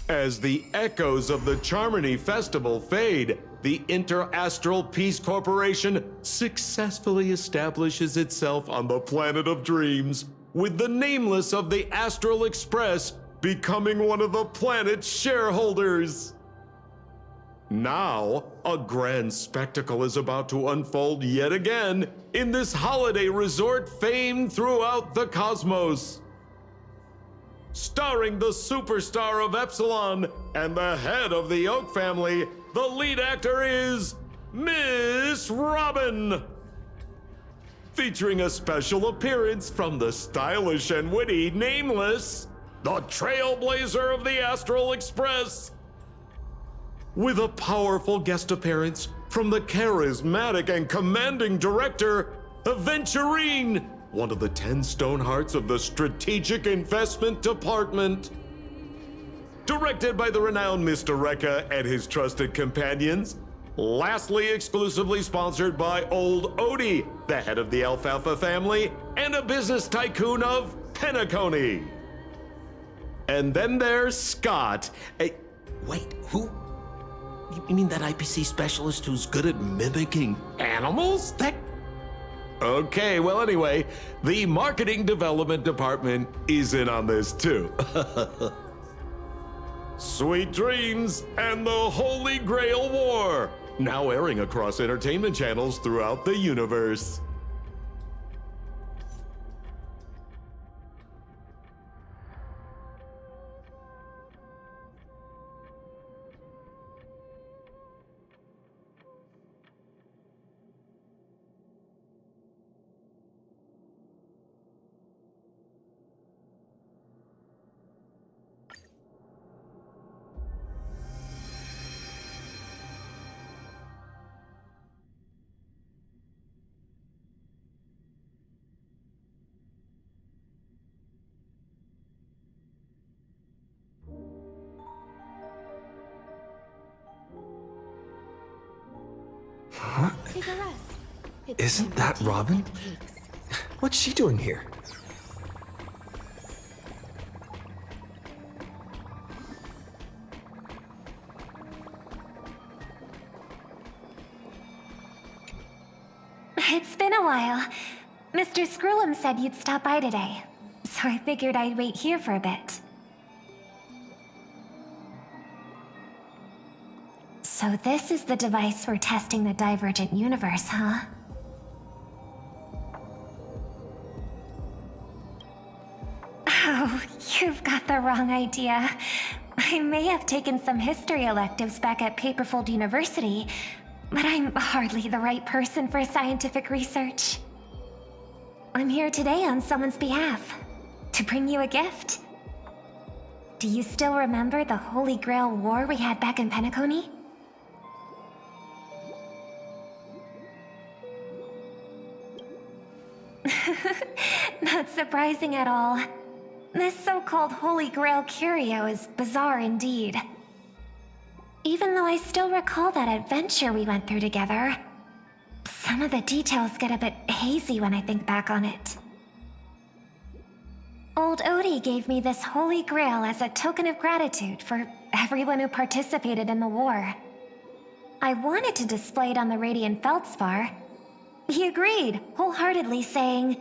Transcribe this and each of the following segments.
As the echoes of the Charmony Festival fade, the Inter-Astral Peace Corporation successfully establishes itself on the planet of dreams, with the nameless of the Astral Express becoming one of the planet's shareholders. Now, a grand spectacle is about to unfold yet again in this holiday resort famed throughout the cosmos. Starring the superstar of Epsilon and the head of the Oak family, the lead actor is Miss Robin. Featuring a special appearance from the stylish and witty Nameless, the trailblazer of the Astral Express. With a powerful guest appearance from the charismatic and commanding director, Aventurine, one of the 10 Stonehearts of the Strategic Investment Department. Directed by the renowned Mr. Rekka and his trusted companions. Lastly, exclusively sponsored by Old Odie, the head of the Alfalfa family, and a business tycoon of Penaconii. And then there's Scott. Wait, who? You mean that IPC specialist who's good at mimicking animals? Okay, well anyway, the marketing development department is in on this too. Sweet Dreams and the Holy Grail War, now airing across entertainment channels throughout the universe. Huh? Isn't that Robin? What's she doing here? It's been a while. Mr. Scrollum said you'd stop by today, so I figured I'd wait here for a bit. So this is the device for testing the divergent universe, huh? Oh, you've got the wrong idea. I may have taken some history electives back at Paperfold University, but I'm hardly the right person for scientific research. I'm here today on someone's behalf, to bring you a gift. Do you still remember the Holy Grail War we had back in Penaconii? Not surprising at all. This so-called Holy Grail curio is bizarre indeed. Even though I still recall that adventure we went through together, some of the details get a bit hazy when I think back on it. Old Odie gave me this Holy Grail as a token of gratitude for everyone who participated in the war. I wanted to display it on the Radiant Feldspar, He agreed, wholeheartedly, saying,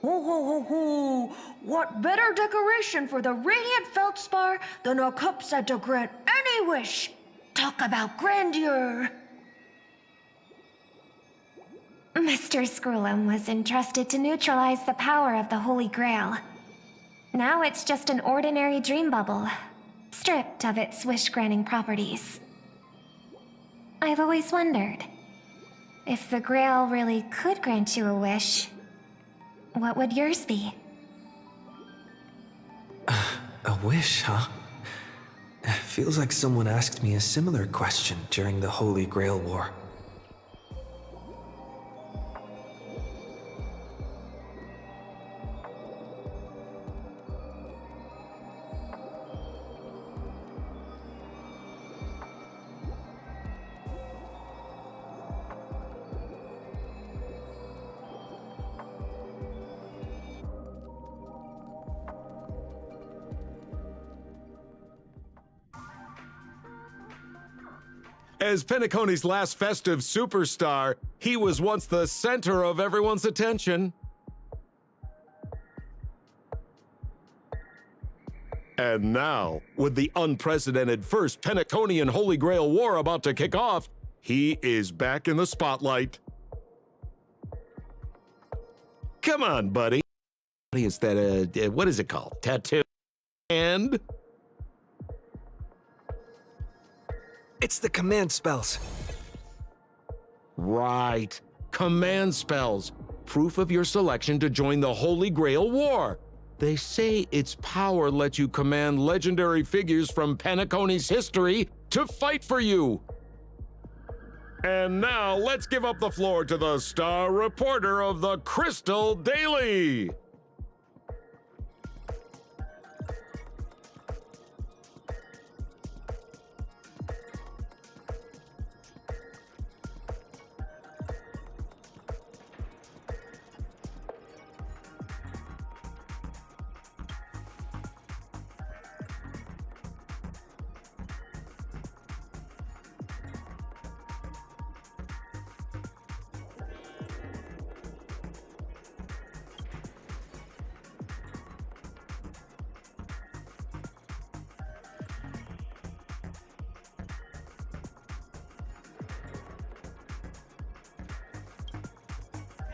Ho ho ho ho! What better decoration for the radiant feldspar than a cup set to grant any wish? Talk about grandeur! Mr. Scrollum was entrusted to neutralize the power of the Holy Grail. Now it's just an ordinary dream bubble, stripped of its wish-granting properties. I've always wondered, if the Grail really could grant you a wish, what would yours be? A wish, huh? Feels like someone asked me a similar question during the Holy Grail War. As Penaconi's last festive superstar, he was once the center of everyone's attention. And now, with the unprecedented First Penaconian Holy Grail War about to kick off, he is back in the spotlight. Come on, buddy. Is that what is it called? Tattoo? And? It's the command spells. Right. Command spells. Proof of your selection to join the Holy Grail War. They say its power lets you command legendary figures from Penaconi's history to fight for you. And now let's give up the floor to the star reporter of the Crystal Daily.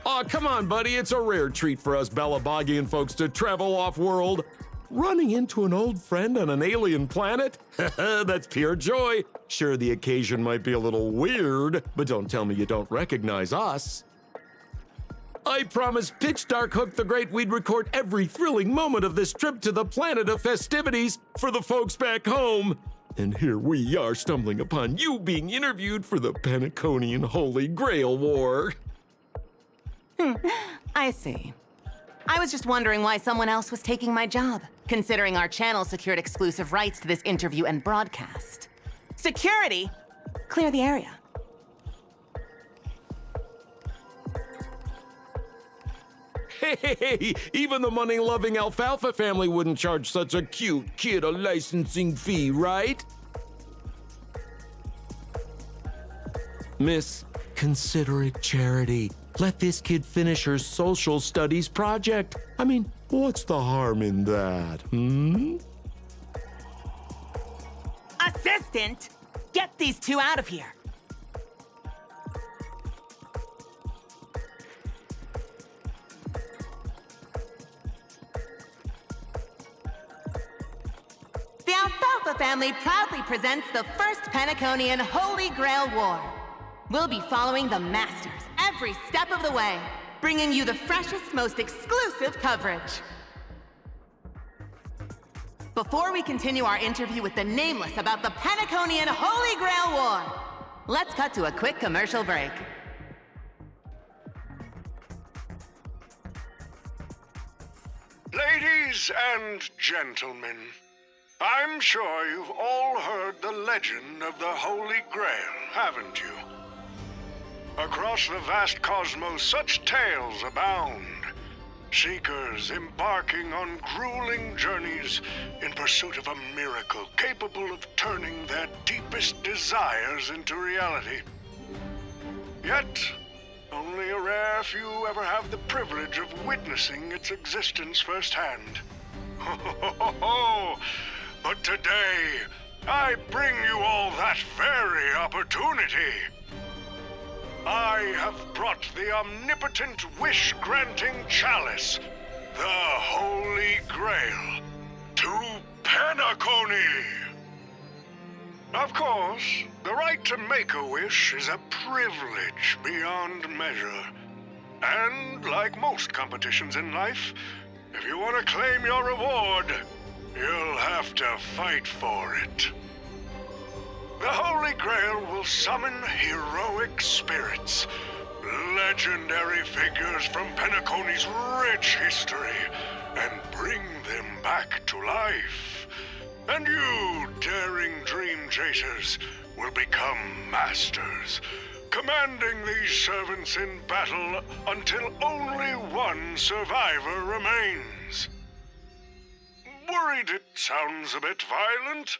Aw, come on, buddy. It's a rare treat for us Balabagian folks to travel off-world. Running into an old friend on an alien planet? That's pure joy. Sure, the occasion might be a little weird, but don't tell me you don't recognize us. I promised Pitch Dark Hook the Great we'd record every thrilling moment of this trip to the planet of festivities for the folks back home. And here we are stumbling upon you being interviewed for the Penaconian Holy Grail War. I see. I was just wondering why someone else was taking my job, considering our channel secured exclusive rights to this interview and broadcast. Security! Clear the area. Hey, even the money-loving Alfalfa family wouldn't charge such a cute kid a licensing fee, right? Miss, consider it charity. Let this kid finish her social studies project. I mean, what's the harm in that, Assistant! Get these two out of here! The Alfalfa family proudly presents the First Penaconian Holy Grail War. We'll be following the Masters every step of the way, bringing you the freshest, most exclusive coverage. Before we continue our interview with the Nameless about the Penaconian Holy Grail War, let's cut to a quick commercial break. Ladies and gentlemen, I'm sure you've all heard the legend of the Holy Grail, haven't you? Across the vast cosmos, such tales abound. Seekers embarking on grueling journeys in pursuit of a miracle capable of turning their deepest desires into reality. Yet, rare few ever have the privilege of witnessing its existence firsthand. But today, I bring you all that very opportunity. I have brought the omnipotent wish-granting chalice, the Holy Grail, to Penaconii. Of course, the right to make a wish is a privilege beyond measure. And like most competitions in life, if you want to claim your reward, you'll have to fight for it. The Holy Grail will summon heroic spirits, legendary figures from Penaconi's rich history, and bring them back to life. And you, daring dream chasers, will become masters, commanding these servants in battle until only one survivor remains. Worried it sounds a bit violent?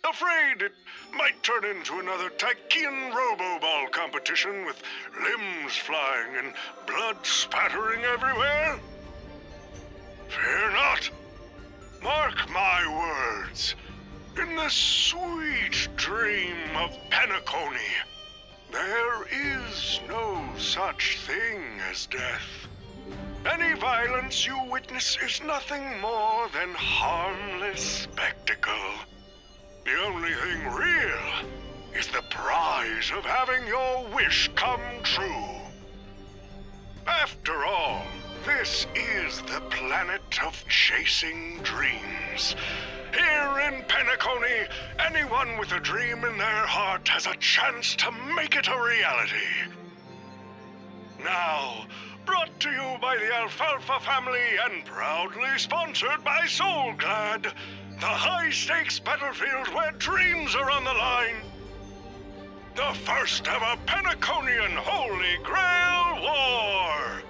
Afraid it might turn into another Tychean Robo-Ball competition with limbs flying and blood spattering everywhere? Fear not. Mark my words. In the sweet dream of Penaconi, there is no such thing as death. Any violence you witness is nothing more than harmless spectacle. The only thing real is the prize of having your wish come true. After all, this is the planet of chasing dreams. Here in Penaconi, anyone with a dream in their heart has a chance to make it a reality. Now, brought to you by the Alfalfa family and proudly sponsored by Soulglad, the high-stakes battlefield where dreams are on the line. The first ever Penaconian Holy Grail War.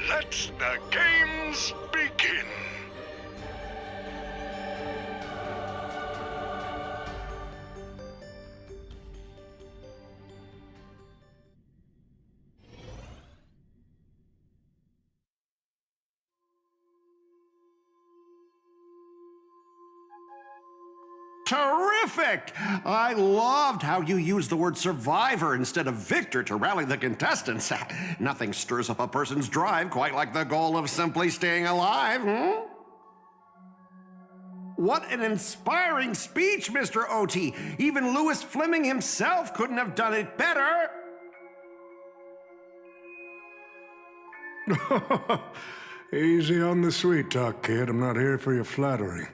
Let the games begin. Terrific! I loved how you used the word survivor instead of victor to rally the contestants. Nothing stirs up a person's drive quite like the goal of simply staying alive, What an inspiring speech, Mr. O.T. Even Louis Fleming himself couldn't have done it better. Easy on the sweet talk, kid. I'm not here for your flattery.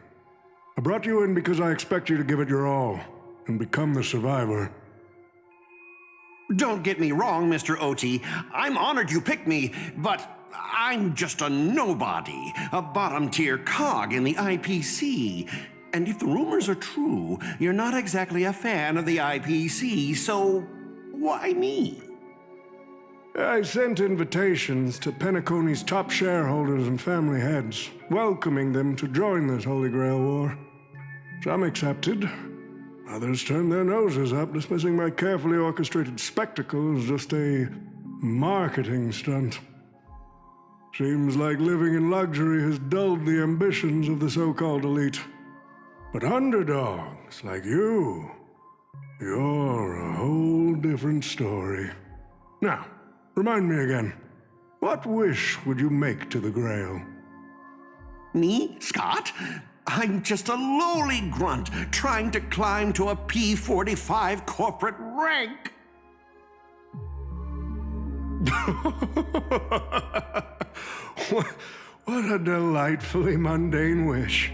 I brought you in because I expect you to give it your all and become the survivor. Don't get me wrong, Mr. O.T. I'm honored you picked me, but I'm just a nobody, a bottom-tier cog in the IPC. And if the rumors are true, you're not exactly a fan of the IPC, so why me? I sent invitations to Pennaconi's top shareholders and family heads, welcoming them to join this Holy Grail War. Some accepted. Others turned their noses up, dismissing my carefully orchestrated spectacle as just a marketing stunt. Seems like living in luxury has dulled the ambitions of the so-called elite. But underdogs like you're a whole different story. Now, remind me again, what wish would you make to the Grail? Me, Scott? I'm just a lowly grunt trying to climb to a P45 corporate rank. What a delightfully mundane wish.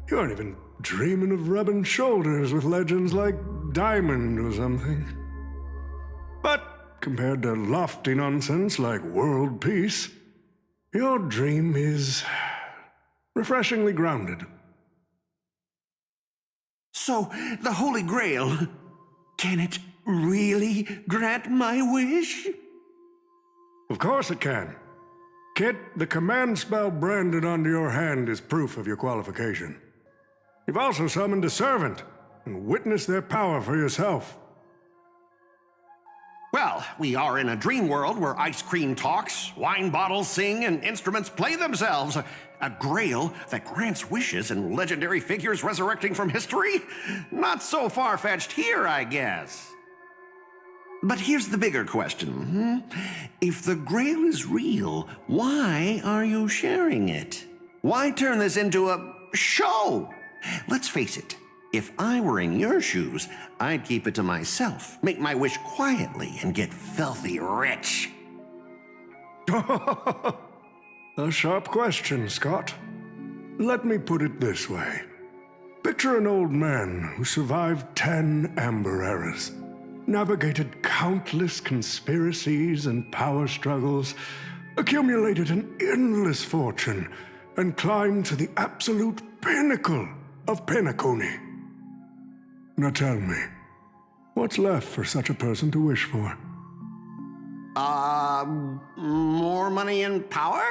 You aren't even dreaming of rubbing shoulders with legends like Diamond or something. But compared to lofty nonsense like world peace, your dream is refreshingly grounded. So, the Holy Grail, can it really grant my wish? Of course it can. Kit, the command spell branded onto your hand is proof of your qualification. You've also summoned a servant and witnessed their power for yourself. Well, we are in a dream world where ice cream talks, wine bottles sing, and instruments play themselves. A grail that grants wishes and legendary figures resurrecting from history? Not so far-fetched here, I guess. But here's the bigger question. If the grail is real, why are you sharing it? Why turn this into a show? Let's face it. If I were in your shoes, I'd keep it to myself, make my wish quietly, and get filthy rich. A sharp question, Scott. Let me put it this way. Picture an old man who survived 10 Amber Eras, navigated countless conspiracies and power struggles, accumulated an endless fortune, and climbed to the absolute pinnacle of Penaconii. Now tell me, what's left for such a person to wish for? More money and power?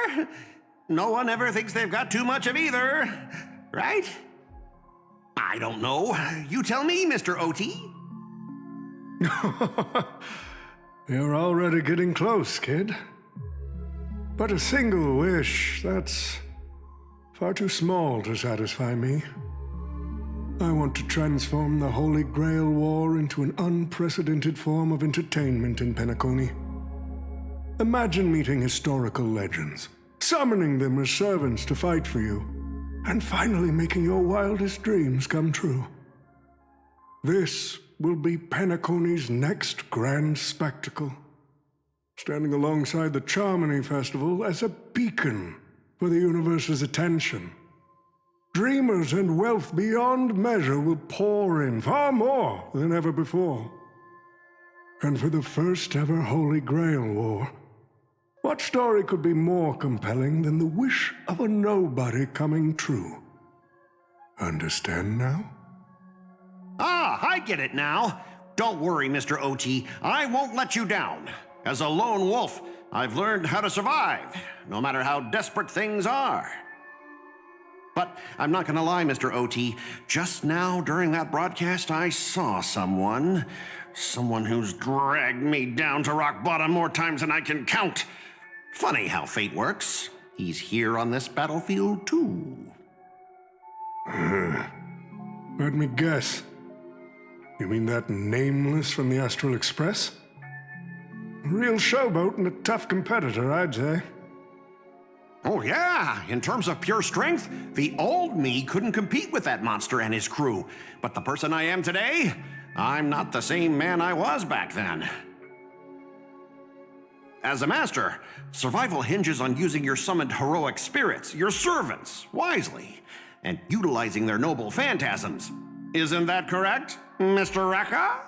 No one ever thinks they've got too much of either, right? I don't know. You tell me, Mr. OT. You're already getting close, kid. But a single wish, that's far too small to satisfy me. I want to transform the Holy Grail War into an unprecedented form of entertainment in Penaconii. Imagine meeting historical legends, summoning them as servants to fight for you, and finally making your wildest dreams come true. This will be Penaconii's next grand spectacle, standing alongside the Charmony Festival as a beacon for the universe's attention. Dreamers and wealth beyond measure will pour in, far more than ever before. And for the first ever Holy Grail War, what story could be more compelling than the wish of a nobody coming true? Understand now? Ah, I get it now. Don't worry, Mr. OT. I won't let you down. As a lone wolf, I've learned how to survive, no matter how desperate things are. But I'm not gonna lie, Mr. OT. Just now, during that broadcast, I saw someone who's dragged me down to rock bottom more times than I can count. Funny how fate works. He's here on this battlefield, too. Let me guess. You mean that Nameless from the Astral Express? A real showboat and a tough competitor, I'd say. Oh, yeah. In terms of pure strength, the old me couldn't compete with that monster and his crew. But the person I am today, I'm not the same man I was back then. As a master, survival hinges on using your summoned heroic spirits, your servants, wisely, and utilizing their noble phantasms. Isn't that correct, Mr. Rekka?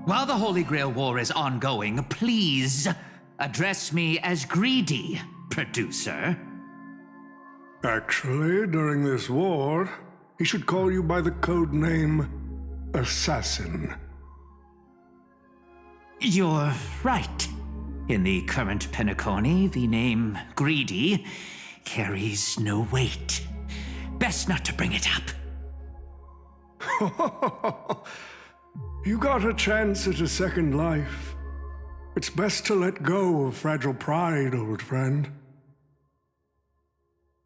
While the Holy Grail War is ongoing, please address me as Greedy, producer. Actually, during this war, he should call you by the code name Assassin. You're right. In the current Penaconii, the name Greedy carries no weight. Best not to bring it up. You got a chance at a second life. It's best to let go of fragile pride, old friend.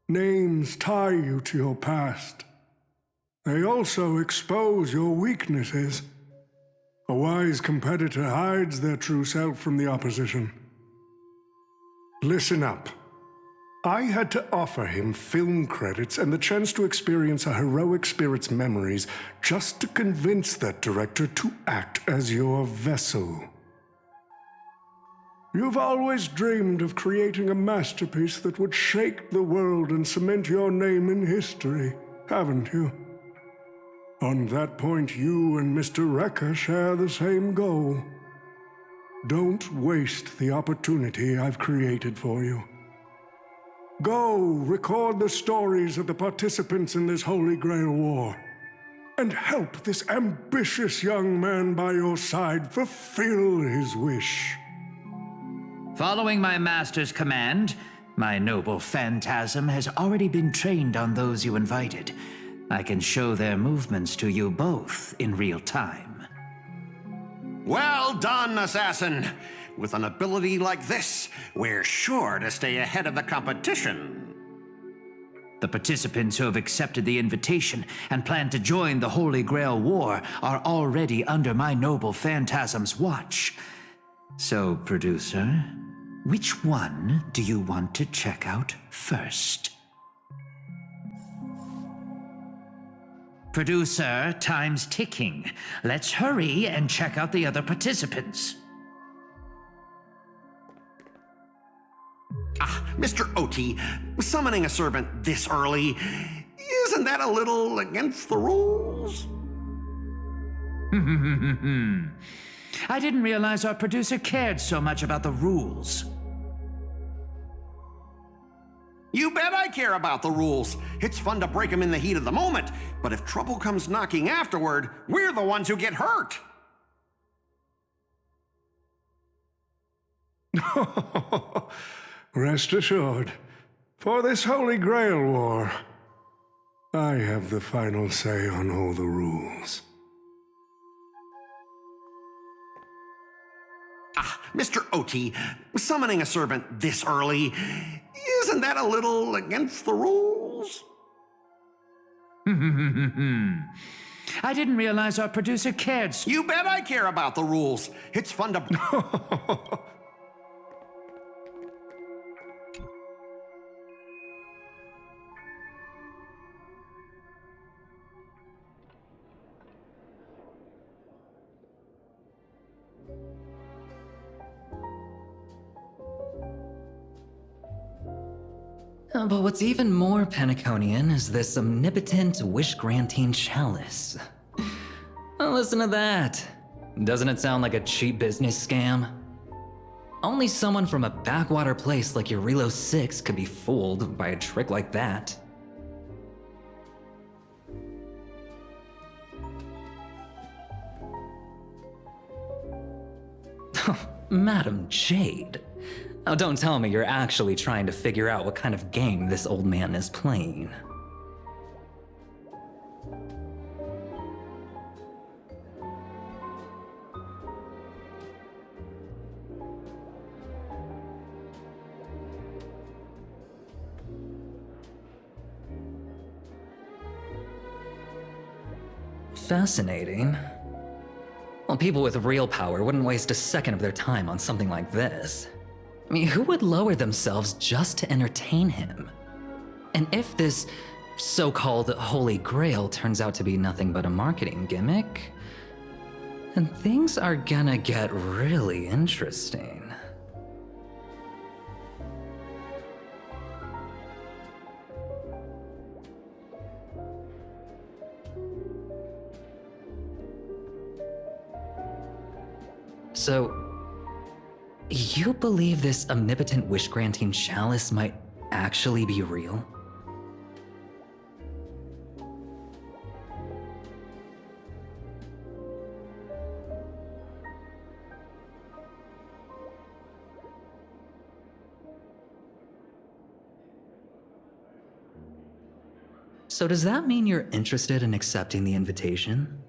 Names tie you to your past. They also expose your weaknesses. A wise competitor hides their true self from the opposition. Listen up. I had to offer him film credits and the chance to experience a heroic spirit's memories just to convince that director to act as your vessel. You've always dreamed of creating a masterpiece that would shake the world and cement your name in history, haven't you? On that point, you and Mr. Rekka share the same goal. Don't waste the opportunity I've created for you. Go record the stories of the participants in this Holy Grail War, and help this ambitious young man by your side fulfill his wish. Following my master's command, my noble phantasm has already been trained on those you invited. I can show their movements to you both in real time. Well done, assassin. With an ability like this, we're sure to stay ahead of the competition. The participants who have accepted the invitation and plan to join the Holy Grail War are already under my noble phantasm's watch. So, producer, which one do you want to check out first? Producer, time's ticking. Let's hurry and check out the other participants. Mr. Oti, summoning a servant this early, isn't that a little against the rules? I didn't realize our producer cared so much about the rules. You bet I care about the rules. It's fun to break them in the heat of the moment, but if trouble comes knocking afterward, we're the ones who get hurt. Rest assured, for this Holy Grail War, I have the final say on all the rules. Mr. Oti, summoning a servant this early, isn't that a little against the rules? I didn't realize our producer cared. You bet I care about the rules. It's fun to... But what's even more Penaconian is this omnipotent, wish-granting chalice. Listen to that. Doesn't it sound like a cheap business scam? Only someone from a backwater place like Eurilo 6 could be fooled by a trick like that. Madam Jade. Oh, don't tell me you're actually trying to figure out what kind of game this old man is playing. Fascinating. Well, people with real power wouldn't waste a second of their time on something like this. I mean, who would lower themselves just to entertain him? And if this so-called Holy Grail turns out to be nothing but a marketing gimmick, then things are gonna get really interesting. So, you believe this omnipotent wish-granting chalice might actually be real? So does that mean you're interested in accepting the invitation?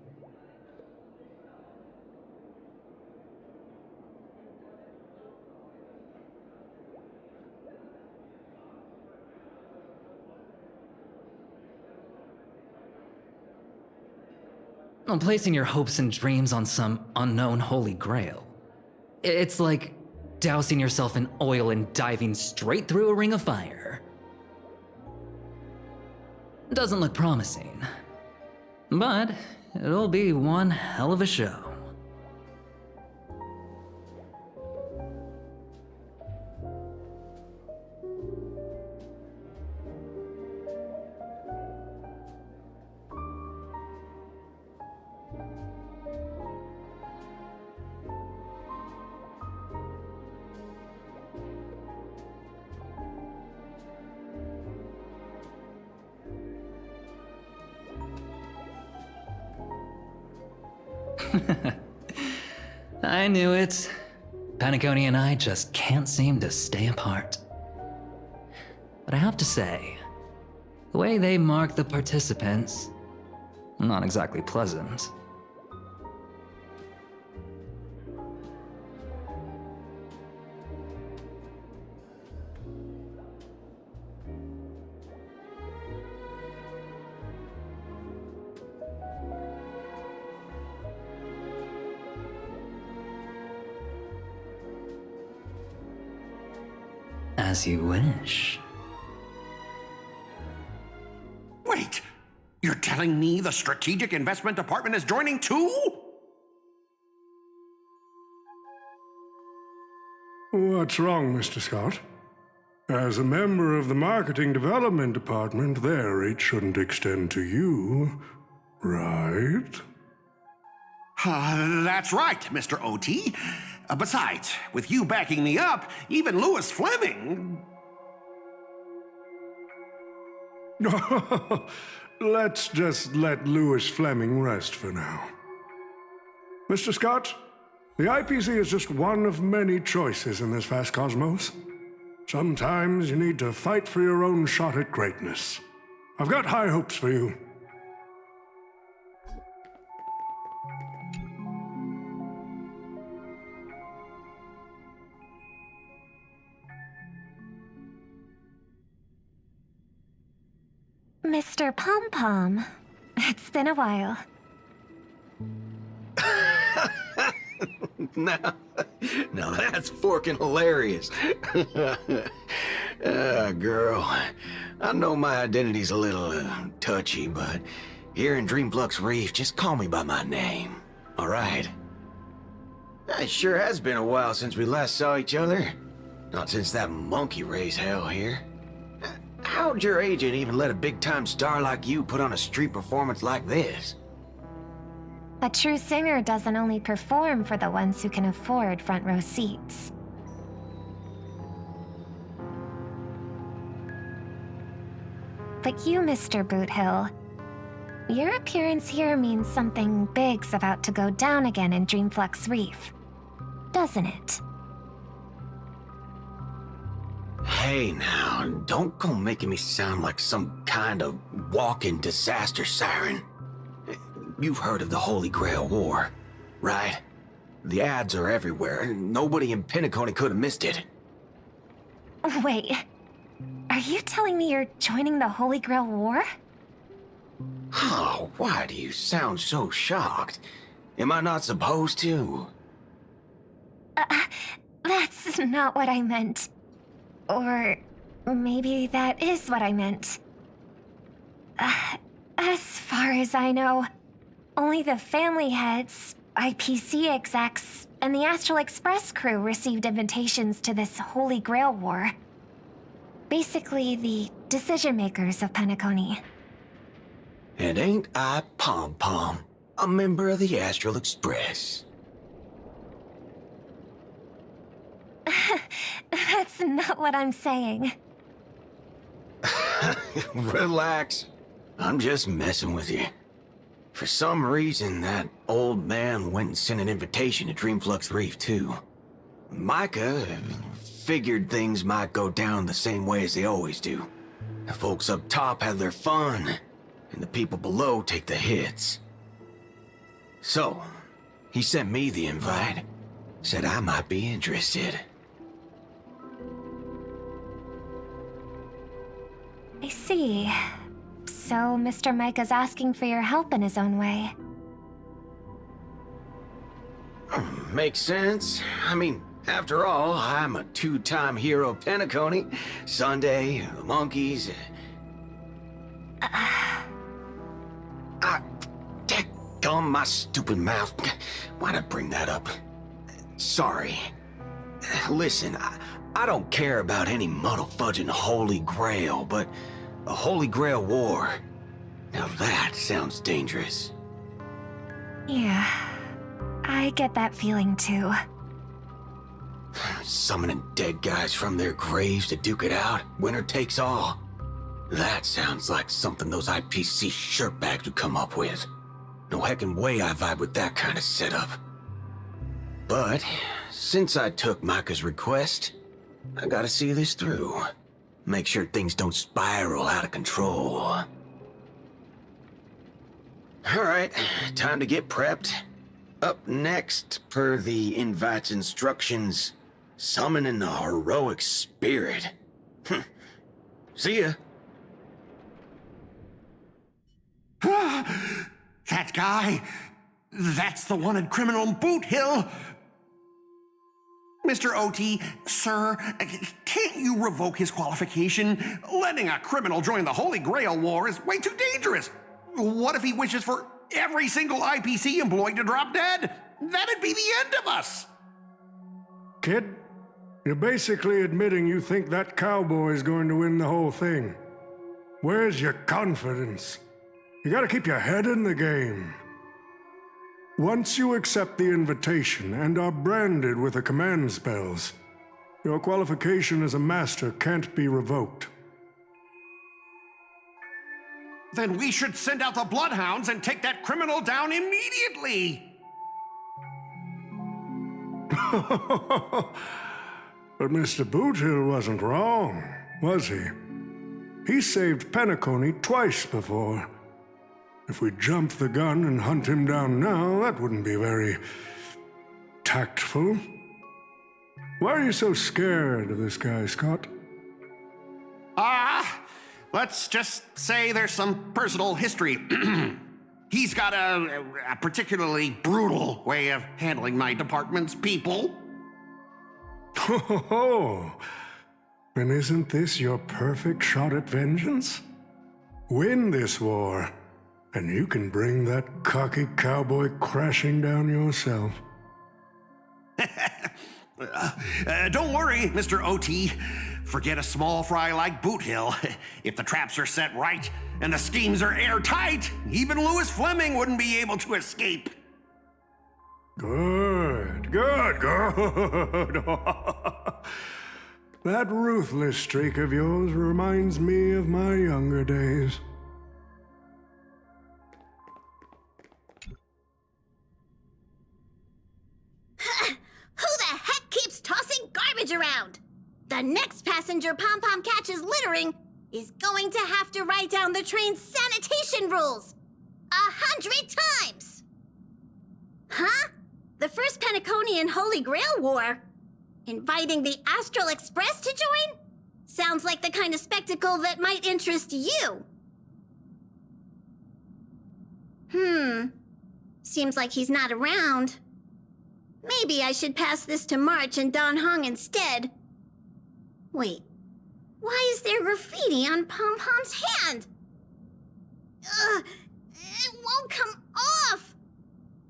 Well, placing your hopes and dreams on some unknown Holy Grail. It's like dousing yourself in oil and diving straight through a ring of fire. Doesn't look promising, but it'll be one hell of a show. I knew it. Peniconii and I just can't seem to stay apart. But I have to say, the way they mark the participants, not exactly pleasant. As you wish. Wait! You're telling me the Strategic Investment Department is joining too? What's wrong, Mr. Scott? As a member of the Marketing Development Department, their reach shouldn't extend to you, right? That's right, Mr. OT. Besides, with you backing me up, even Louis Fleming... Let's just let Louis Fleming rest for now. Mr. Scott, the IPC is just one of many choices in this vast cosmos. Sometimes you need to fight for your own shot at greatness. I've got high hopes for you. Mr. Pom-Pom, it's been a while. Now that's forking hilarious. Girl, I know my identity's a little touchy, but here in Dreamflux Reef, just call me by my name, all right? It sure has been a while since we last saw each other. Not since that monkey raised hell here. How'd your agent even let a big-time star like you put on a street performance like this? A true singer doesn't only perform for the ones who can afford front row seats. But you, Mr. Boothill, your appearance here means something big's about to go down again in Dreamflux Reef, doesn't it? Hey now, don't go making me sound like some kind of walking disaster siren. You've heard of the Holy Grail War, right? The ads are everywhere. Nobody in Peniconii could have missed it. Wait, are you telling me you're joining the Holy Grail War? Oh, why do you sound so shocked? Am I not supposed to? That's not what I meant. Or maybe that is what I meant. As far as I know, only the family heads, IPC execs, and the Astral Express crew received invitations to this Holy Grail War. Basically, the decision-makers of Peniconii. And ain't I Pom-Pom, a member of the Astral Express? That's not what I'm saying. Relax. I'm just messing with you. For some reason, that old man went and sent an invitation to Dreamflux Reef, too. Micah figured things might go down the same way as they always do. The folks up top have their fun, and the people below take the hits. So, he sent me the invite. Said I might be interested. I see. So Mr. Micah's asking for your help in his own way. Makes sense. I mean, after all, I'm a two-time hero of Peniconii. Sunday, the monkeys. Gum my stupid mouth. Why'd I bring that up? Sorry. Listen, I don't care about any muddle-fudging Holy Grail, but a Holy Grail War. Now that sounds dangerous. Yeah, I get that feeling too. Summoning dead guys from their graves to duke it out, winner takes all. That sounds like something those IPC shirtbags would come up with. No heckin' way I vibe with that kind of setup. But since I took Micah's request, I gotta see this through. Make sure things don't spiral out of control. Alright, time to get prepped. Up next, per the invite's instructions, summoning the heroic spirit. See ya. That guy, that's the wanted criminal Boot Hill. Mr. OT, sir, can't you revoke his qualification? Letting a criminal join the Holy Grail War is way too dangerous. What if he wishes for every single IPC employee to drop dead? That'd be the end of us. Kid, you're basically admitting you think that cowboy is going to win the whole thing. Where's your confidence? You gotta keep your head in the game. Once you accept the invitation and are branded with the command spells, your qualification as a master can't be revoked. Then we should send out the bloodhounds and take that criminal down immediately! But Mr. Boothill wasn't wrong, was he? He saved Peniconii twice before. If we jump the gun and hunt him down now, that wouldn't be very tactful. Why are you so scared of this guy, Scott? Let's just say there's some personal history. He's got a particularly brutal way of handling my department's people. Oh, then isn't this your perfect shot at vengeance? Win this war, and you can bring that cocky cowboy crashing down yourself. Don't worry, Mr. OT. Forget a small fry like Boothill. If the traps are set right and the schemes are airtight, even Louis Fleming wouldn't be able to escape. Good. That ruthless streak of yours reminds me of my younger days. Who the heck keeps tossing garbage around? The next passenger Pom-Pom catches littering is going to have to write down the train's sanitation rules 100 times! Huh? The first Penaconian Holy Grail War? Inviting the Astral Express to join? Sounds like the kind of spectacle that might interest you. Seems like he's not around. Maybe I should pass this to March and Don Hong instead. Wait, why is there graffiti on Pom-Pom's hand? Ugh, it won't come off!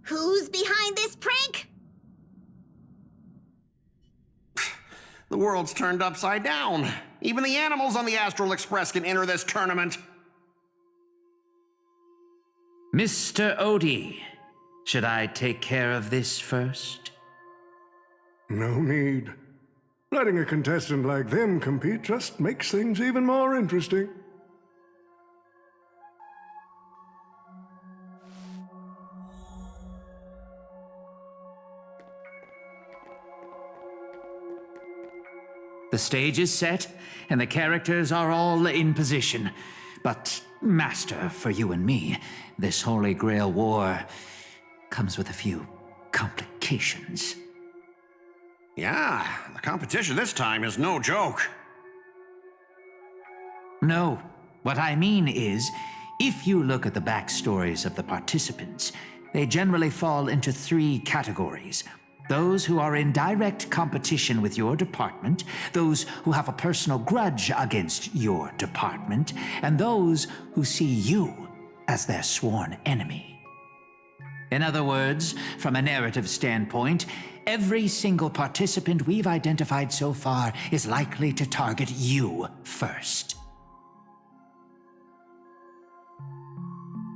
Who's behind this prank? The world's turned upside down. Even the animals on the Astral Express can enter this tournament. Mr. Odie, should I take care of this first? No need. Letting a contestant like them compete just makes things even more interesting. The stage is set, and the characters are all in position. But, Master, for you and me, this Holy Grail War comes with a few complications. Yeah, the competition this time is no joke. No, what I mean is, if you look at the backstories of the participants, they generally fall into 3 categories. Those who are in direct competition with your department, those who have a personal grudge against your department, and those who see you as their sworn enemy. In other words, from a narrative standpoint, every single participant we've identified so far is likely to target you first.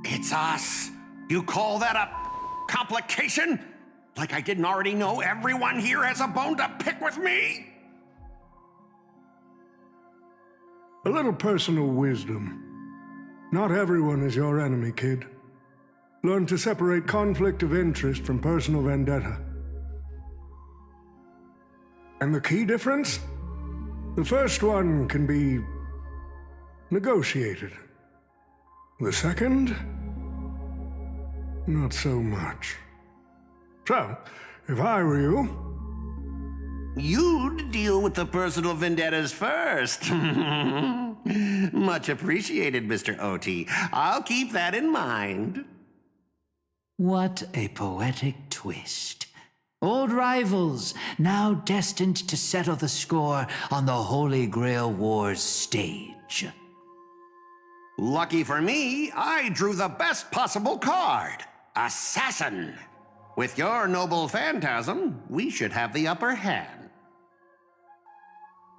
It's us. You call that a complication? Like I didn't already know everyone here has a bone to pick with me? A little personal wisdom. Not everyone is your enemy, kid. Learn to separate conflict of interest from personal vendetta. And the key difference? The first one can be negotiated. The second? Not so much. So, if I were you... You'd deal with the personal vendettas first. Much appreciated, Mr. OT. I'll keep that in mind. What a poetic twist. Old rivals, now destined to settle the score on the Holy Grail War's stage. Lucky for me, I drew the best possible card. Assassin. With your noble phantasm, we should have the upper hand.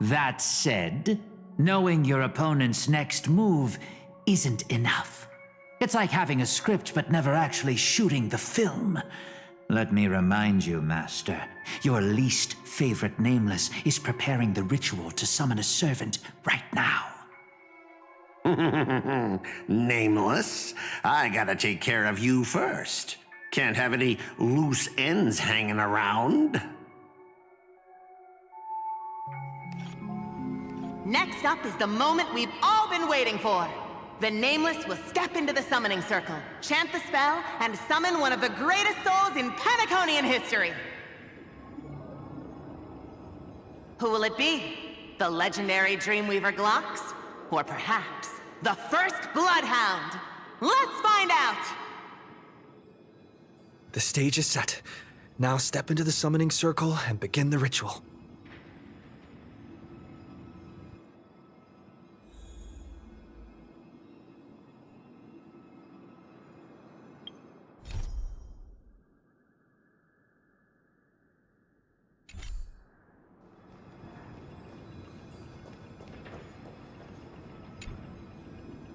That said, knowing your opponent's next move isn't enough. It's like having a script but never actually shooting the film. Let me remind you, Master, your least favorite Nameless is preparing the ritual to summon a servant right now. Nameless, I gotta take care of you first. Can't have any loose ends hanging around. Next up is the moment we've all been waiting for. The Nameless will step into the summoning circle, chant the spell, and summon one of the greatest souls in Penaconian history. Who will it be? The legendary Dreamweaver Glocks? Or perhaps the first Bloodhound? Let's find out! The stage is set. Now step into the summoning circle and begin the ritual.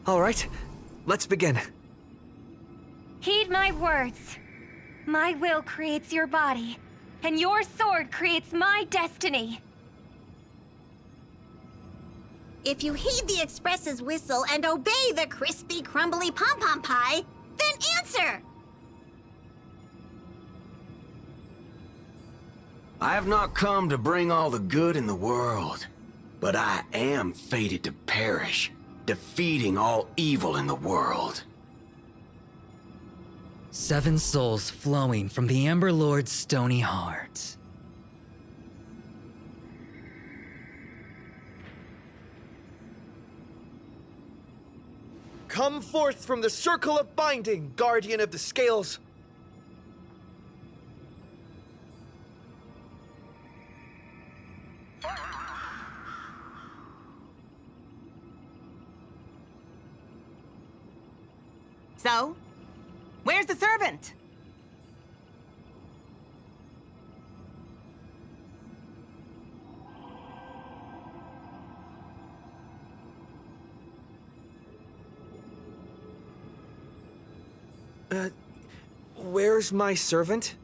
All right, let's begin. Heed my words. My will creates your body, and your sword creates my destiny. If you heed the Express's whistle and obey the crispy, crumbly pom-pom pie, then answer! I have not come to bring all the good in the world, but I am fated to perish, defeating all evil in the world. 7 souls flowing from the Ember Lord's stony heart. Come forth from the circle of binding, guardian of the scales. So, where's the servant? Where's my servant?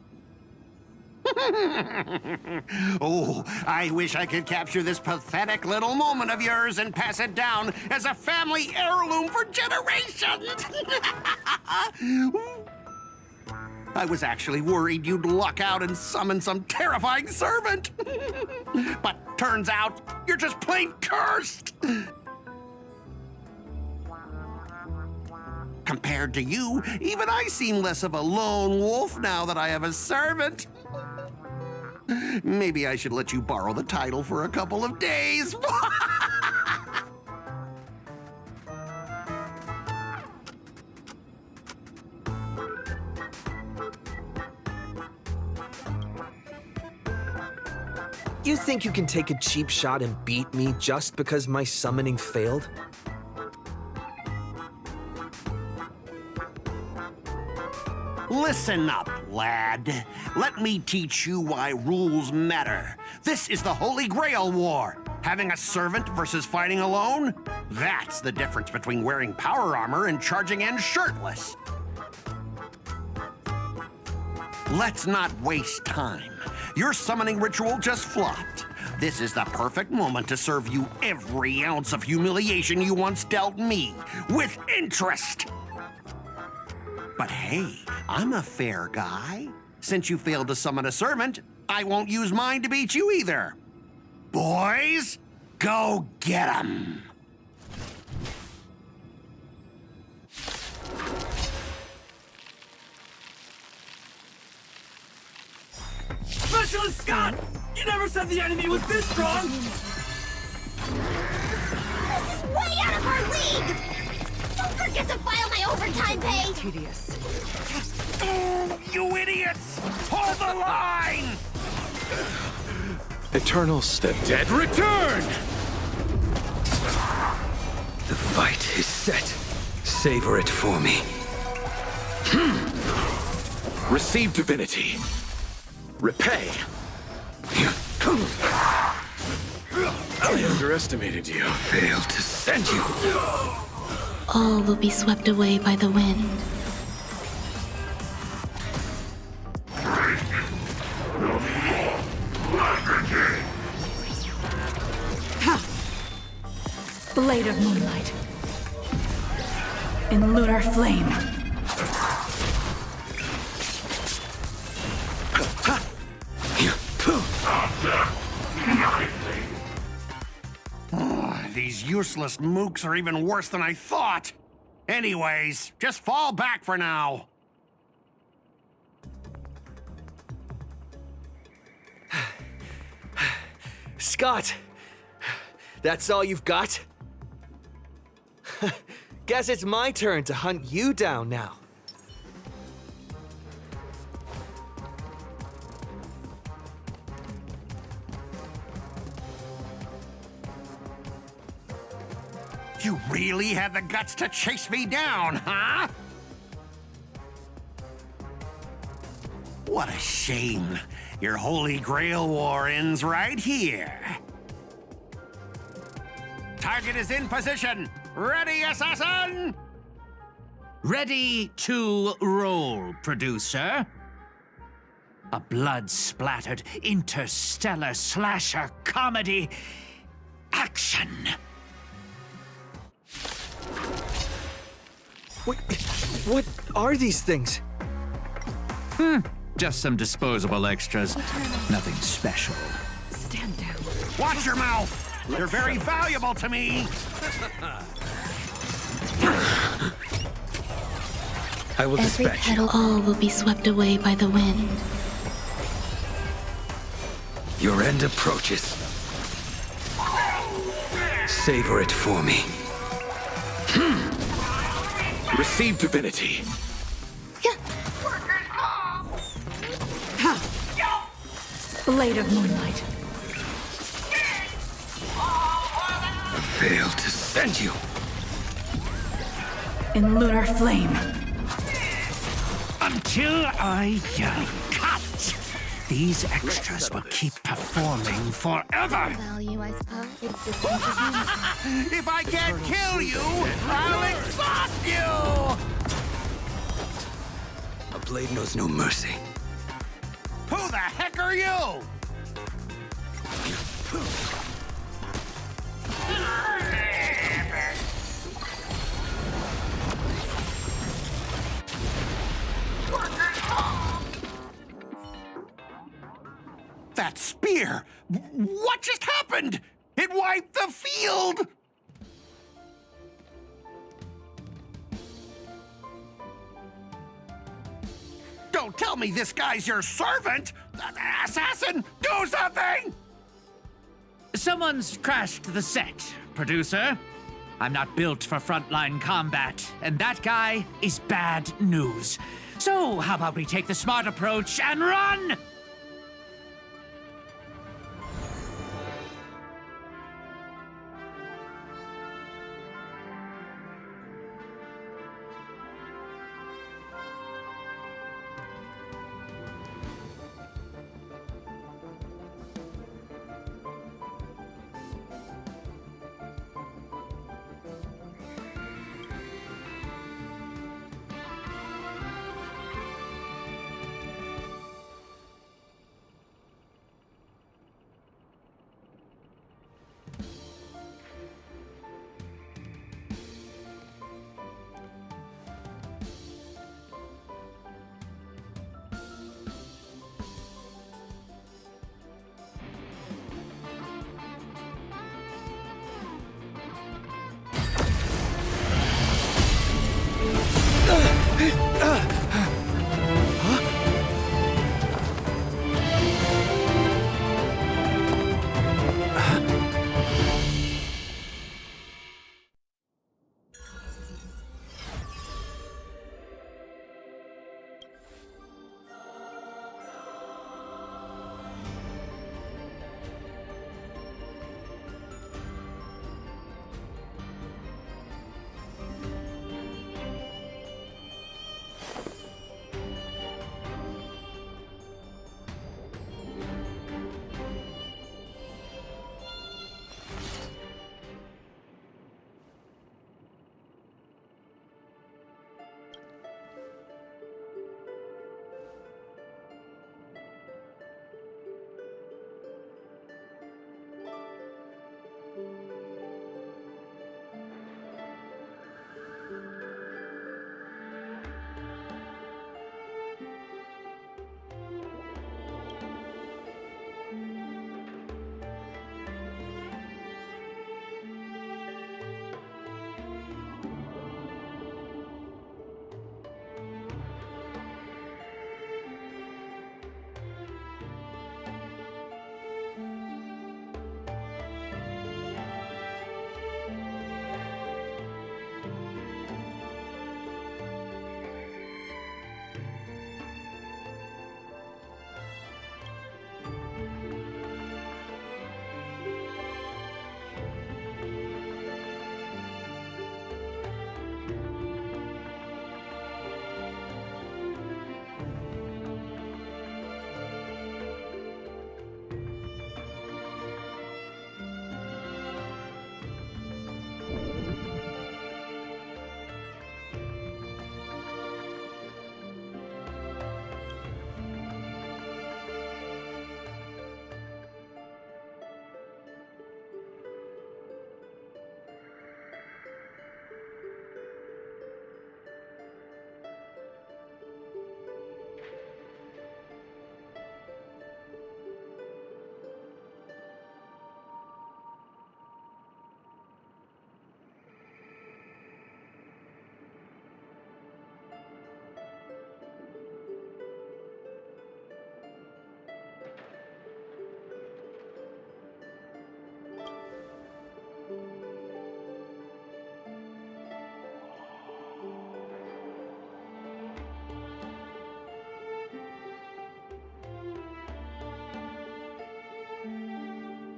Oh, I wish I could capture this pathetic little moment of yours and pass it down as a family heirloom for generations. I was actually worried you'd luck out and summon some terrifying servant. But turns out, you're just plain cursed. Compared to you, even I seem less of a lone wolf now that I have a servant. Maybe I should let you borrow the title for a couple of days. You think you can take a cheap shot and beat me just because my summoning failed? Listen up, lad. Let me teach you why rules matter. This is the Holy Grail War. Having a servant versus fighting alone? That's the difference between wearing power armor and charging in shirtless. Let's not waste time. Your summoning ritual just flopped. This is the perfect moment to serve you every ounce of humiliation you once dealt me, with interest. But hey, I'm a fair guy. Since you failed to summon a servant, I won't use mine to beat you either. Boys, go get 'em! Specialist Scott! You never said the enemy was this strong! This is way out of our league! Don't forget to file my overtime pay! Tedious. You idiots! Hold the line! Eternals, the dead return! The fight is set. Savor it for me. Receive divinity. Repay. I underestimated you. Failed to send you. All will be swept away by the wind. Blade of moonlight. In lunar flame. These useless mooks are even worse than I thought. Anyways, just fall back for now. Scott! That's all you've got? Guess it's my turn to hunt you down now. You really had the guts to chase me down, huh? What a shame. Your Holy Grail war ends right here. Target is in position. Ready, assassin? Ready to roll, producer. A blood-splattered interstellar slasher comedy. Action! What are these things? Just some disposable extras. Nothing special. Stand down. Watch your mouth. You're very valuable to me. I will Every dispatch you. petal, all will be swept away by the wind. Your end approaches. Savor it for me. Receive divinity. Blade of moonlight. Failed to send you. In lunar flame. Until I yell cut! These extras will keep performing forever! Value, I suppose. Existence of humans. If I can't kill you, I'll exhaust you! A blade knows no mercy. Who the heck are you? That spear! What just happened? It wiped the field! Don't tell me this guy's your servant! Assassin, do something! Someone's crashed the set, producer. I'm not built for frontline combat, and that guy is bad news. So, how about we take the smart approach and run?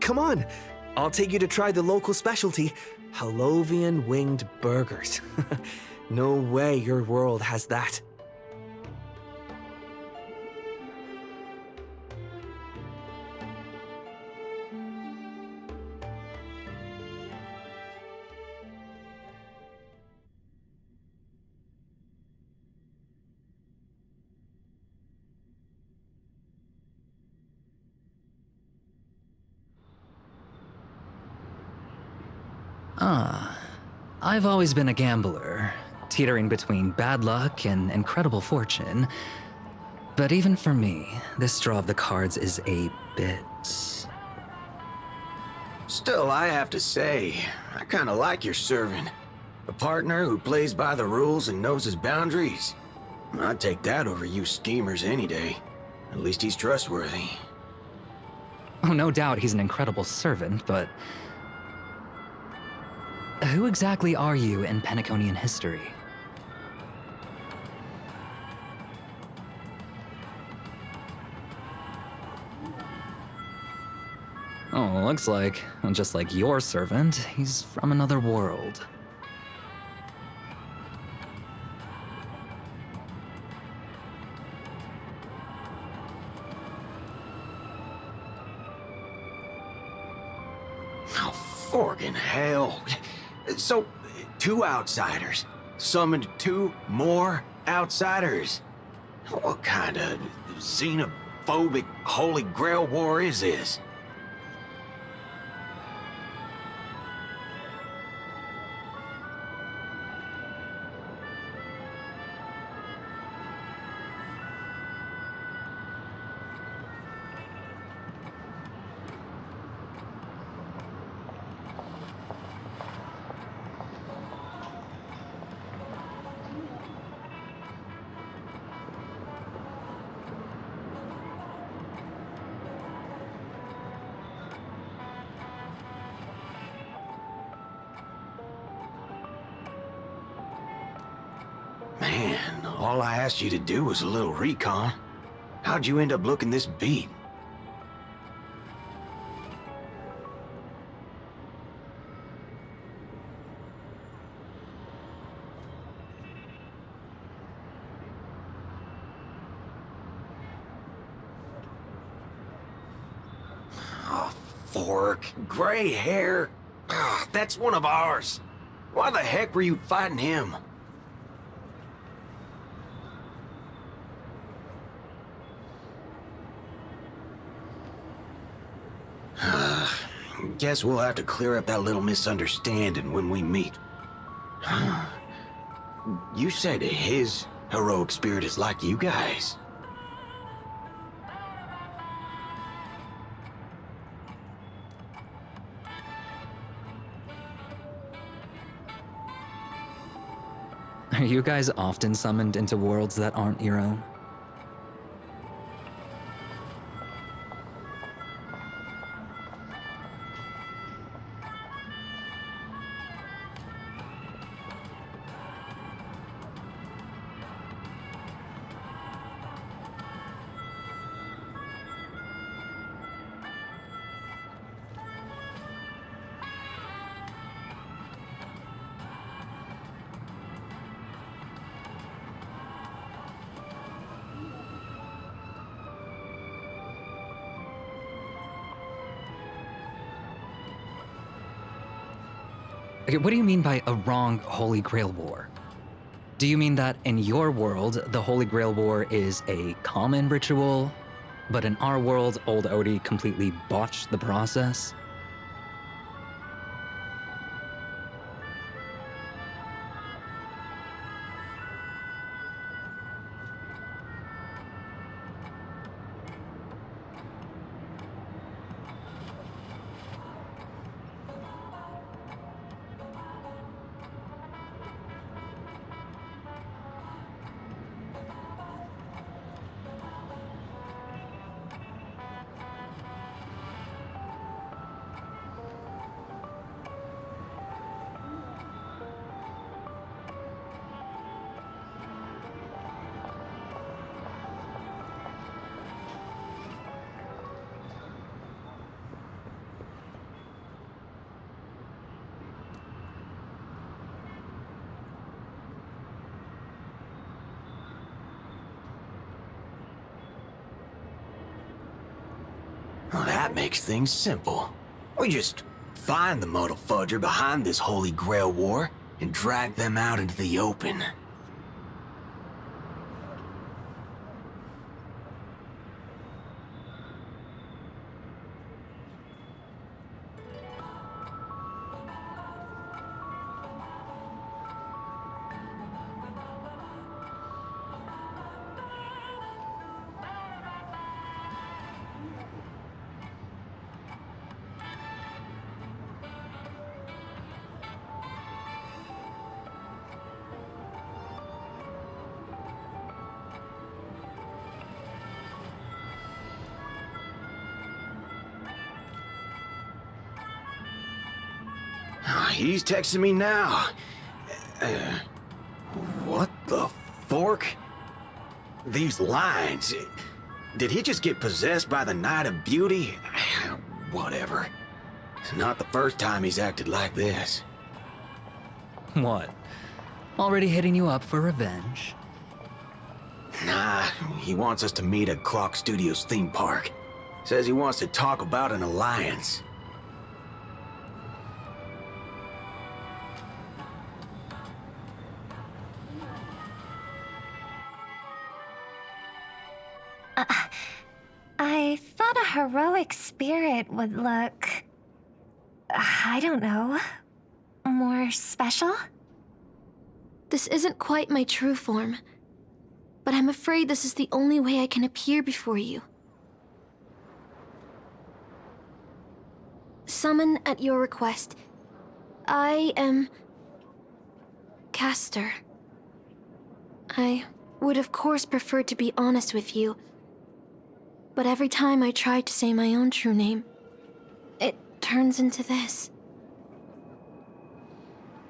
come on. I'll take you to try the local specialty, Halovian winged burgers. No way your world has that. I've always been a gambler, teetering between bad luck and incredible fortune. But even for me, this draw of the cards is a bit... Still, I have to say, I kinda like your servant. A partner who plays by the rules and knows his boundaries. I'd take that over you schemers any day. At least he's trustworthy. Oh, no doubt he's an incredible servant, but... who exactly are you in Penaconian history? Oh, looks like, just like your servant, he's from another world. Oh, forkin' hell. So, 2 outsiders summoned 2 more outsiders? What kind of xenophobic Holy Grail war is this? Man, all I asked you to do was a little recon. How'd you end up looking this beat? Oh, fork. Gray hair. Ah, that's one of ours. Why the heck were you fighting him? Guess we'll have to clear up that little misunderstanding when we meet. You said his heroic spirit is like you guys. Are you guys often summoned into worlds that aren't your own? Okay, what do you mean by a wrong Holy Grail War? Do you mean that in your world, the Holy Grail War is a common ritual, but in our world, old Odie completely botched the process? That makes things simple. We just find the modal fudger behind this Holy Grail war and drag them out into the open. He's texting me now. What the fork? These lines. Did he just get possessed by the Night of Beauty? Whatever. It's not the first time he's acted like this. What? Already hitting you up for revenge? Nah, he wants us to meet at Clock Studios theme park. Says he wants to talk about an alliance. I thought a heroic spirit would look... I don't know... more special? This isn't quite my true form, but I'm afraid this is the only way I can appear before you. Summon at your request. I am... Castor. I would of course prefer to be honest with you, but every time I try to say my own true name, it turns into this.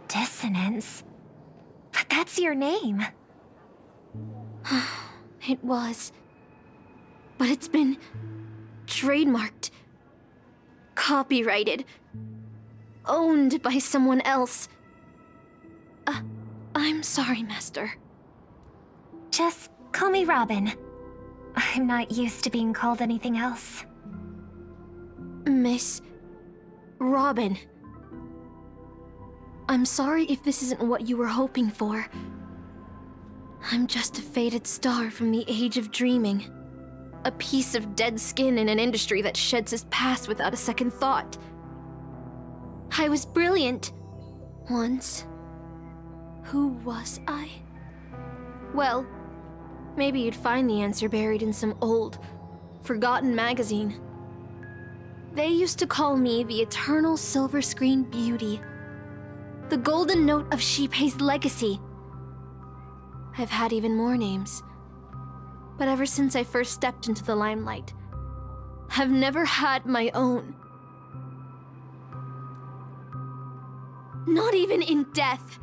Dissonance? But that's your name. It was. But it's been trademarked, copyrighted, owned by someone else. I'm sorry, Master. Just call me Robin. I'm not used to being called anything else. Miss Robin. I'm sorry if this isn't what you were hoping for. I'm just a faded star from the age of dreaming. A piece of dead skin in an industry that sheds its past without a second thought. I was brilliant. Once. Who was I? Well, maybe you'd find the answer buried in some old, forgotten magazine. They used to call me the eternal silver screen beauty. The golden note of Shipei's legacy. I've had even more names. But ever since I first stepped into the limelight, I've never had my own. Not even in death.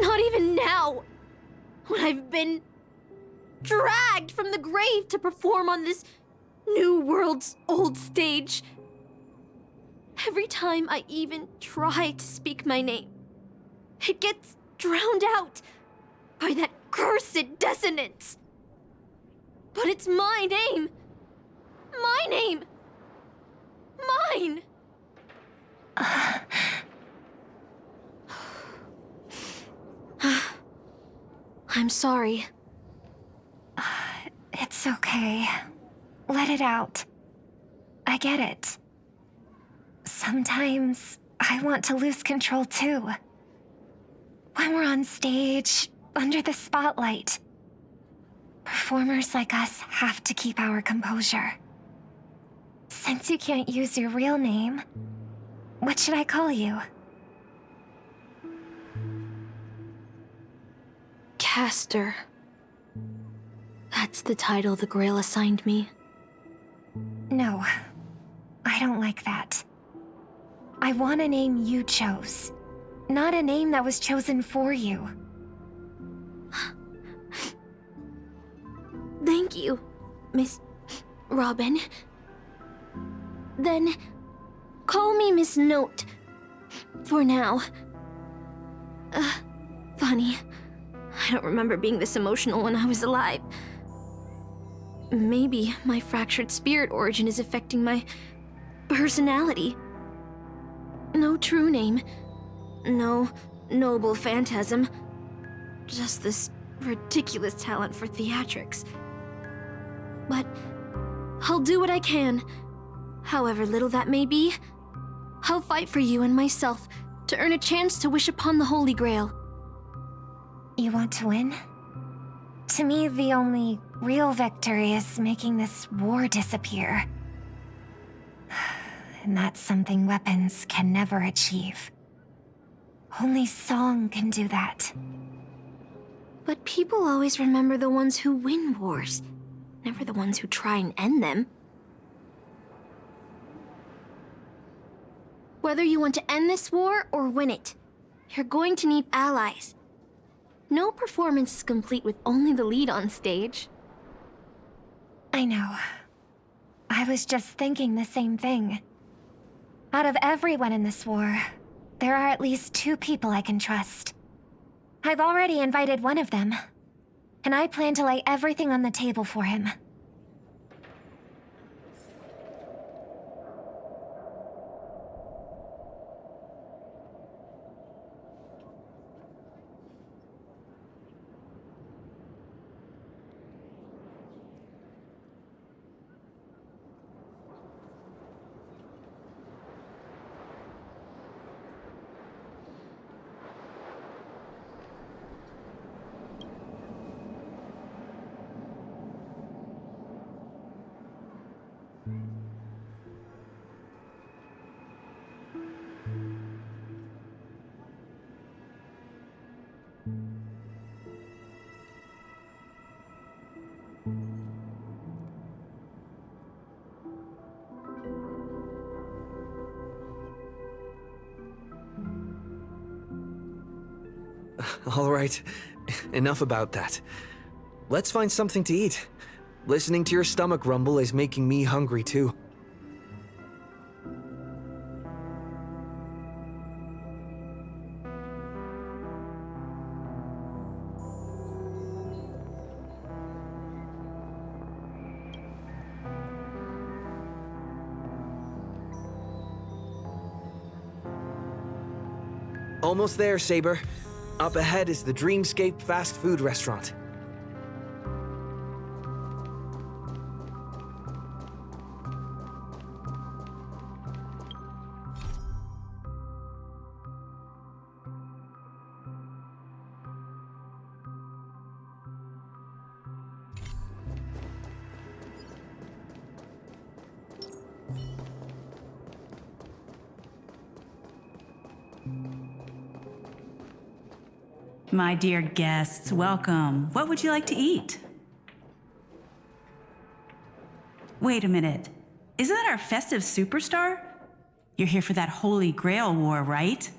Not even now. When I've been dragged from the grave to perform on this new world's old stage. Every time I even try to speak my name, it gets drowned out by that cursed dissonance. But it's my name. My name. Mine. I'm sorry. It's okay. Let it out. I get it. Sometimes I want to lose control too. When we're on stage, under the spotlight, performers like us have to keep our composure. Since you can't use your real name, what should I call you? Castor. That's the title the Grail assigned me. No, I don't like that. I want a name you chose, not a name that was chosen for you. Thank you, Miss Robin. Then, call me Miss Note. For now. Funny. I don't remember being this emotional when I was alive. Maybe my fractured spirit origin is affecting my personality. No true name. No noble phantasm. Just this ridiculous talent for theatrics. But I'll do what I can. However little that may be, I'll fight for you and myself to earn a chance to wish upon the Holy Grail. You want to win? To me, the only real victory is making this war disappear. And that's something weapons can never achieve. Only song can do that. But people always remember the ones who win wars, never the ones who try and end them. Whether you want to end this war or win it, you're going to need allies. No performance is complete with only the lead on stage. I know. I was just thinking the same thing. Out of everyone in this war, there are at least 2 people I can trust. I've already invited one of them, and I plan to lay everything on the table for him. All right, enough about that. Let's find something to eat. Listening to your stomach rumble is making me hungry too. Almost there, Saber. Up ahead is the Dreamscape fast food restaurant. My dear guests, welcome. What would you like to eat? Wait a minute. Isn't that our festive superstar? You're here for that Holy Grail War, right?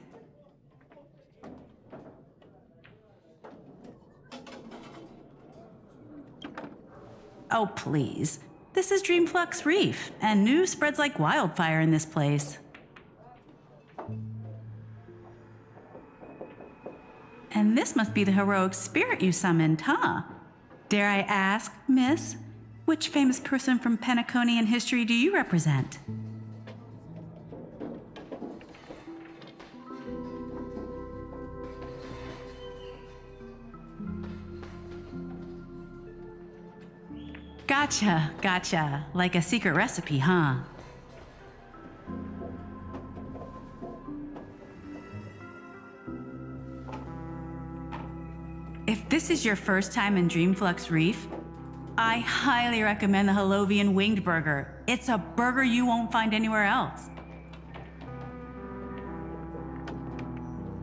Oh, please. This is Dreamflux Reef, and news spreads like wildfire in this place. And this must be the heroic spirit you summoned, huh? Dare I ask, miss, which famous person from Peniconean history do you represent? Gotcha, gotcha. Like a secret recipe, huh? If this is your first time in Dreamflux Reef, I highly recommend the Holovian Winged Burger. It's a burger you won't find anywhere else.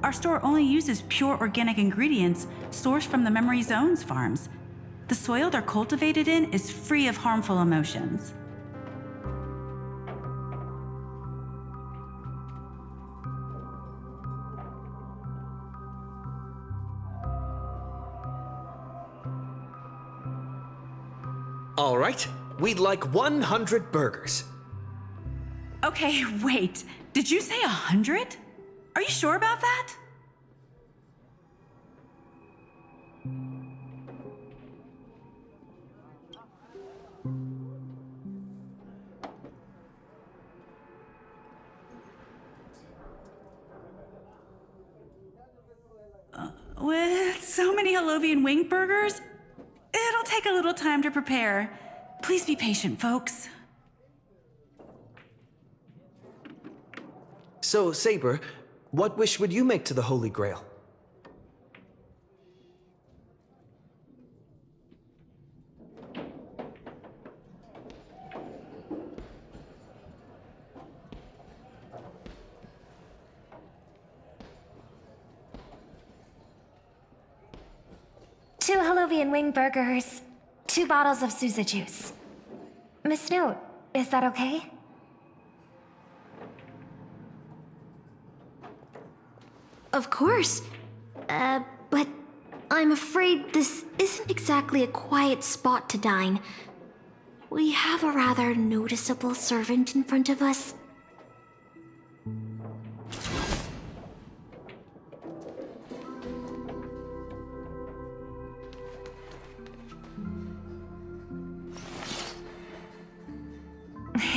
Our store only uses pure organic ingredients sourced from the Memory Zone's farms. The soil they're cultivated in is free of harmful emotions. All right, we'd like 100 burgers. Okay, wait. Did you say 100? Are you sure about that? Holovian winged burgers? It'll take a little time to prepare. Please be patient, folks. So, Saber, what wish would you make to the Holy Grail? Two Holovian wing burgers, 2 bottles of Suza juice. Miss Note, is that okay? Of course. But I'm afraid this isn't exactly a quiet spot to dine. We have a rather noticeable servant in front of us.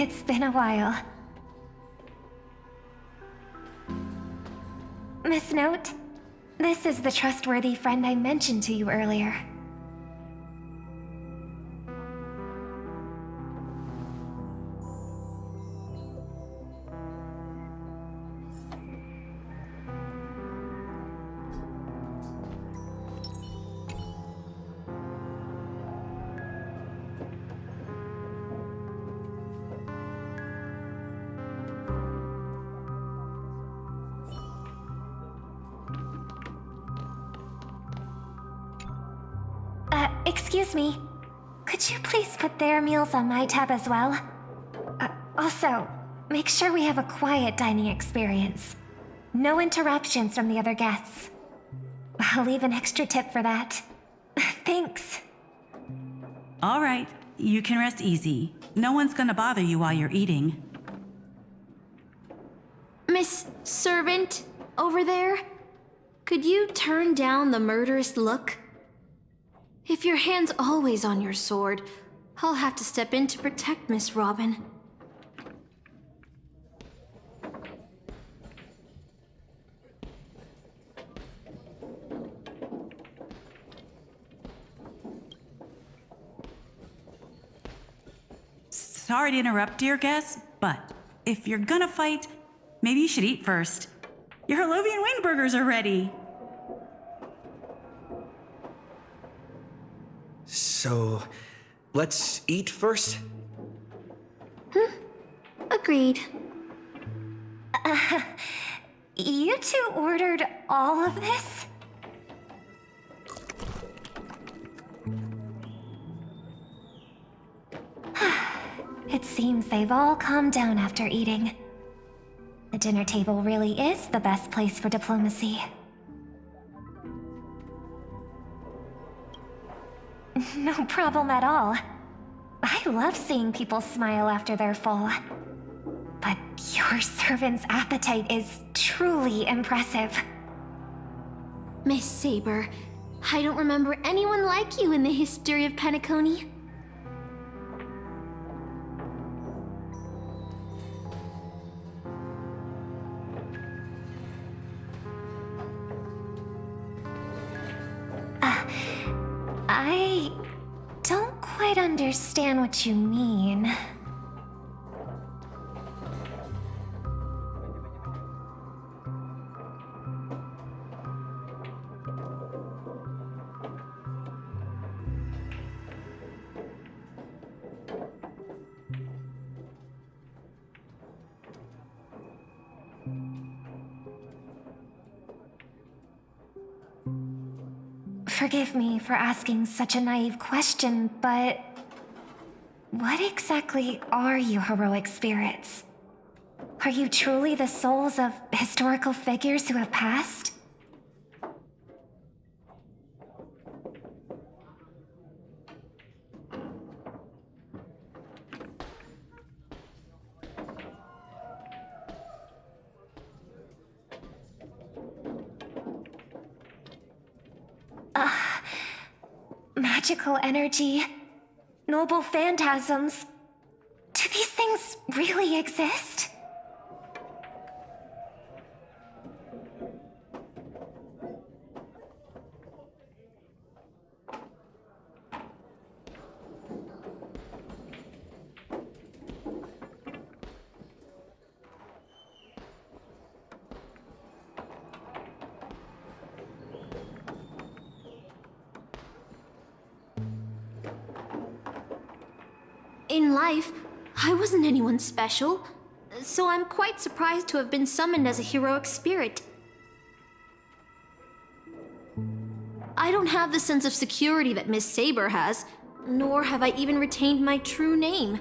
It's been a while. Miss Note, this is the trustworthy friend I mentioned to you earlier. Excuse me. Could you please put their meals on my tab as well? Also, make sure we have a quiet dining experience. No interruptions from the other guests. I'll leave an extra tip for that. Thanks. All right, you can rest easy. No one's gonna bother you while you're eating. Miss Servant, over there? Could you turn down the murderous look? If your hand's always on your sword, I'll have to step in to protect Miss Robin. Sorry to interrupt, dear guest, but if you're gonna fight, maybe you should eat first. Your Holovian wing burgers are ready. So, let's eat first? Agreed. You two ordered all of this? It seems they've all calmed down after eating. The dinner table really is the best place for diplomacy. No problem at all. I love seeing people smile after they're full. But your servant's appetite is truly impressive. Miss Saber, I don't remember anyone like you in the history of Peniconii. I don't quite understand what you mean. Forgive me for asking such a naive question, but what exactly are you heroic spirits? Are you truly the souls of historical figures who have passed? Magical energy, noble phantasms. Do these things really exist? In life, I wasn't anyone special, so I'm quite surprised to have been summoned as a heroic spirit. I don't have the sense of security that Miss Saber has, nor have I even retained my true name.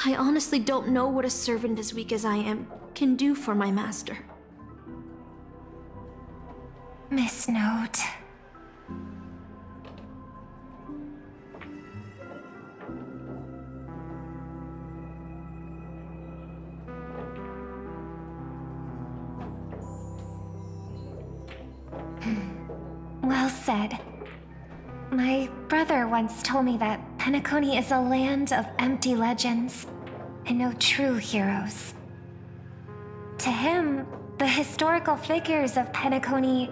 I honestly don't know what a servant as weak as I am can do for my master. Miss Note. Well said. My brother once told me that Penaconi is a land of empty legends and no true heroes. To him, the historical figures of Penaconi,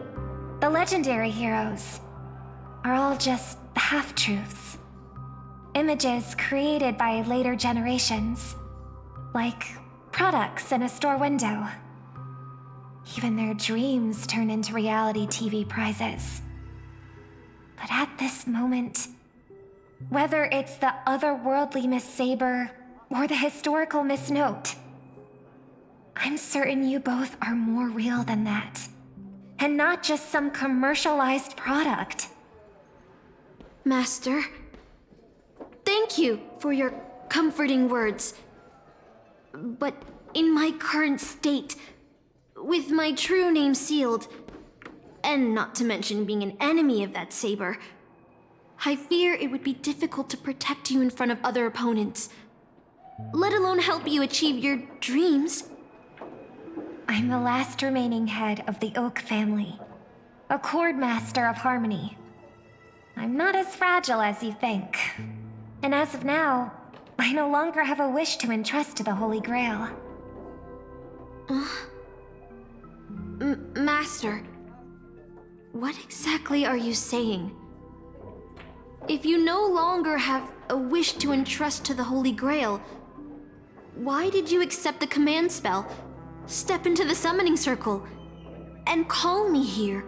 the legendary heroes, are all just half-truths. Images created by later generations, like products in a store window. Even their dreams turn into reality TV prizes. But at this moment, whether it's the otherworldly Miss Saber or the historical Miss Note, I'm certain you both are more real than that. And not just some commercialized product. Master, thank you for your comforting words. But in my current state, with my true name sealed, and not to mention being an enemy of that saber, I fear it would be difficult to protect you in front of other opponents, let alone help you achieve your dreams. I'm the last remaining head of the Oak family, a chord master of harmony. I'm not as fragile as you think. And as of now, I no longer have a wish to entrust to the Holy Grail. Master, what exactly are you saying? If you no longer have a wish to entrust to the Holy Grail, why did you accept the command spell, step into the summoning circle, and call me here?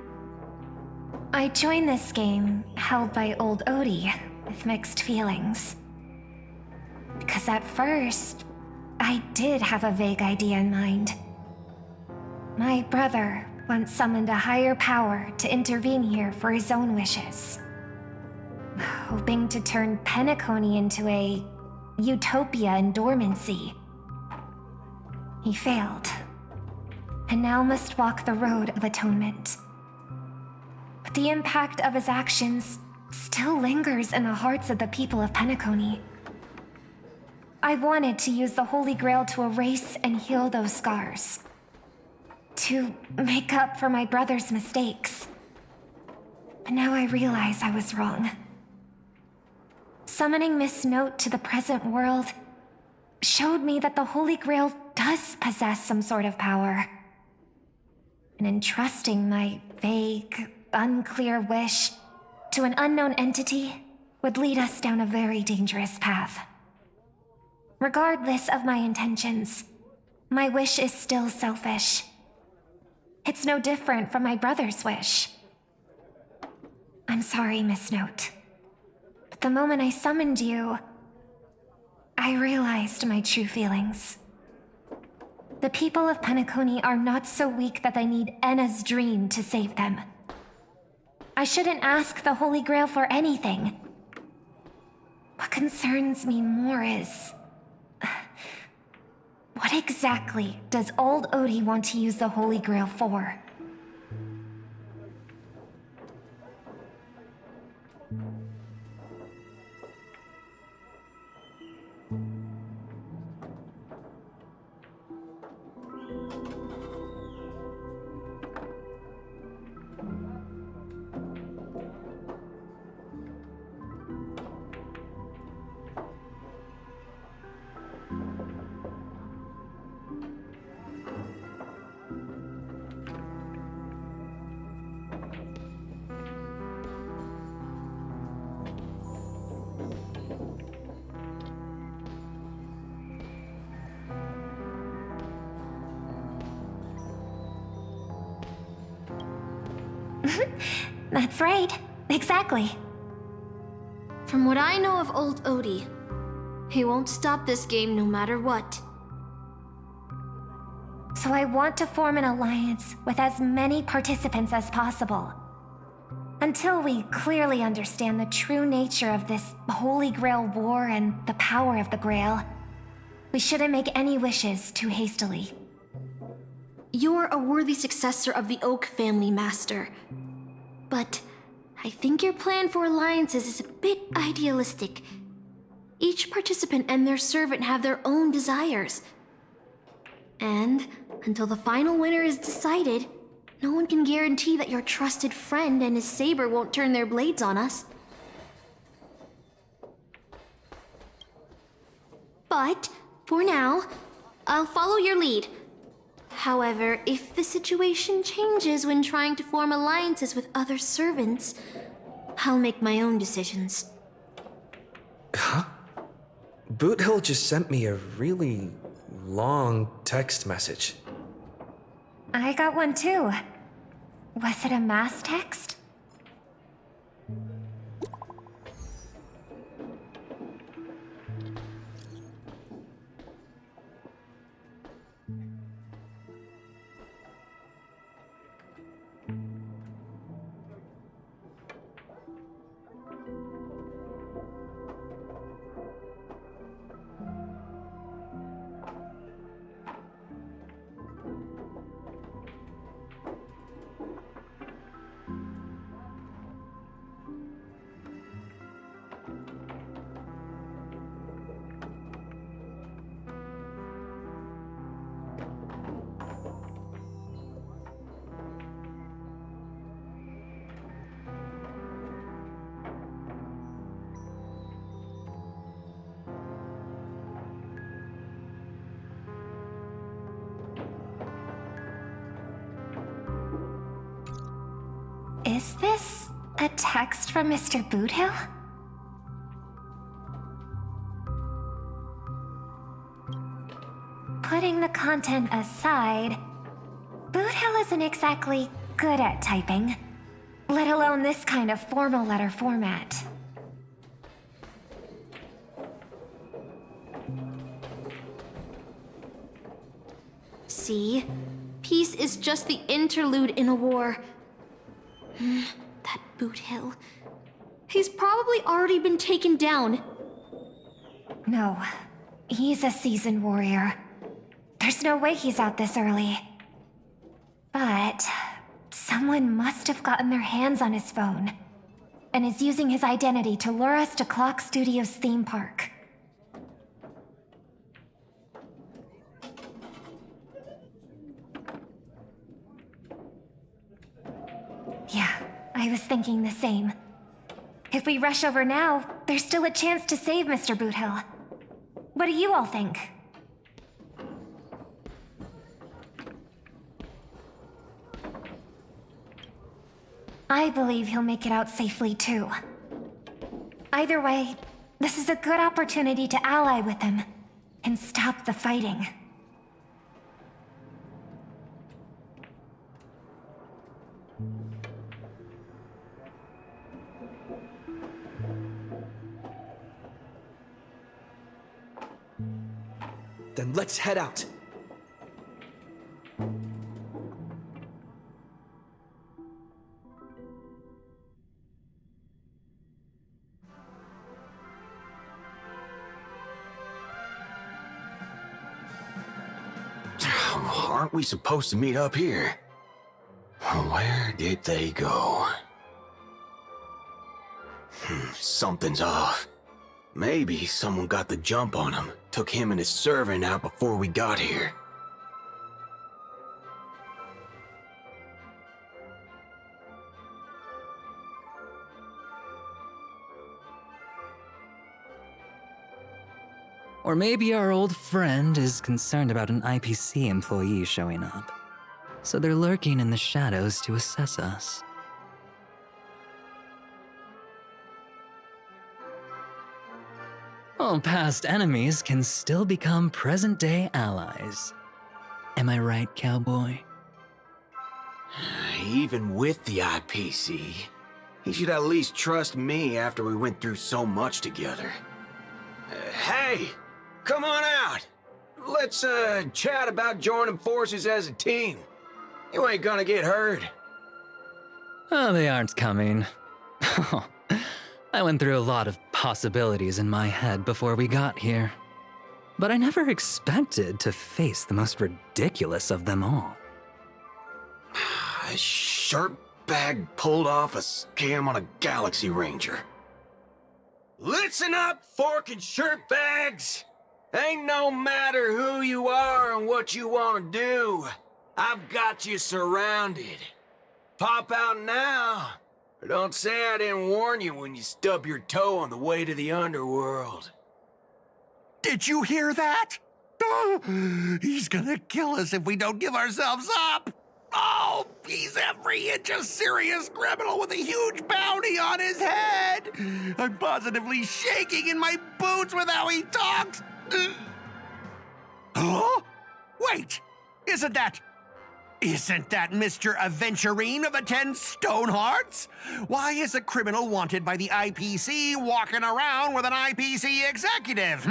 I joined this game, held by old Odie, with mixed feelings. Because at first, I did have a vague idea in mind. My brother once summoned a higher power to intervene here for his own wishes, hoping to turn Penaconi into a utopia in dormancy. He failed, and now must walk the road of atonement. But the impact of his actions still lingers in the hearts of the people of Penaconi. I wanted to use the Holy Grail to erase and heal those scars, to make up for my brother's mistakes. But now I realize I was wrong. Summoning Miss Note to the present world showed me that the Holy Grail does possess some sort of power. And entrusting my vague, unclear wish to an unknown entity would lead us down a very dangerous path. Regardless of my intentions, my wish is still selfish. It's no different from my brother's wish. I'm sorry, Miss Note. But the moment I summoned you, I realized my true feelings. The people of Penaconi are not so weak that they need Enna's dream to save them. I shouldn't ask the Holy Grail for anything. What concerns me more is... what exactly does old Odie want to use the Holy Grail for? That's right. Exactly. From what I know of old Odie, He won't stop this game no matter what. So I want to form an alliance with as many participants as possible. Until we clearly understand the true nature of this Holy Grail war and the power of the Grail, we shouldn't make any wishes too hastily. You're a worthy successor of the Oak family, Master. But I think your plan for alliances is a bit idealistic. Each participant and their servant have their own desires. And until the final winner is decided, no one can guarantee that your trusted friend and his saber won't turn their blades on us. But, for now, I'll follow your lead. However, if the situation changes when trying to form alliances with other servants, I'll make my own decisions. Huh? Boothill just sent me a really long text message. I got one too. Was it a mass text? Is this a text from Mr. Boothill? Putting the content aside, Boothill isn't exactly good at typing, let alone this kind of formal letter format. See? Peace is just the interlude in a war. That Boothill. He's probably already been taken down. No, he's a seasoned warrior. There's no way he's out this early. But someone must have gotten their hands on his phone and is using his identity to lure us to Clock Studios theme park. Yeah, I was thinking the same. If we rush over now, there's still a chance to save Mr. Boothill. What do you all think? I believe he'll make it out safely too. Either way, this is a good opportunity to ally with him and stop the fighting. Then let's head out. Aren't we supposed to meet up here? Where did they go? Something's off. Maybe someone got the jump on him, took him and his servant out before we got here. Or maybe our old friend is concerned about an IPC employee showing up. So they're lurking in the shadows to assess us. Well, past enemies can still become present-day allies. Am I right, cowboy? Even with the IPC, he should at least trust me after we went through so much together. Hey, come on out. Let's, chat about joining forces as a team. You ain't gonna get hurt. Oh, they aren't coming. I went through a lot of possibilities in my head before we got here. But I never expected to face the most ridiculous of them all. A shirt bag pulled off a scam on a Galaxy Ranger. Listen up, fork and shirt bags! Ain't no matter who you are and what you want to do. I've got you surrounded. Pop out now, or don't say I didn't warn you when you stub your toe on the way to the underworld. Did you hear that? Oh, he's gonna kill us if we don't give ourselves up. Oh, he's every inch a serious criminal with a huge bounty on his head. I'm positively shaking in my boots with how he talks. Huh? Wait, isn't that Mr. Aventurine of the 10 Stone Hearts? Why is a criminal wanted by the IPC walking around with an IPC executive,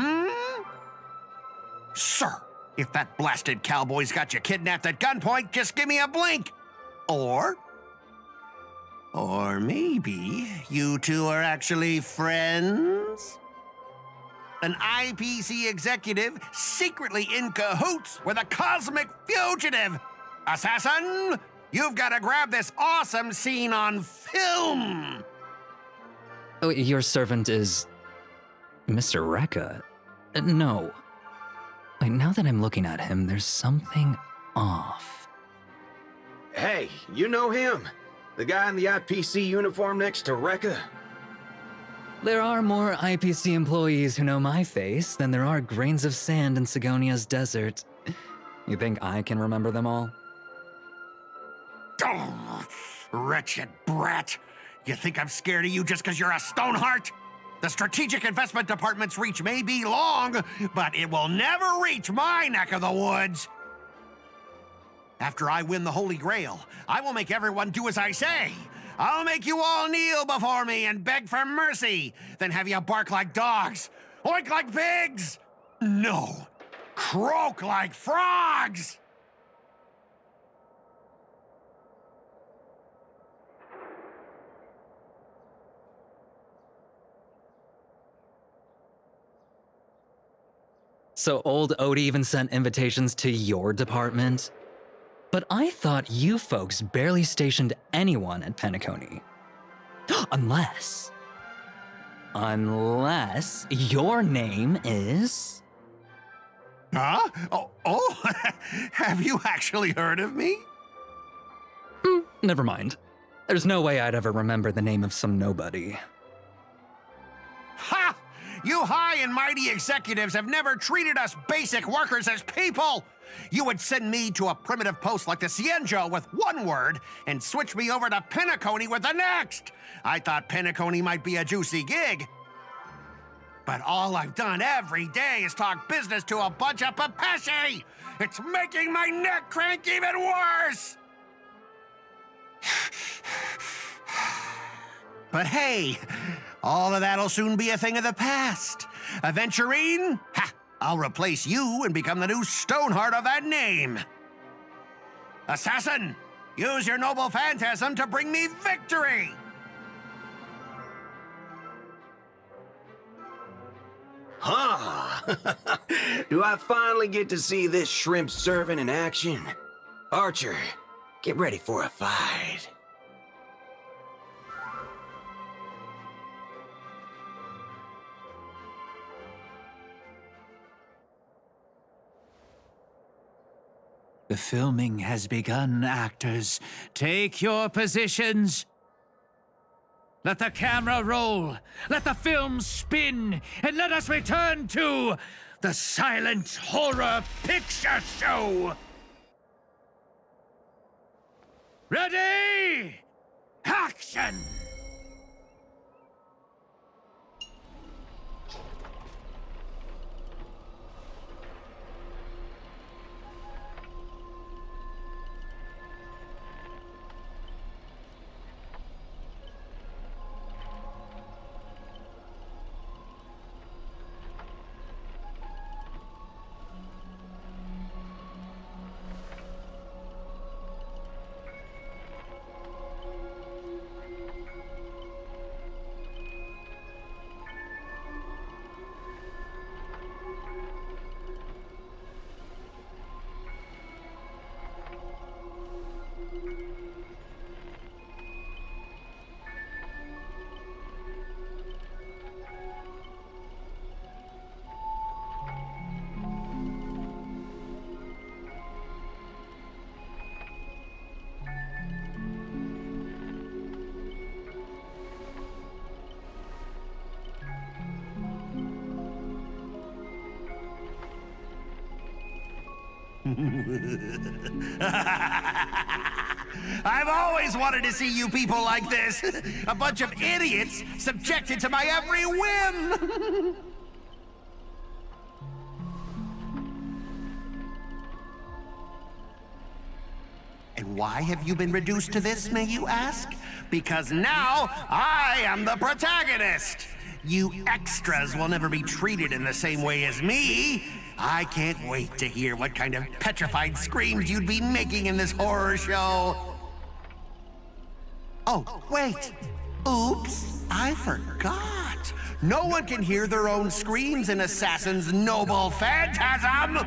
Sir, if that blasted cowboy's got you kidnapped at gunpoint, just give me a blink. Or maybe you two are actually friends? An IPC executive secretly in cahoots with a cosmic fugitive. Assassin, you've got to grab this awesome scene on film. Oh, your servant is Mr. Rekka? No. Wait, now that I'm looking at him, there's something off. Hey, you know him? The guy in the IPC uniform next to Rekka? There are more IPC employees who know my face than there are grains of sand in Sigonia's desert. You think I can remember them all? Oh, wretched brat. You think I'm scared of you just because you're a Stoneheart? The Strategic Investment Department's reach may be long, but it will never reach my neck of the woods. After I win the Holy Grail, I will make everyone do as I say. I'll make you all kneel before me and beg for mercy, then have you bark like dogs, oink like pigs. No, croak like frogs. So old Odie even sent invitations to your department? But I thought you folks barely stationed anyone at Peniconii. Unless your name is... Huh? Oh, have you actually heard of me? Never mind. There's no way I'd ever remember the name of some nobody. Ha! You high and mighty executives have never treated us basic workers as people! You would send me to a primitive post like the Cienjo with one word and switch me over to Peniconii with the next! I thought Peniconii might be a juicy gig. But all I've done every day is talk business to a bunch of papashi! It's making my neck crank even worse! But hey, all of that'll soon be a thing of the past. Aventurine? Ha! I'll replace you and become the new Stoneheart of that name. Assassin, use your noble phantasm to bring me victory! Huh? Do I finally get to see this shrimp servant in action? Archer, get ready for a fight. The filming has begun, actors. Take your positions. Let the camera roll, let the film spin, and let us return to the silent horror picture show. Ready? Action! I've always wanted to see you people like this. A bunch of idiots subjected to my every whim. And why have you been reduced to this, may you ask? Because now I am the protagonist. You extras will never be treated in the same way as me. I can't wait to hear what kind of petrified screams you'd be making in this horror show. Oh, wait. Oops, I forgot. No one can hear their own screams in Assassin's Noble Phantasm!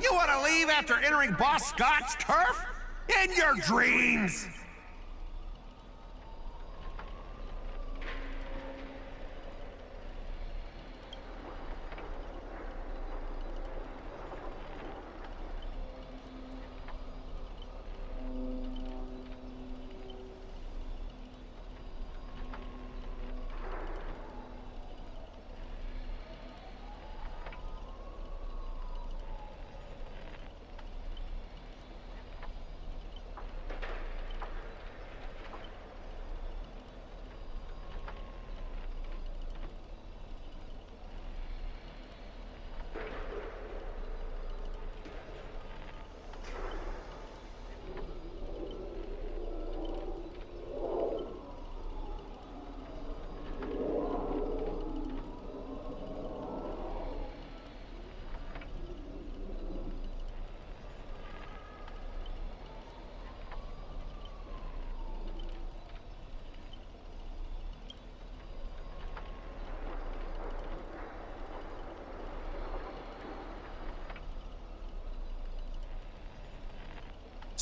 You want to leave after entering Boss Scott's turf? In your dreams!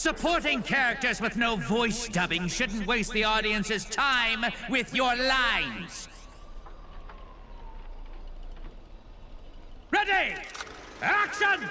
Supporting characters with no voice dubbing shouldn't waste the audience's time with your lines. Ready! Action!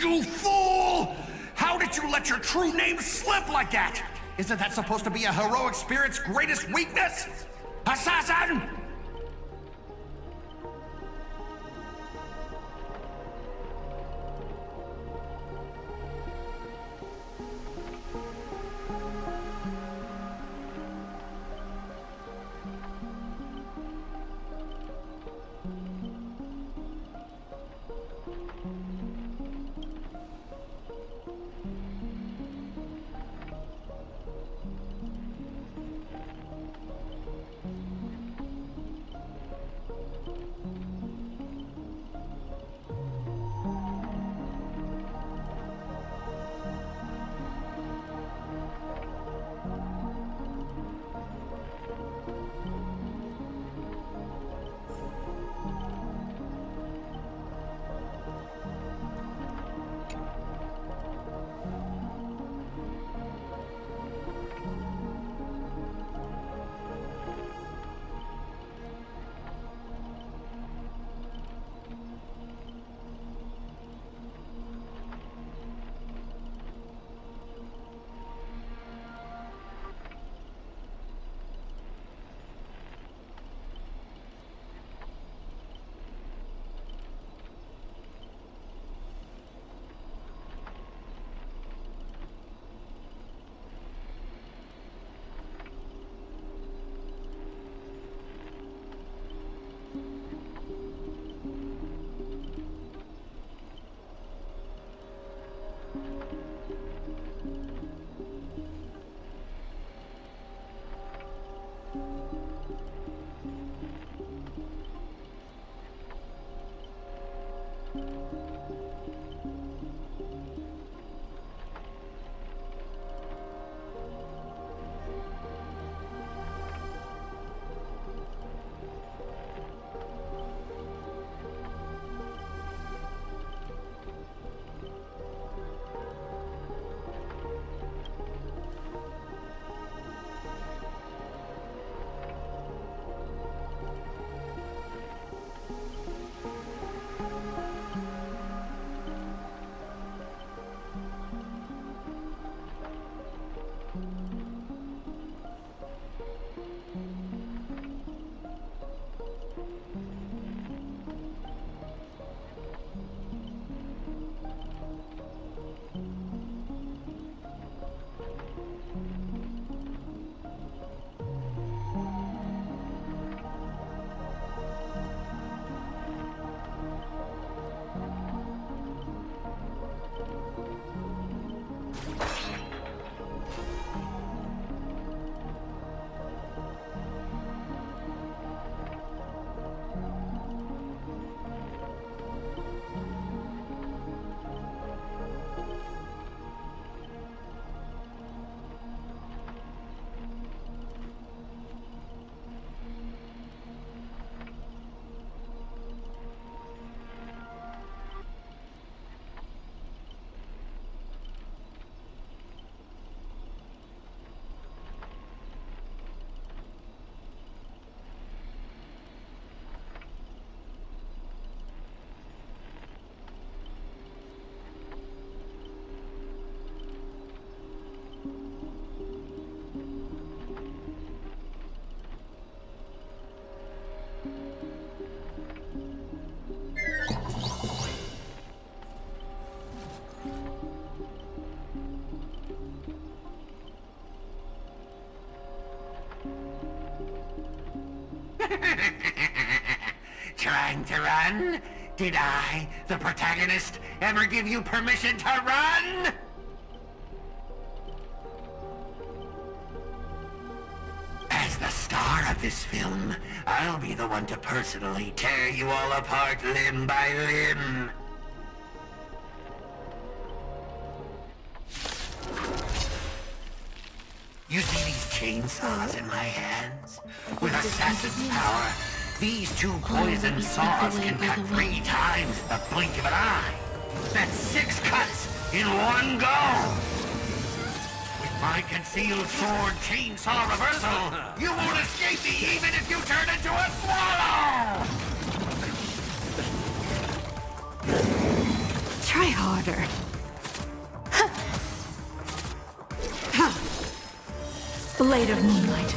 You fool! How did you let your true name slip like that? Isn't that supposed to be a heroic spirit's greatest weakness? Assassin! Trying to run? Did I, the protagonist, ever give you permission to run? As the star of this film, I'll be the one to personally tear you all apart limb by limb. You see these chainsaws in my hands? With assassin's power, these two poison saws can cut 3 times in the blink of an eye. That's 6 cuts in one go. With my concealed sword chainsaw reversal, you won't escape me even if you turn into a swallow! Try harder. Blade of moonlight.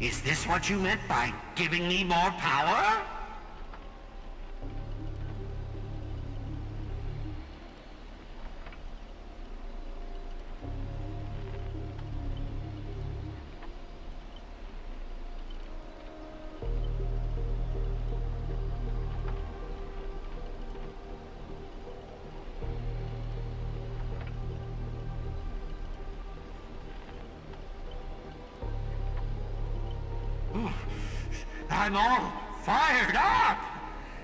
Is this what you meant by giving me more power? I'm all fired up!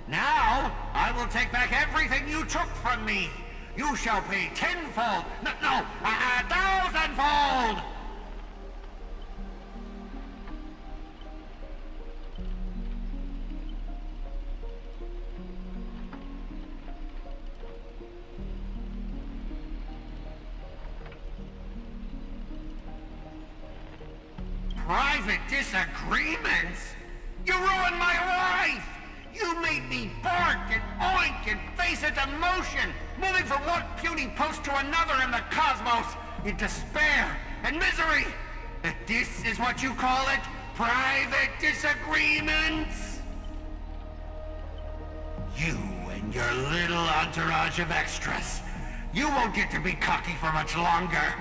Now, I will take back everything you took from me! You shall pay tenfold, no, 1,000-fold! Private disagreements? You ruined my life! You made me bark and oink and face a demotion, moving from one puny post to another in the cosmos, in despair and misery! And this is what you call it? Private disagreements? You and your little entourage of extras. You won't get to be cocky for much longer.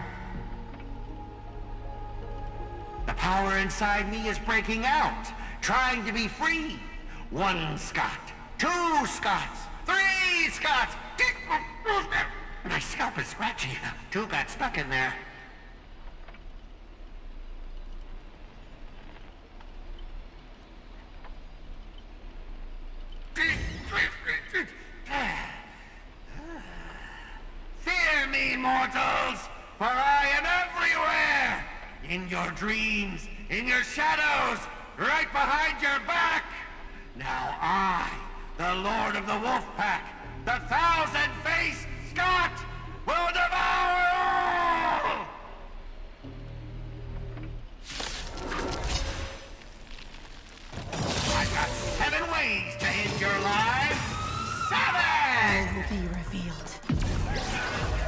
The power inside me is breaking out, trying to be free. 1 Scot, 2 Scots, 3 Scots. My scalp is scratchy. 2 got stuck in there. Fear me, mortals, for I am everywhere! In your dreams, in your shadows, right behind your back! Now I, the Lord of the Wolfpack, the 1,000-faced Scot, will devour all! I've got 7 ways to end your lives! 7! Will be revealed.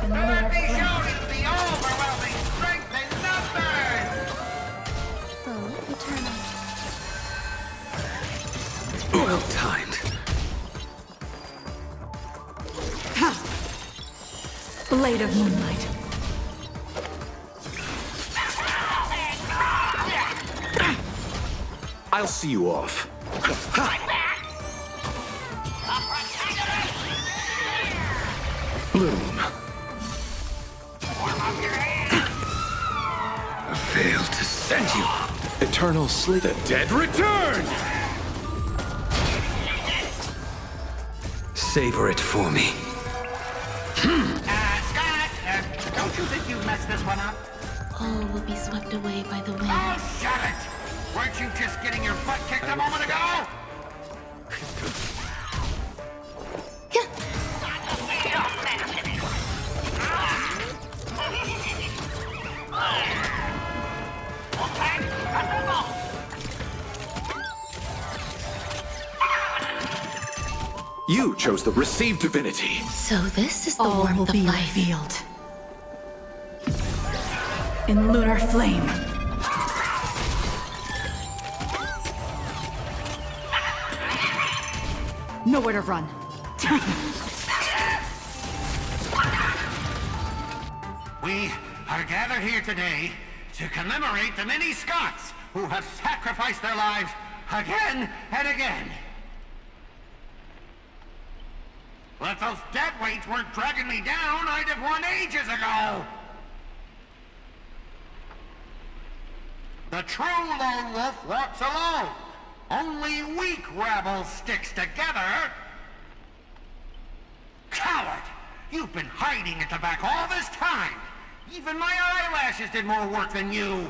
Let me show you the overwhelming strength in numbers! Oh, eternal. Well timed. Blade of moonlight. I'll see you off. Bloom. I failed to send you. Eternal sleep. The dead return! Savor it for me. Scott, don't you think you messed this one up? All will be swept away by the wind. Oh, shut it! Weren't you just getting your butt kicked a moment ago? You chose the received divinity. So this is the All warmth will of be life. revealed. In lunar flame. Nowhere to run. We are gathered here today to commemorate the many Scots who have sacrificed their lives again and again. Well, if those dead weights weren't dragging me down, I'd have won ages ago! The true lone wolf walks alone. Only weak rabble sticks together. Coward! You've been hiding at the back all this time! Even my eyelashes did more work than you!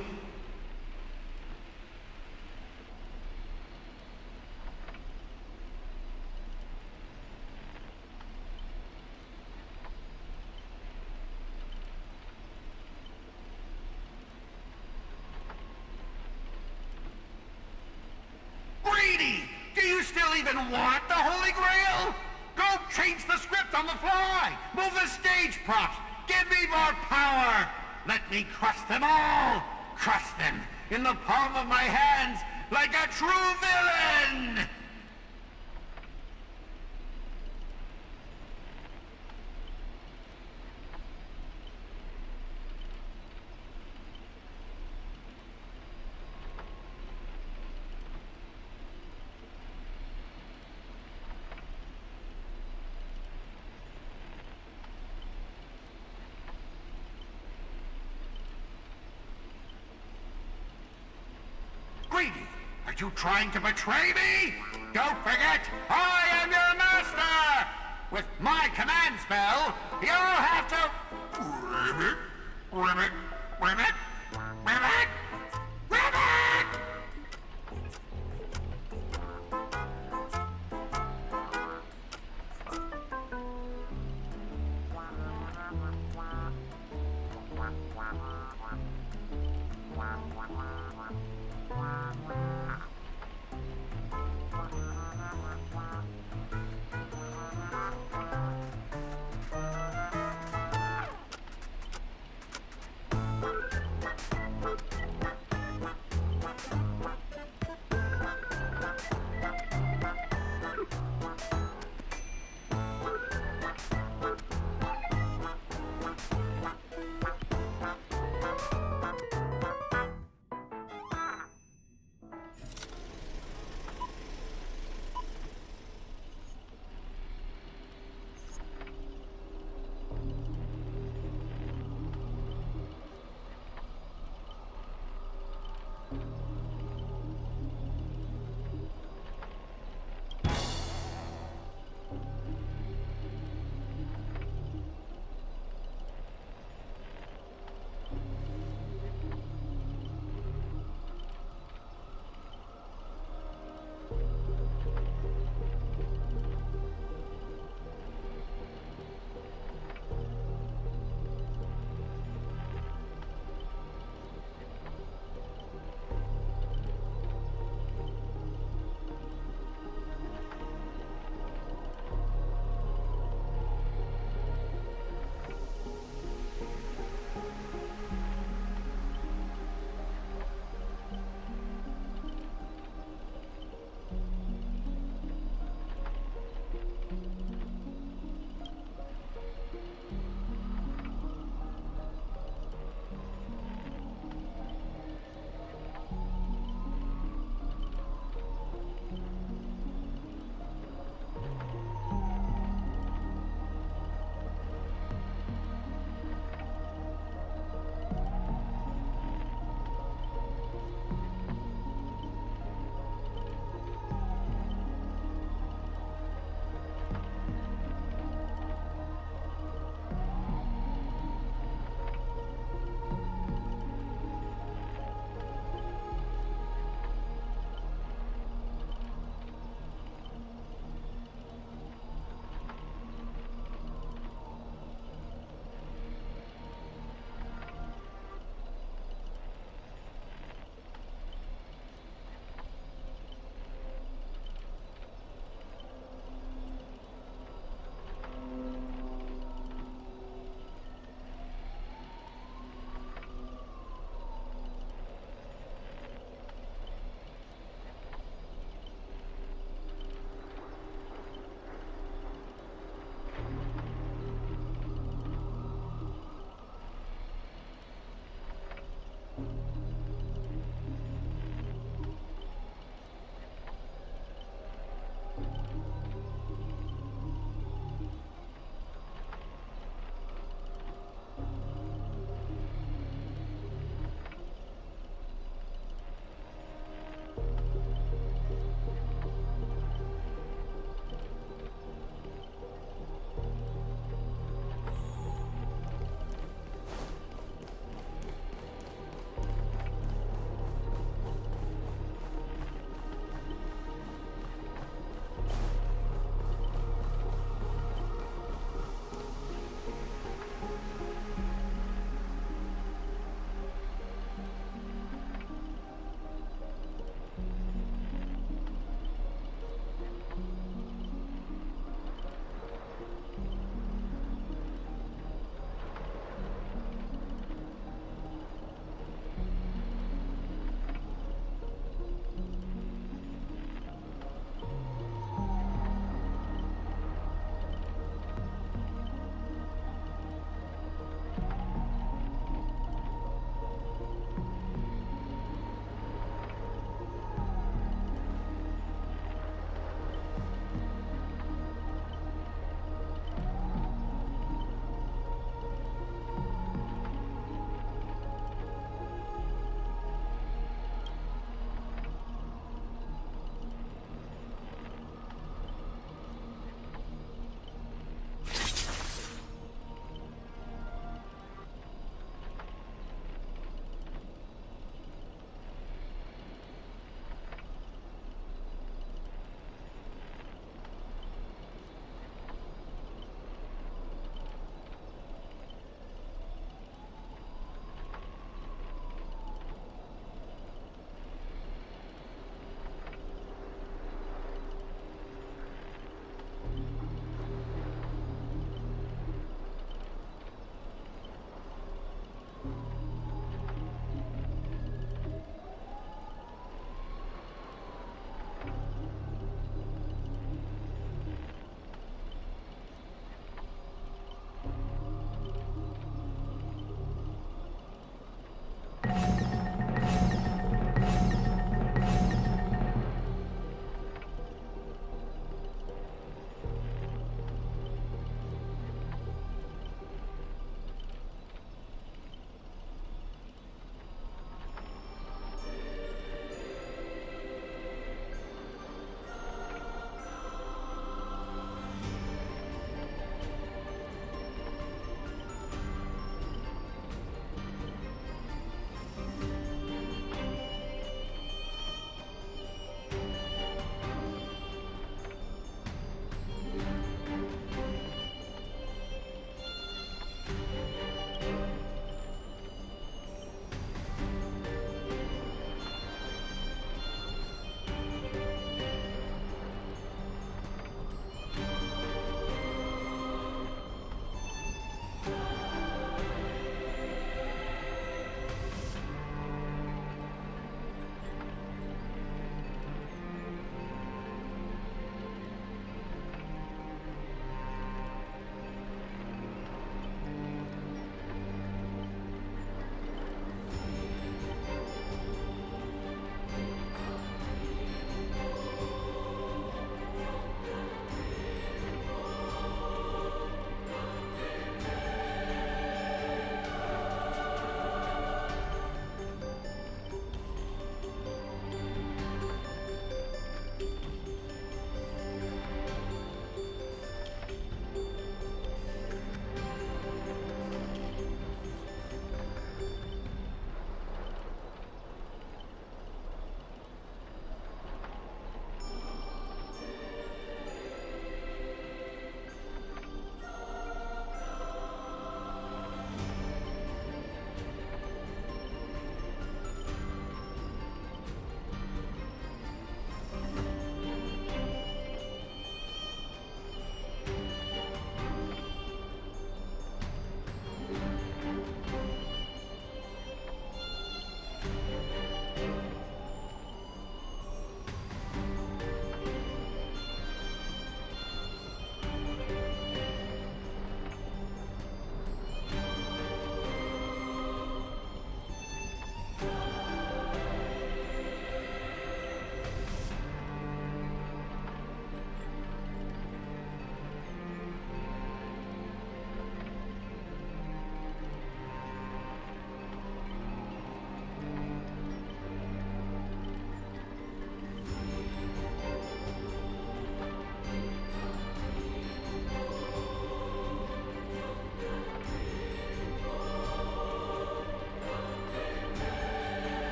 Greedy! Do you still even want the Holy Grail? Go change the script on the fly! Move the stage props! Give me more power! Let me crush them all! Crush them in the palm of my hands like a true villain! Greedy, are you trying to betray me? Don't forget, I am your master! With my command spell, you'll have to... Ribbit, ribbit, ribbit, ribbit, ribbit!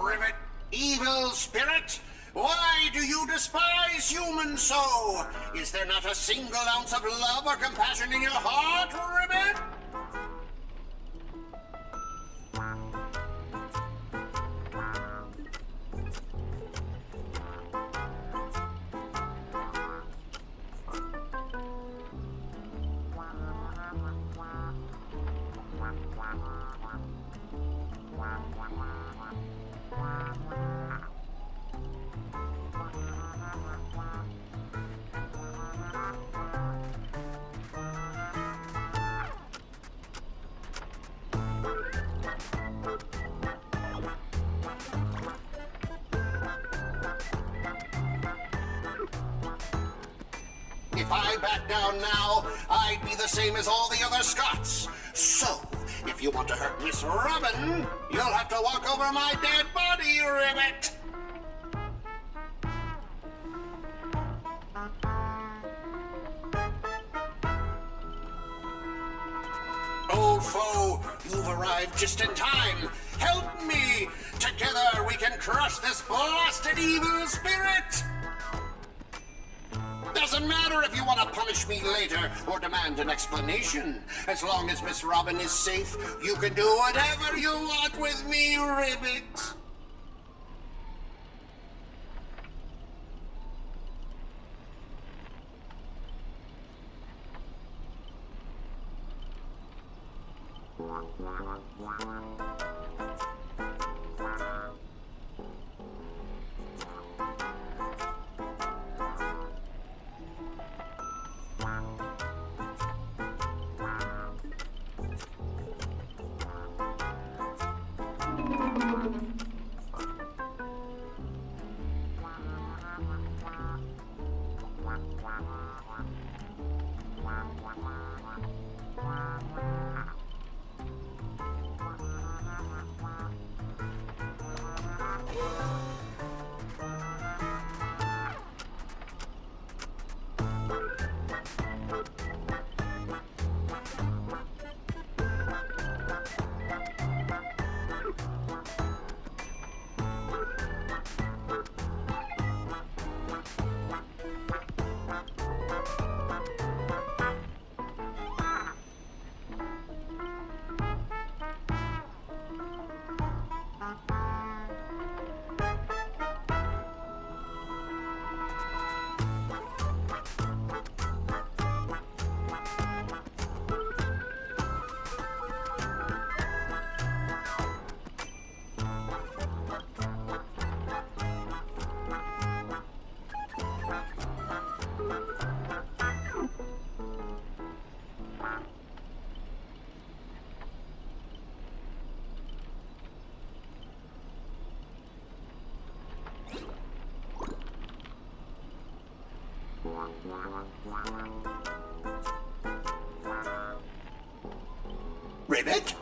Ribbit, evil spirit, why do you despise humans so? Is there not a single ounce of love or compassion in your heart, Ribbit? If I back down now, I'd be the same as all the other Scots. So, if you want to hurt Miss Robin, you'll have to walk over my dead body, Ribbit! Old foe, you've arrived just in time. Help me! Together we can crush this blasted evil spirit! Doesn't matter if you want to punish me later or demand an explanation. As long as Miss Robin is safe, you can do whatever you want with me, Ribbit. Ribbit?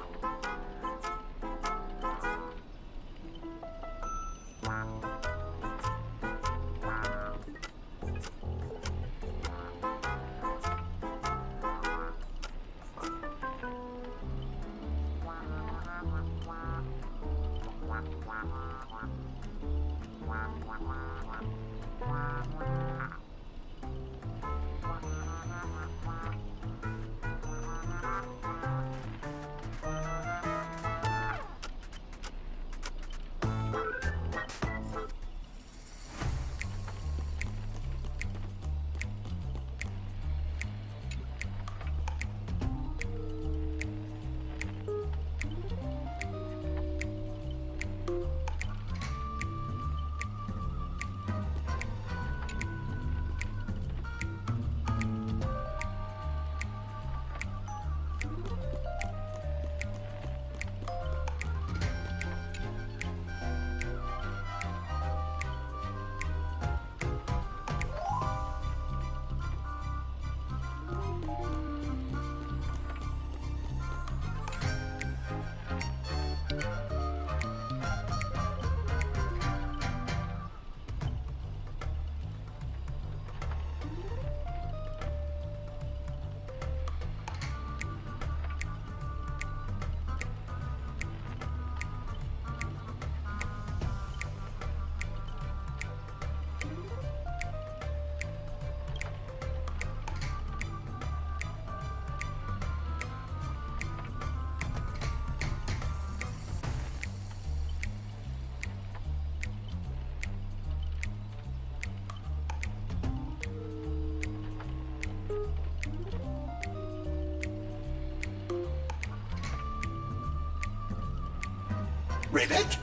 Rivet?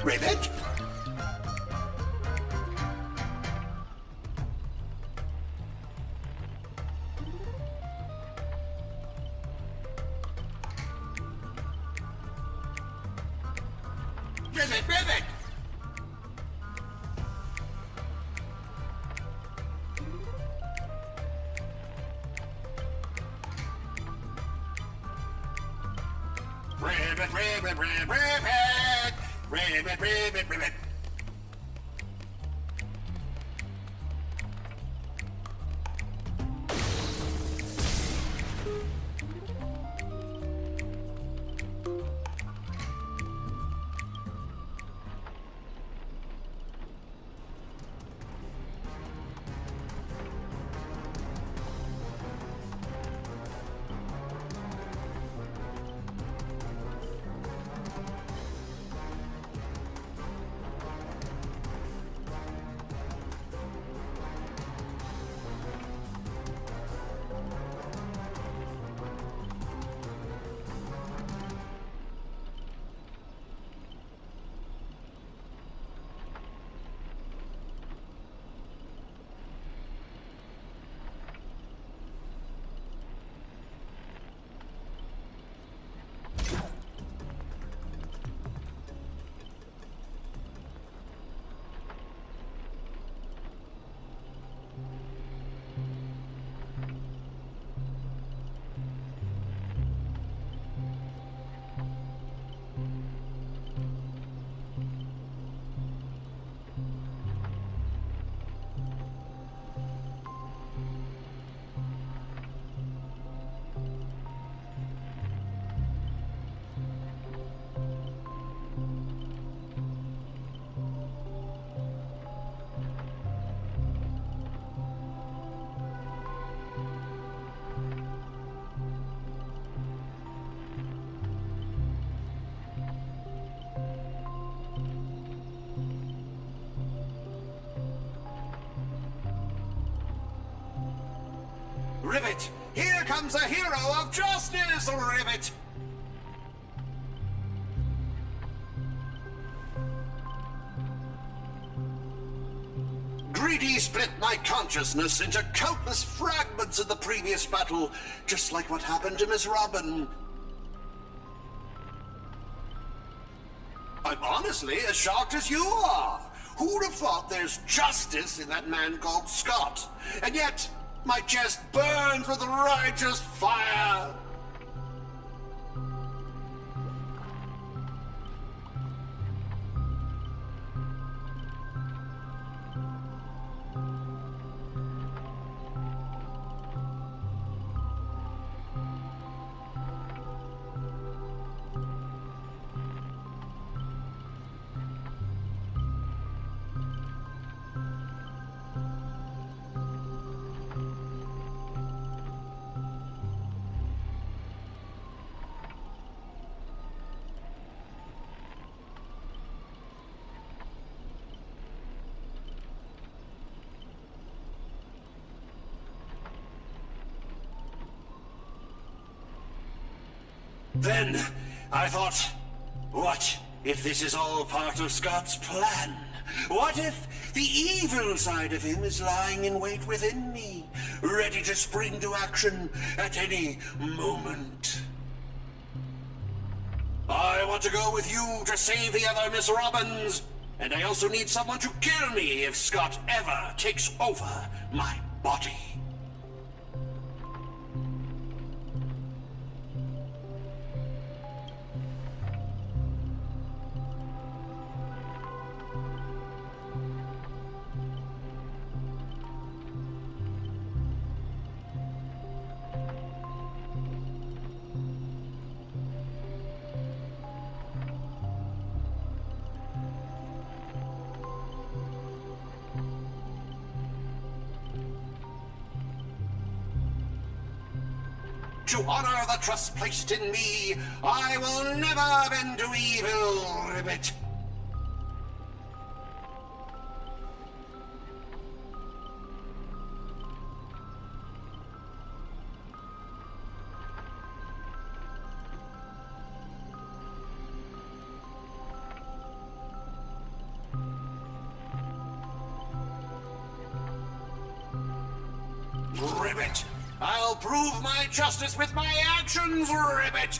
Rivet? Rivet, rivet! Rivet, rivet, rivet, rivet! Rivet, rivet, rivet! Rivet! Here comes a hero of justice, Rivet! Greedy split my consciousness into countless fragments in the previous battle, just like what happened to Miss Robin. I'm honestly as shocked as you are. Who'd have thought there's justice in that man called Scott? And yet, my chest burns with righteous fire. Then, I thought, what if this is all part of Scott's plan? What if the evil side of him is lying in wait within me, ready to spring to action at any moment? I want to go with you to save the other Miss Robins, and I also need someone to kill me if Scott ever takes over my body. To honor the trust placed in me, I will never bend to evil, Ribbit. Ribbit! I'll prove my justice with my actions, Ribbit!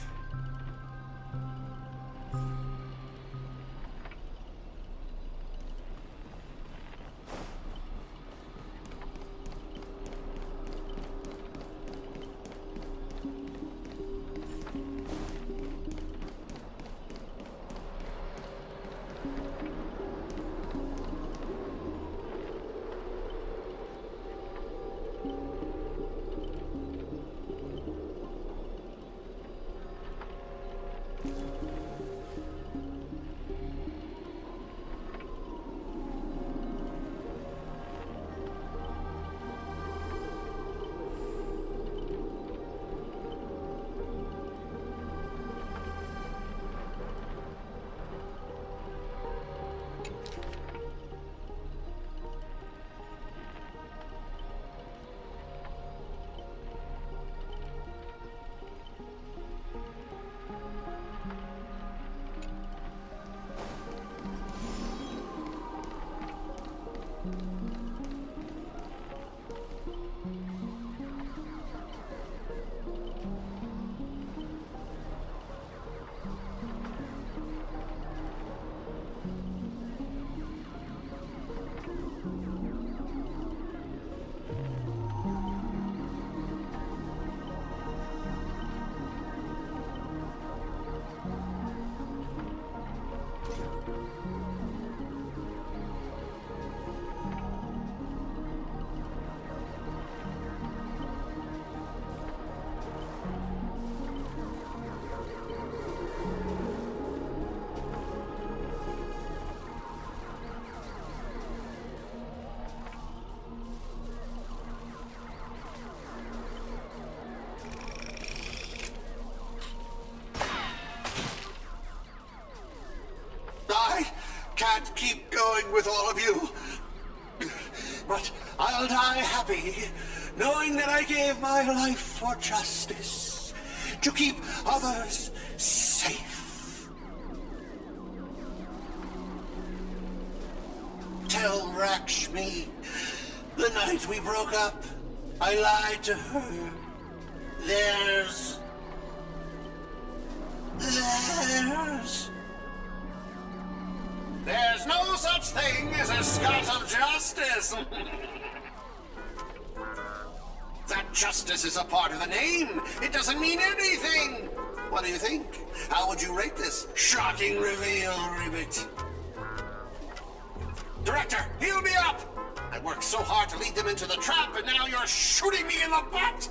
Can't keep going with all of you. But I'll die happy, knowing that I gave my life for justice, to keep others safe. Tell Rakshmi, the night we broke up, I lied to her. There's no such thing as a Scot of justice. That justice is a part of the name. It doesn't mean anything. What do you think? How would you rate this shocking reveal, Ribbit? Director, heal me up! I worked so hard to lead them into the trap, and now you're shooting me in the butt!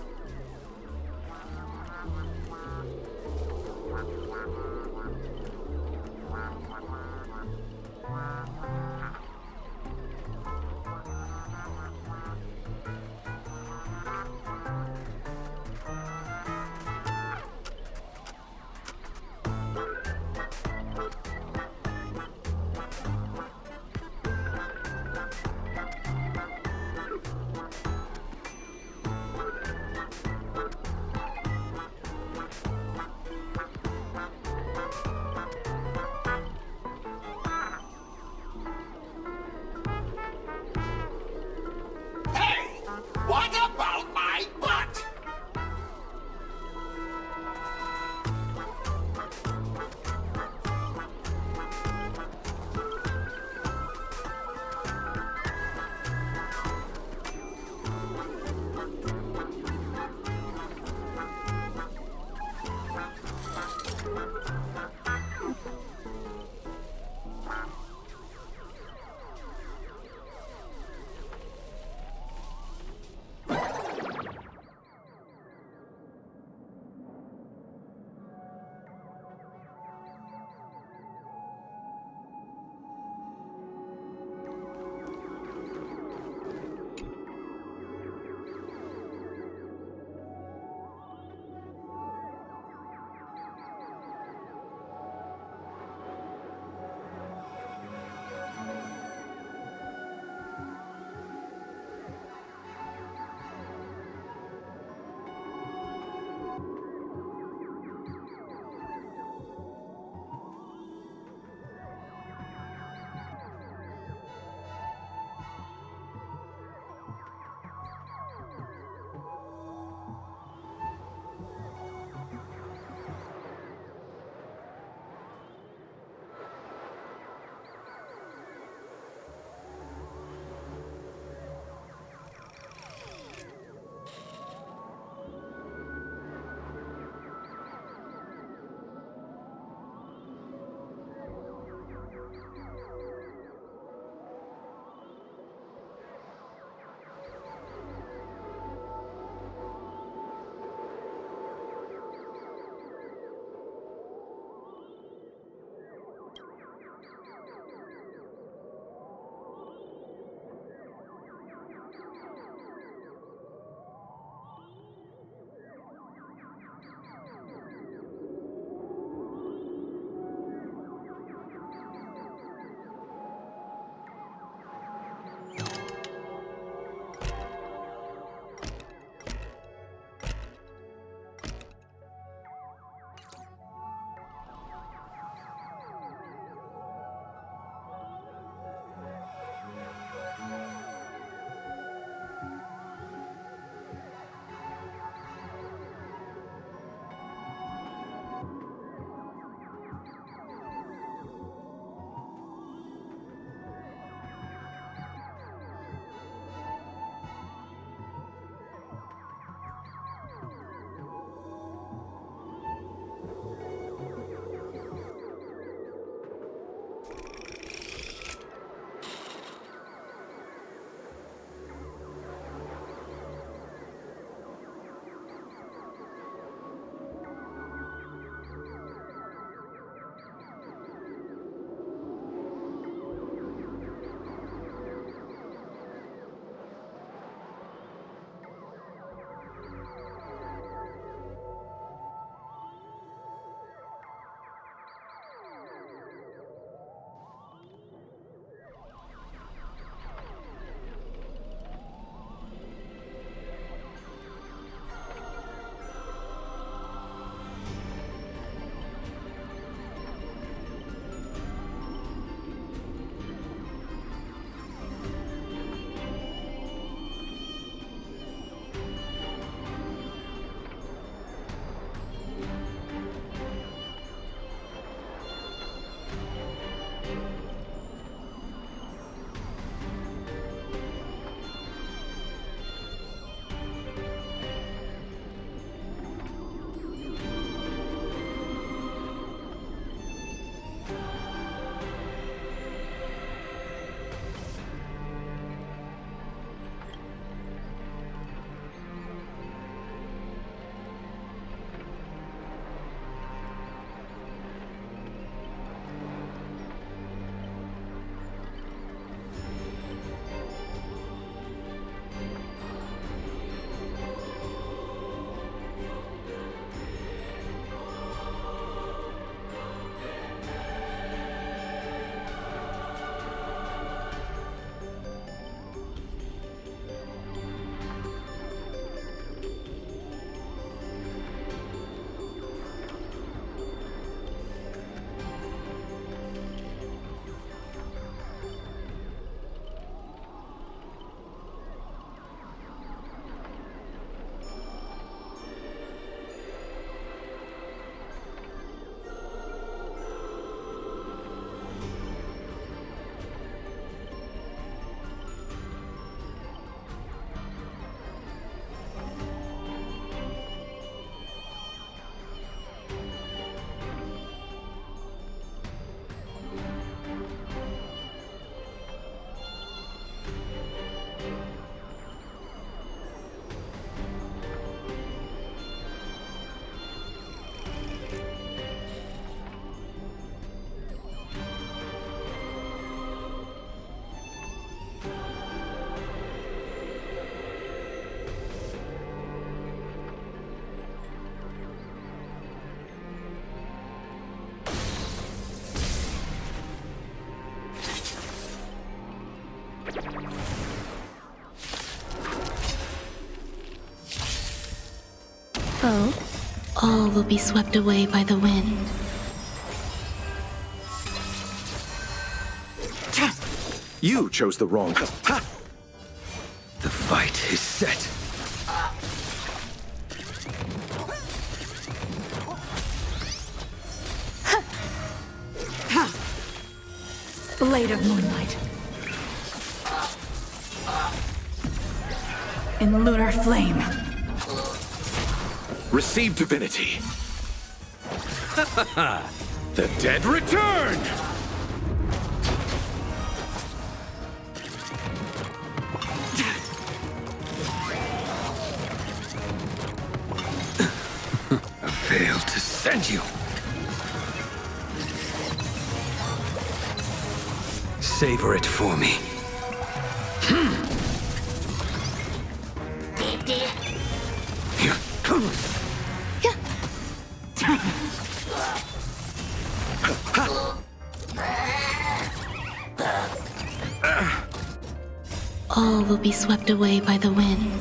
So, all will be swept away by the wind. You chose the wrong... Ha! The fight is set. Blade of moonlight. In lunar flame. Receive divinity. The dead return! I failed to send you. Savor it for me. All will be swept away by the wind.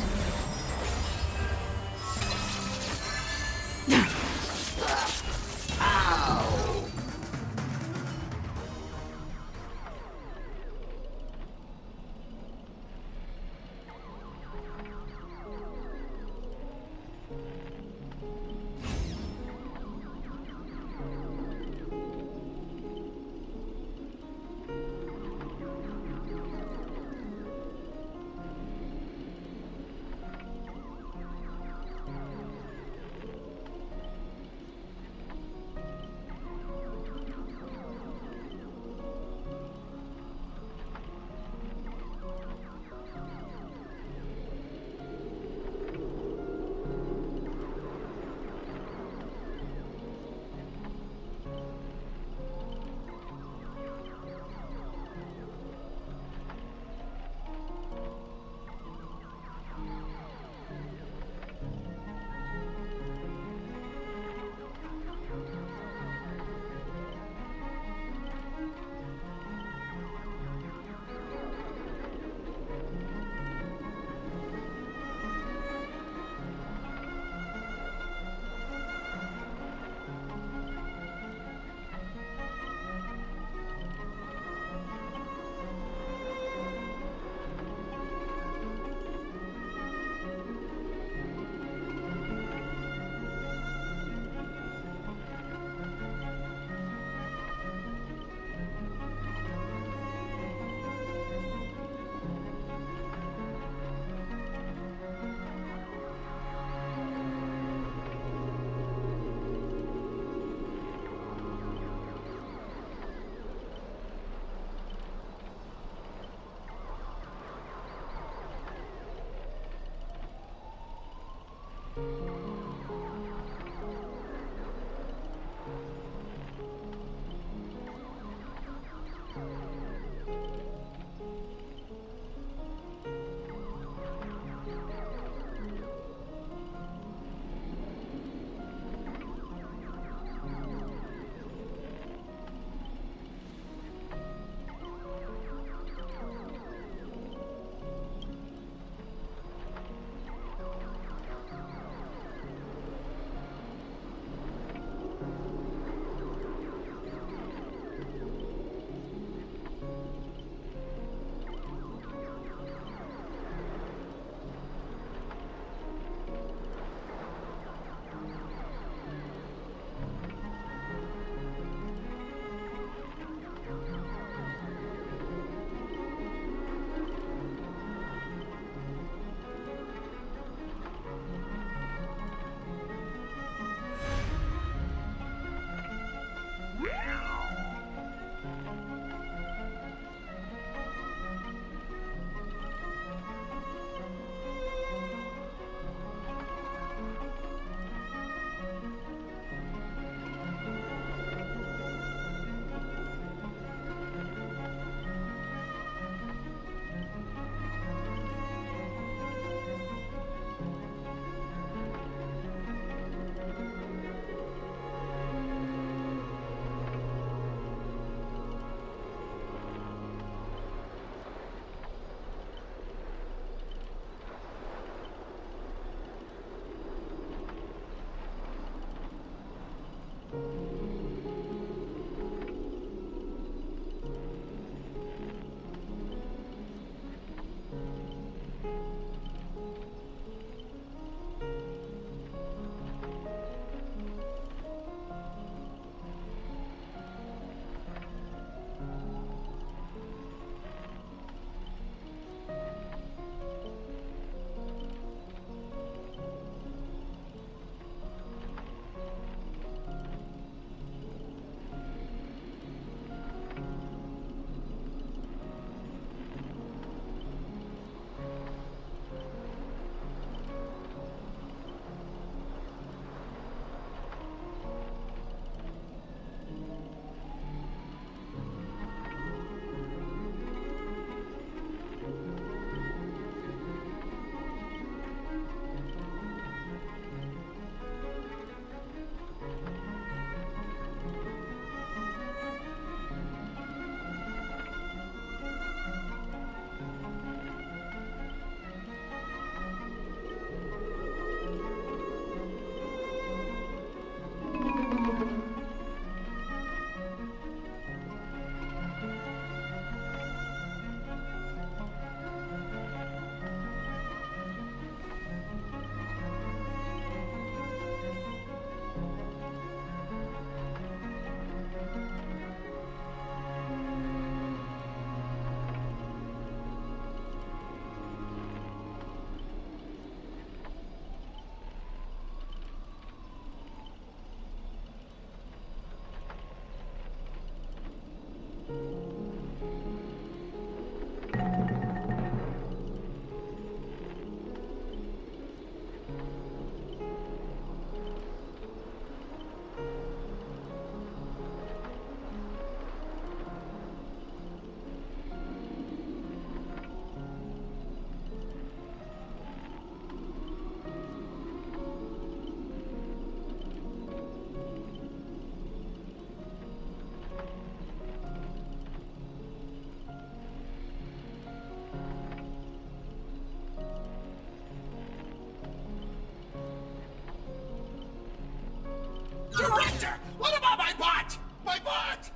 treasure! What about my butt? My butt!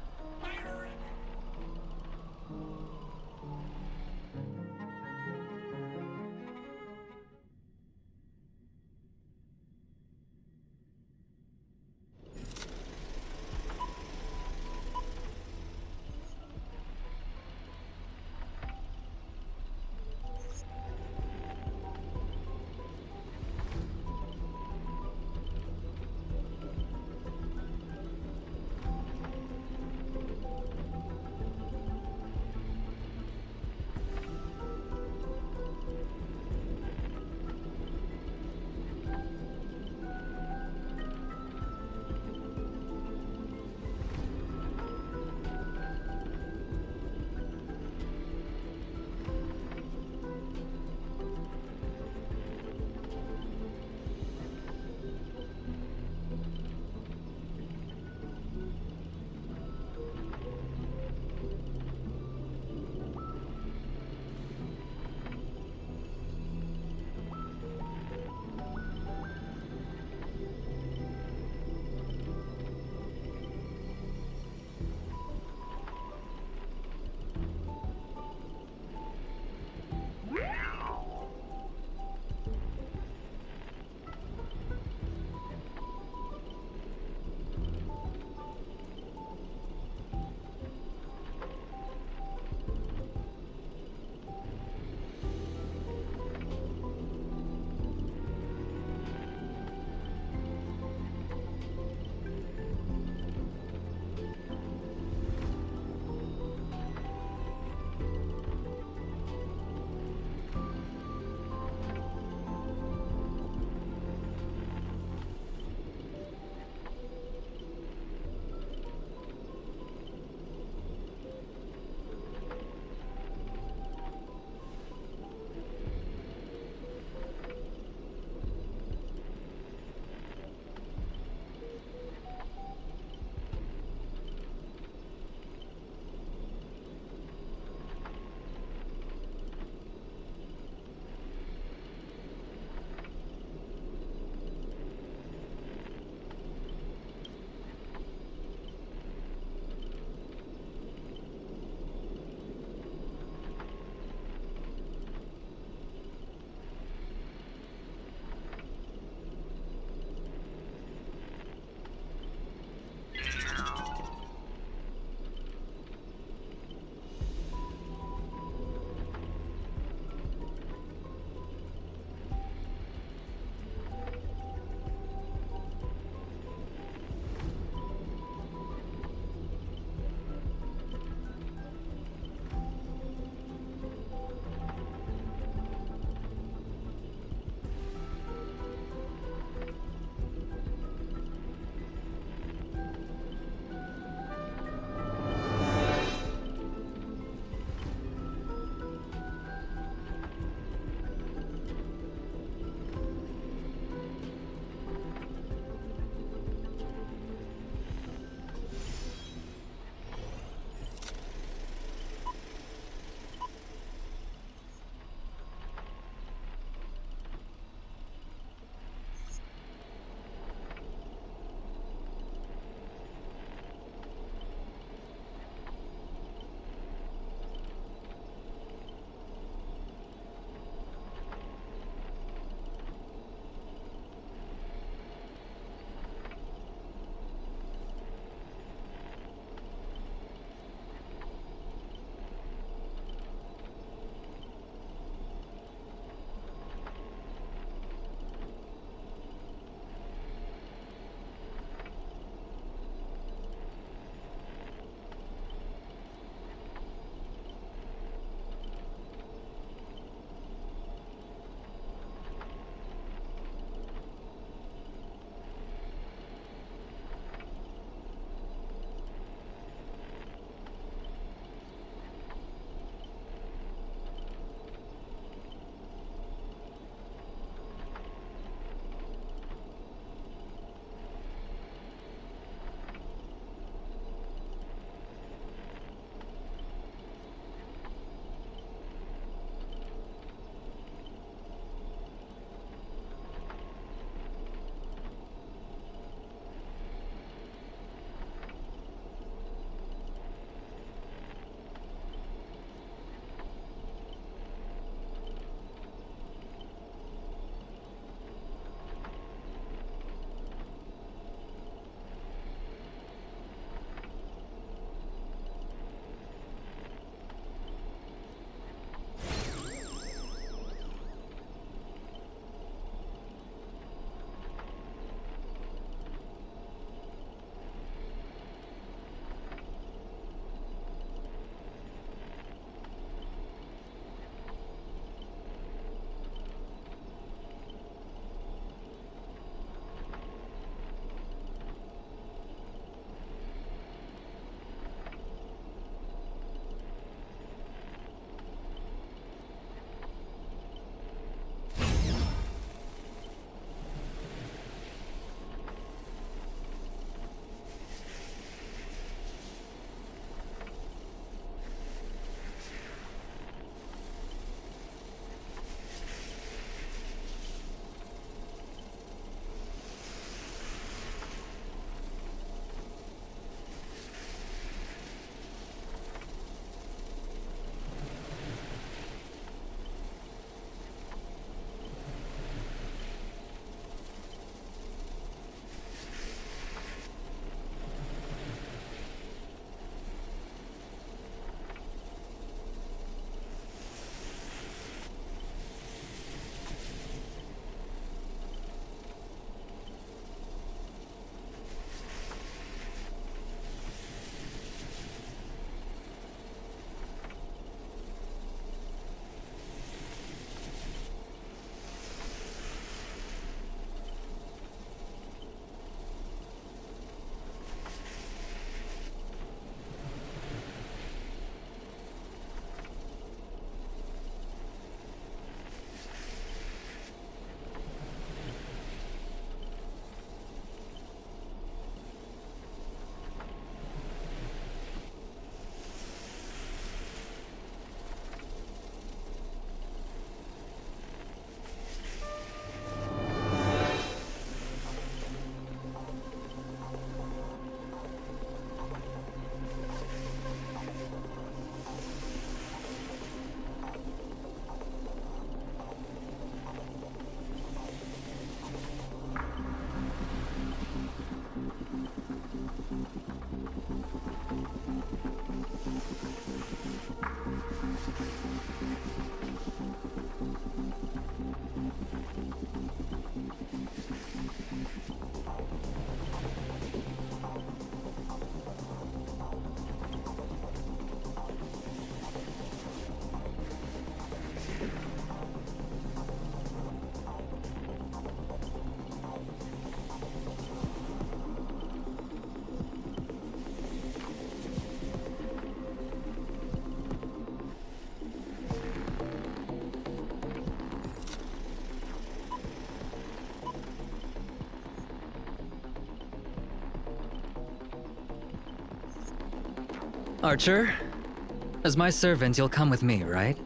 Archer, as my servant, you'll come with me, right?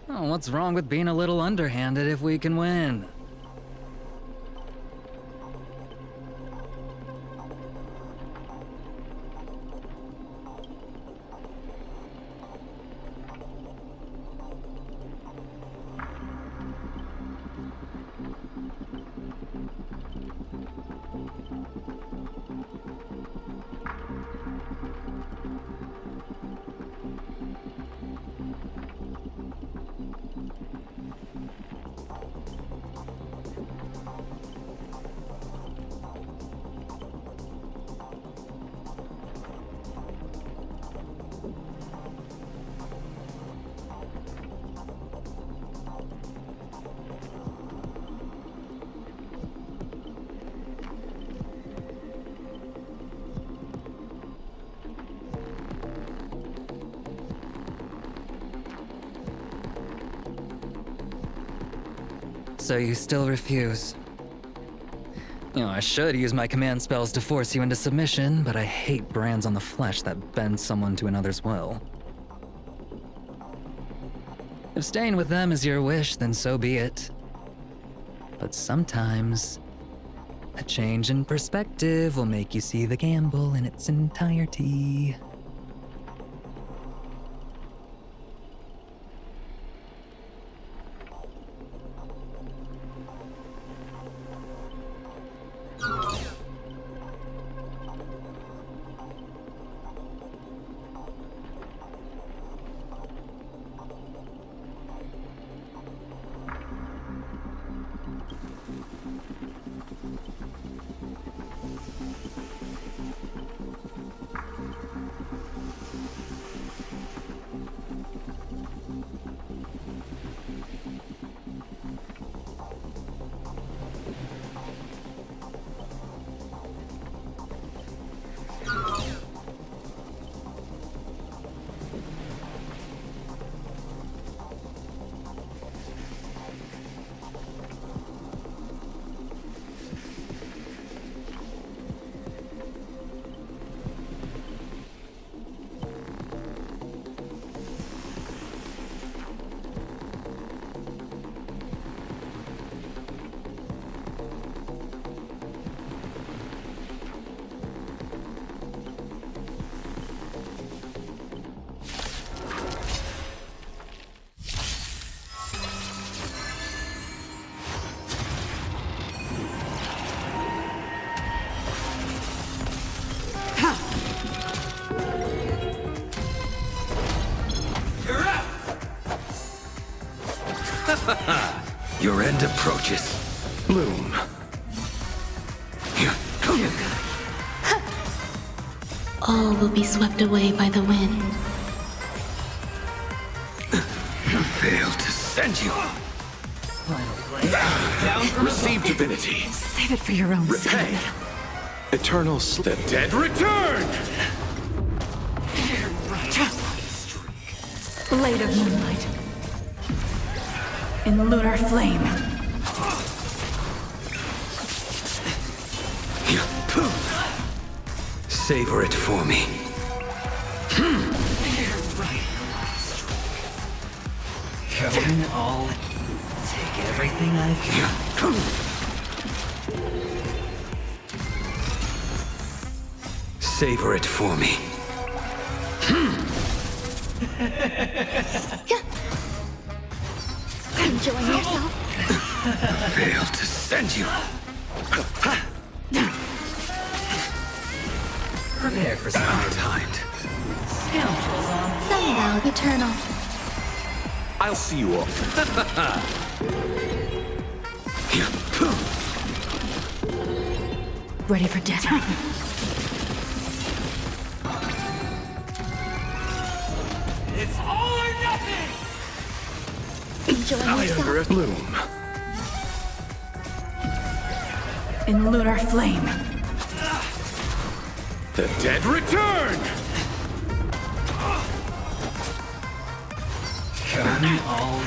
Oh, what's wrong with being a little underhanded if we can win? So you still refuse. You know, I should use my command spells to force you into submission, but I hate brands on the flesh that bend someone to another's will. If staying with them is your wish, then so be it. But sometimes, a change in perspective will make you see the gamble in its entirety. Your end approaches. Bloom. All will be swept away by the wind. Failed to send you. Receive divinity. Save it for your own Repay. Eternal The dead return! Blade of moonlight. In lunar flame. Savor it for me. Going all. Take everything I've got. Savor it for me. Enjoying yourself? Failed to send you. Prepare for some timed. Sunbow eternal. I'll see you all. Ready for death. It's all or nothing! Enjoying yourself? Bloom. In lunar flame. The dead return!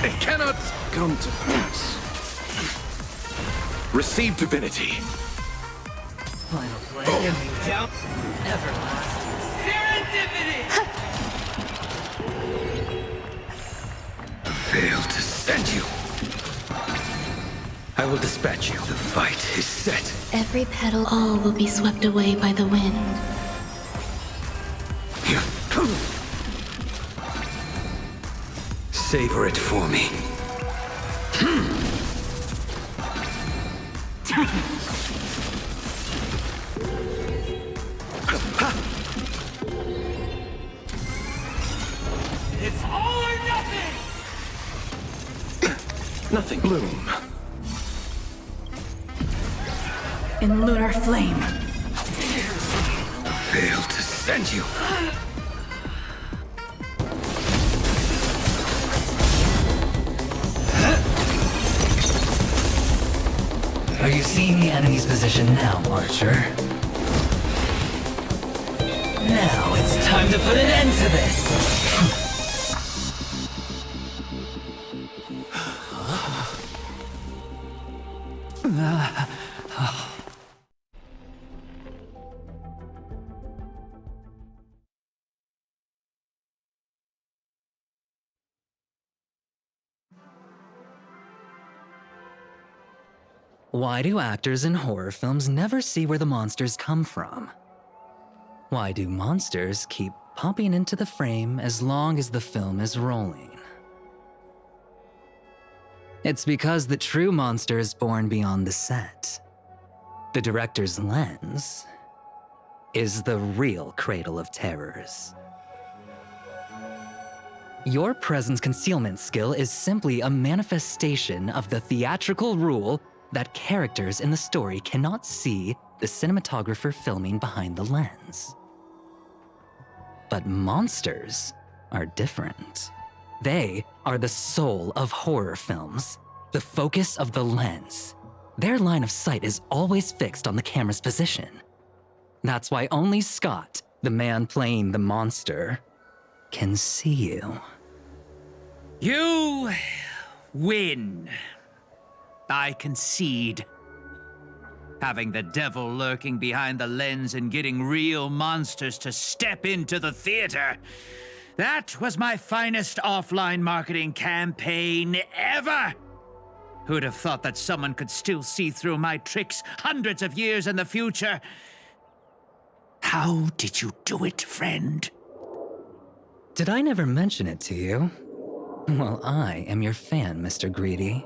It cannot come to pass. Receive divinity. Final flame. Down. Everlasting. Serendipity! Fail to send you. I will dispatch you. The fight is set. Every petal, all will be swept away by the wind. Savor it for me. It's all or nothing! Nothing. Bloom. In lunar flame. Fail to send you. Are you seeing the enemy's position now, Archer? Now it's time to put an end to this! Why do actors in horror films never see where the monsters come from? Why do monsters keep popping into the frame as long as the film is rolling? It's because the true monster is born beyond the set. The director's lens is the real cradle of terrors. Your presence concealment skill is simply a manifestation of the theatrical rule that characters in the story cannot see the cinematographer filming behind the lens. But monsters are different. They are the soul of horror films, the focus of the lens. Their line of sight is always fixed on the camera's position. That's why only Scott, the man playing the monster, can see you. You win. I concede. Having the devil lurking behind the lens and getting real monsters to step into the theater. That was my finest offline marketing campaign ever. Who'd have thought that someone could still see through my tricks hundreds of years in the future? How did you do it, friend? Did I never mention it to you? Well, I am your fan, Mr. Greedy.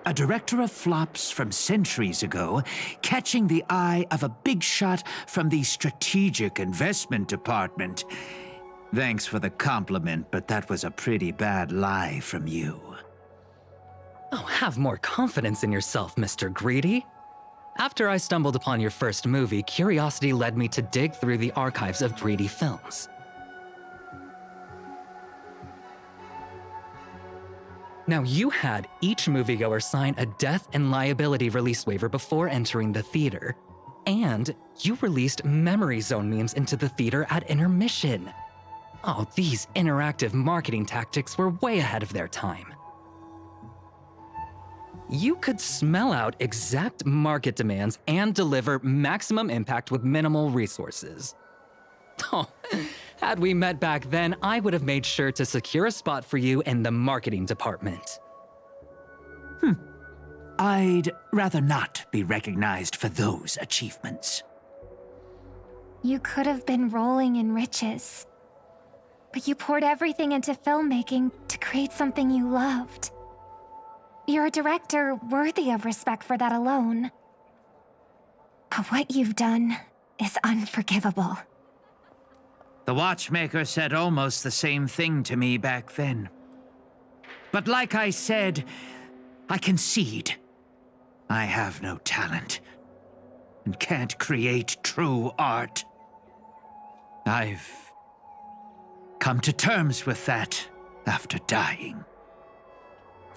A director of flops from centuries ago, catching the eye of a big shot from the strategic investment department. Thanks for the compliment, but that was a pretty bad lie from you. Oh, have more confidence in yourself, Mr. Greedy. After I stumbled upon your first movie, curiosity led me to dig through the archives of Greedy films. Now, you had each moviegoer sign a death and liability release waiver before entering the theater. And you released memory zone memes into the theater at intermission. Oh, these interactive marketing tactics were way ahead of their time. You could smell out exact market demands and deliver maximum impact with minimal resources. Oh, had we met back then, I would have made sure to secure a spot for you in the marketing department. I'd rather not be recognized for those achievements. You could have been rolling in riches. But you poured everything into filmmaking to create something you loved. You're a director worthy of respect for that alone. But what you've done is unforgivable. The watchmaker said almost the same thing to me back then. But like I said, I concede. I have no talent and can't create true art. I've come to terms with that after dying.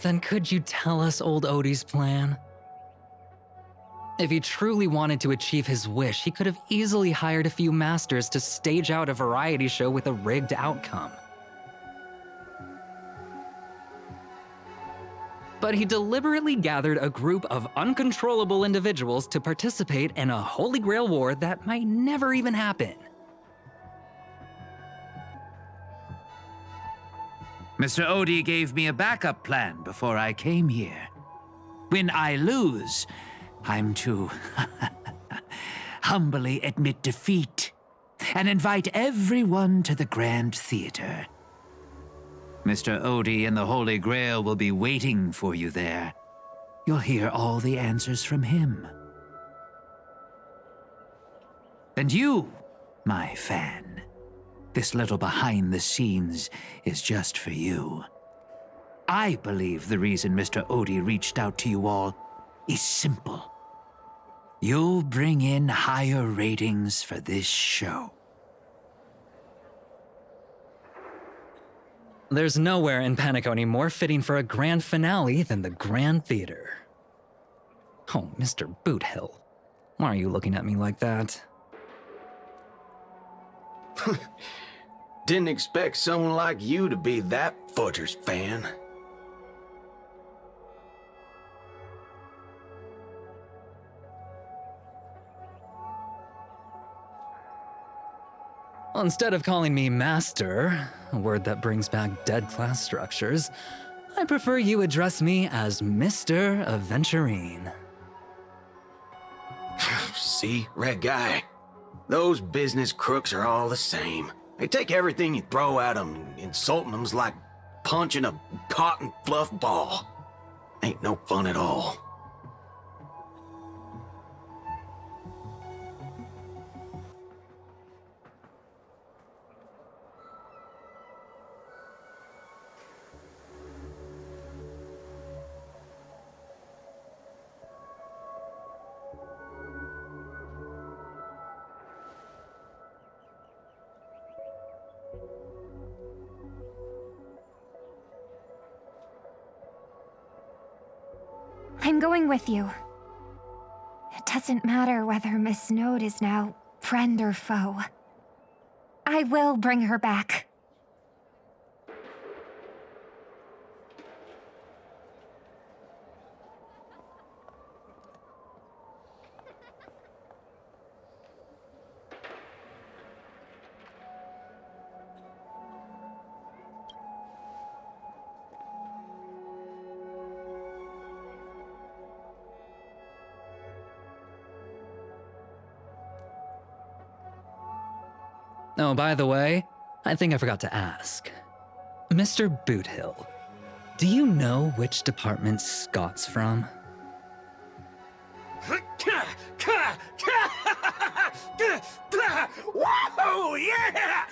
Then could you tell us old Odie's plan? If he truly wanted to achieve his wish, he could have easily hired a few masters to stage out a variety show with a rigged outcome. But he deliberately gathered a group of uncontrollable individuals to participate in a Holy Grail war that might never even happen. Mr. Odie gave me a backup plan before I came here. When I lose, I'm to humbly admit defeat and invite everyone to the Grand Theater. Mr. Odie and the Holy Grail will be waiting for you there. You'll hear all the answers from him. And you, my fan, this little behind the scenes is just for you. I believe the reason Mr. Odie reached out to you all is simple. You'll bring in higher ratings for this show. There's nowhere in Peniconia more fitting for a grand finale than the Grand Theater. Oh, Mr. Boothill, why are you looking at me like that? Didn't expect someone like you to be that fudger's fan. Well, instead of calling me Master, a word that brings back dead class structures, I prefer you address me as Mr. Aventurine. See, Red Guy? Those business crooks are all the same. They take everything you throw at them, and insulting them's like punching a cotton fluff ball. Ain't no fun at all. I'm going with you. It doesn't matter whether Miss Snowd is now friend or foe. I will bring her back. Oh, by the way, I think I forgot to ask. Mr. Boothill, do you know which department Scott's from? Whoa, yeah!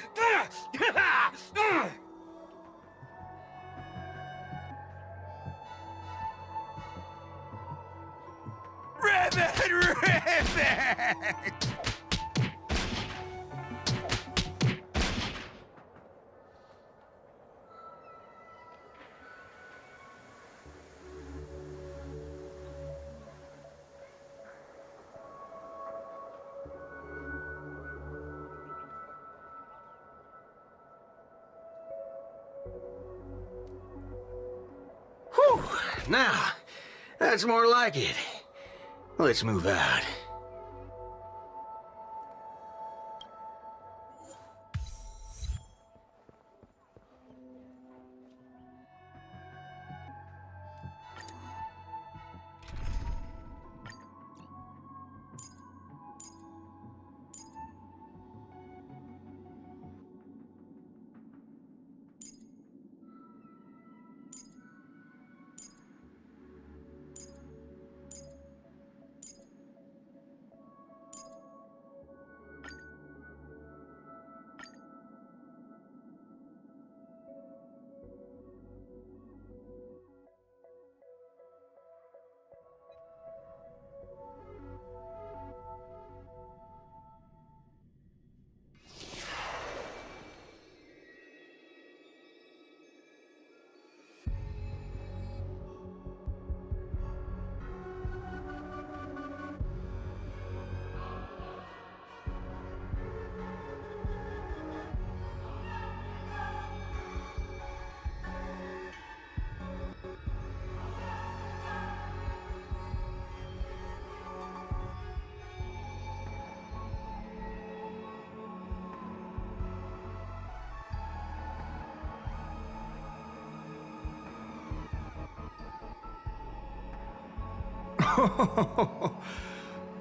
Ribbit! Whew, now, that's more like it. Let's move out.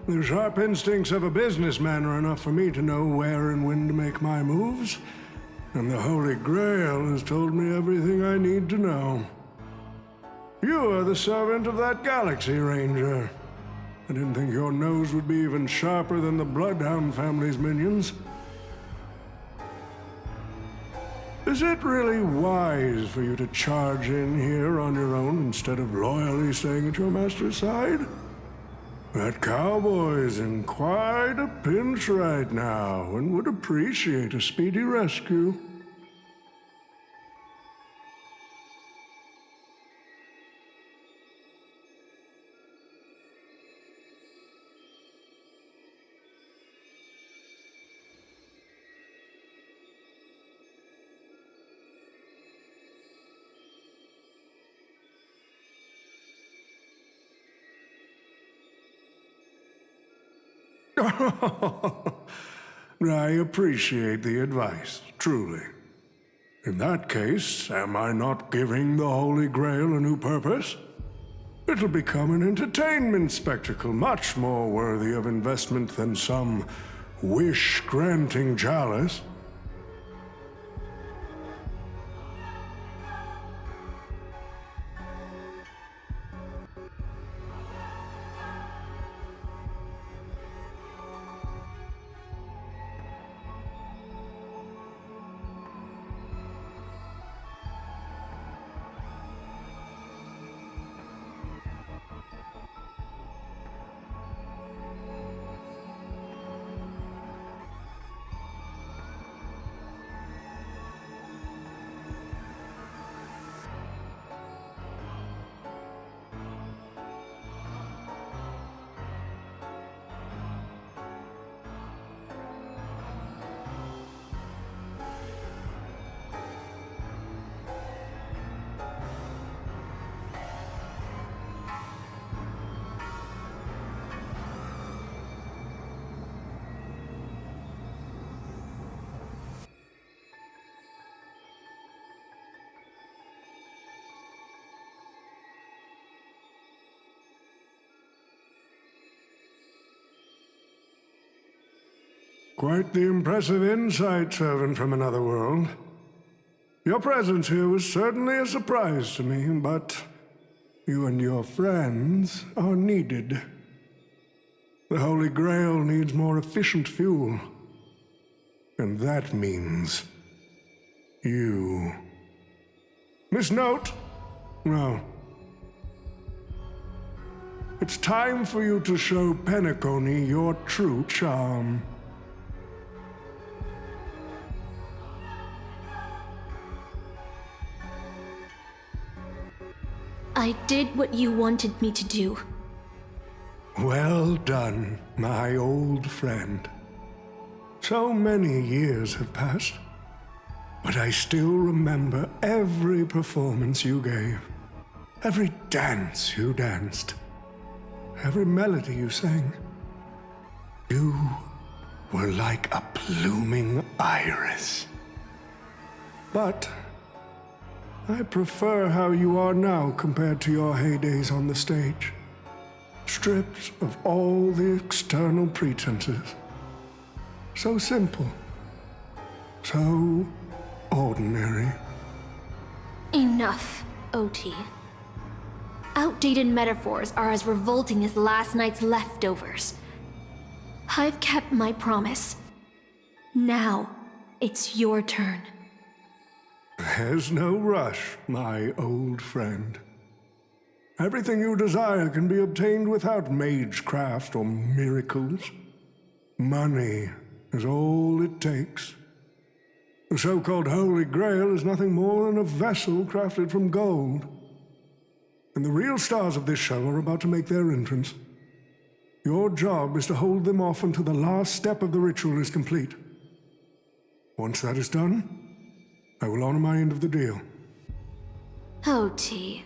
The sharp instincts of a businessman are enough for me to know where and when to make my moves. And the Holy Grail has told me everything I need to know. You are the servant of that Galaxy Ranger. I didn't think your nose would be even sharper than the Bloodhound family's minions. Is it really wise for you to charge in here on your own instead of loyally staying at your master's side? That cowboy's in quite a pinch right now and would appreciate a speedy rescue. I appreciate the advice, truly. In that case, am I not giving the Holy Grail a new purpose? It'll become an entertainment spectacle much more worthy of investment than some wish-granting chalice. Quite the impressive insight, servant from another world. Your presence here was certainly a surprise to me, but you and your friends are needed. The Holy Grail needs more efficient fuel. And that means you. Miss Note? No. It's time for you to show Penaconii your true charm. I did what you wanted me to do. Well done, my old friend. So many years have passed, but I still remember every performance you gave, every dance you danced, every melody you sang. You were like a blooming iris. But I prefer how you are now compared to your heydays on the stage. Stripped of all the external pretenses. So simple. So ordinary. Enough, OT. Outdated metaphors are as revolting as last night's leftovers. I've kept my promise. Now, it's your turn. There's no rush, my old friend. Everything you desire can be obtained without magecraft or miracles. Money is all it takes. The so-called Holy Grail is nothing more than a vessel crafted from gold. And the real stars of this show are about to make their entrance. Your job is to hold them off until the last step of the ritual is complete. Once that is done, I will honor my end of the deal. OT.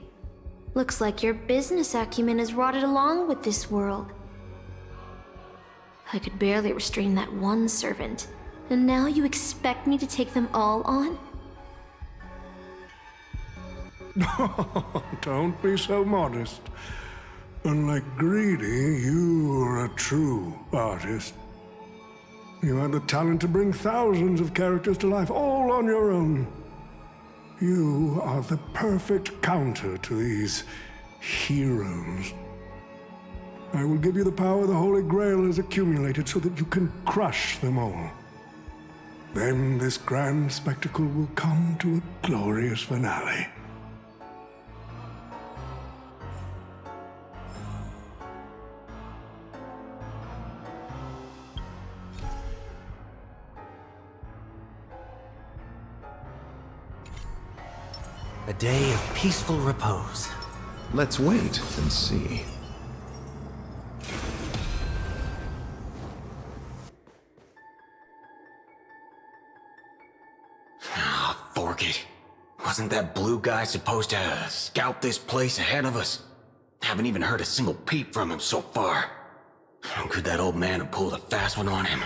Looks like your business acumen has rotted along with this world. I could barely restrain that one servant, and now you expect me to take them all on? Don't be so modest. Unlike Greedy, you are a true artist. You have the talent to bring thousands of characters to life all on your own. You are the perfect counter to these heroes. I will give you the power the Holy Grail has accumulated so that you can crush them all. Then this grand spectacle will come to a glorious finale. A day of peaceful repose. Let's wait and see. Ah, fork it. Wasn't that blue guy supposed to scout this place ahead of us? Haven't even heard a single peep from him so far. Could that old man have pulled a fast one on him?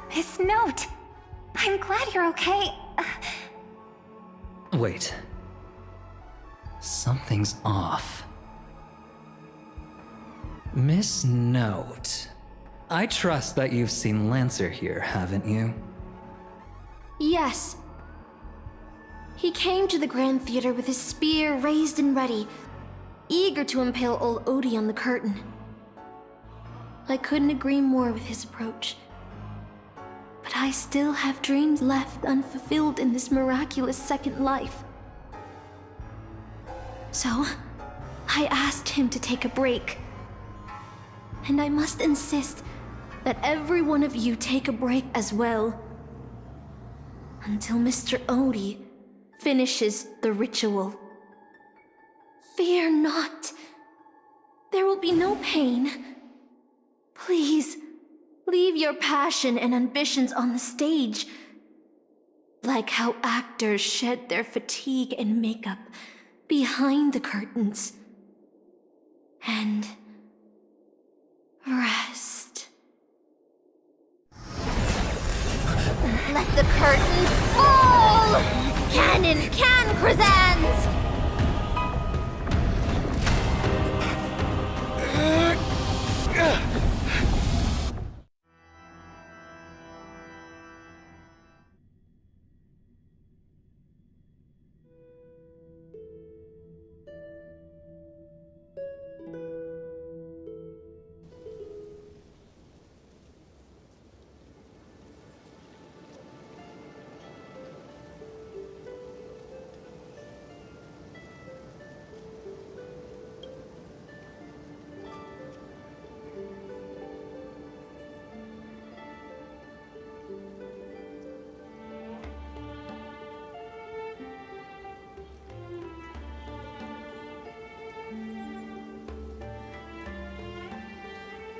His note! I'm glad you're okay. Wait. Something's off. Miss Note. I trust that you've seen Lancer here, haven't you? Yes. He came to the Grand Theater with his spear raised and ready, eager to impale old Odie on the curtain. I couldn't agree more with his approach. But I still have dreams left unfulfilled in this miraculous second life. So, I asked him to take a break. And I must insist that every one of you take a break as well. Until Mr. Odie finishes the ritual. Fear not. There will be no pain. Please, leave your passion and ambitions on the stage. Like how actors shed their fatigue and makeup behind the curtains. And rest. Let the curtain fall! Cannon can present!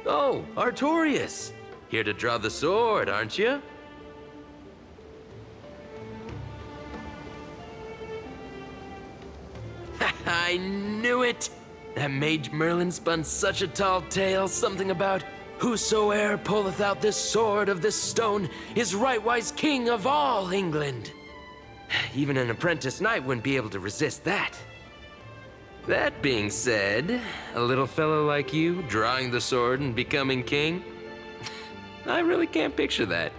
Oh, Artorias! Here to draw the sword, aren't you? I knew it! That Mage Merlin spun such a tall tale, something about whosoe'er pulleth out this sword of this stone is rightwise king of all England. Even an apprentice knight wouldn't be able to resist that. That being said, a little fellow like you drawing the sword and becoming king, I really can't picture that.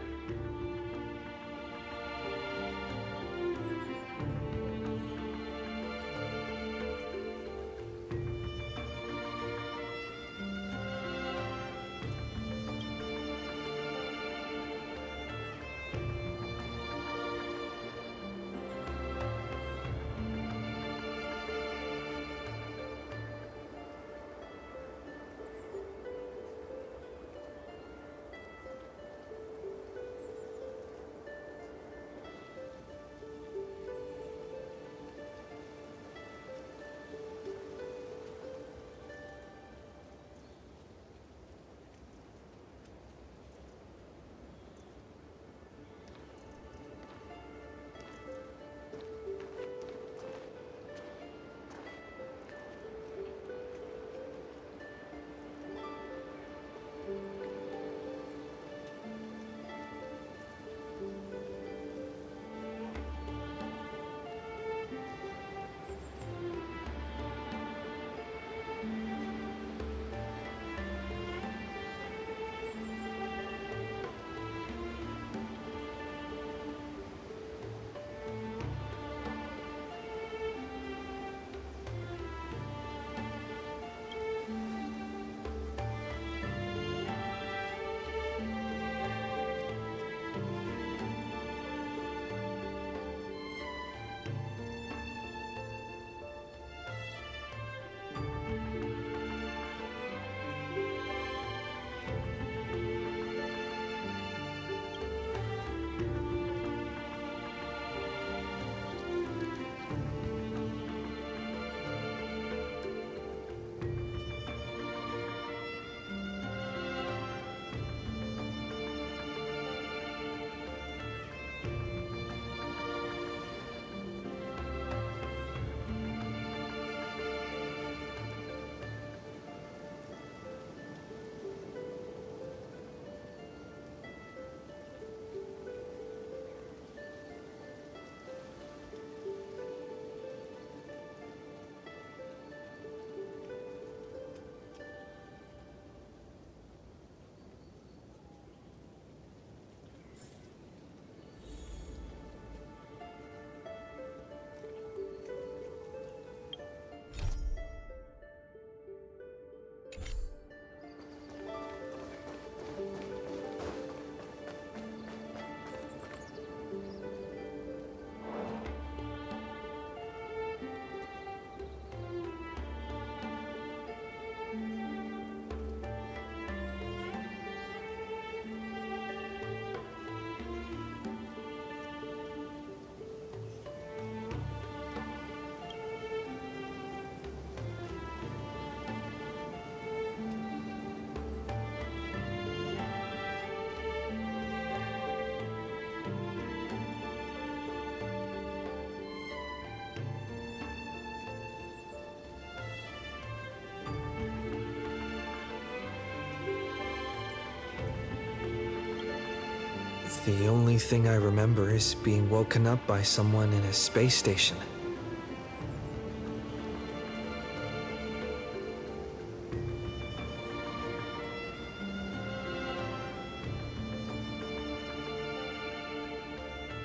The only thing I remember is being woken up by someone in a space station.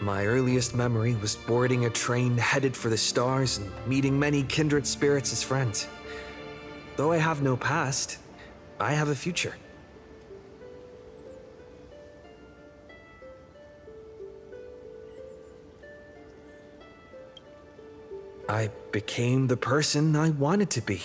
My earliest memory was boarding a train headed for the stars and meeting many kindred spirits as friends. Though I have no past, I have a future. I became the person I wanted to be.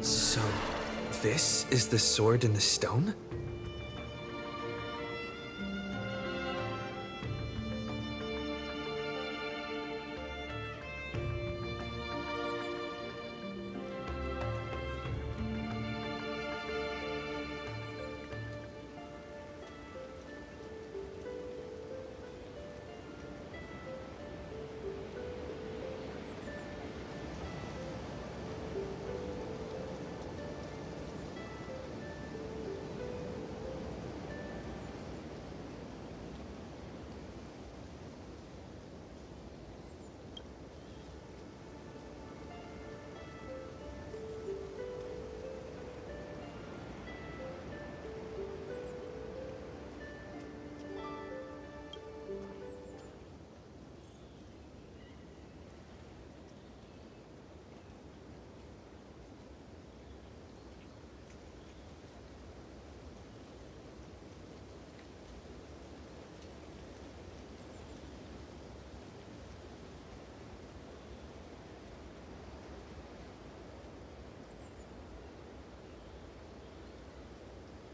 So, this is the sword in the stone?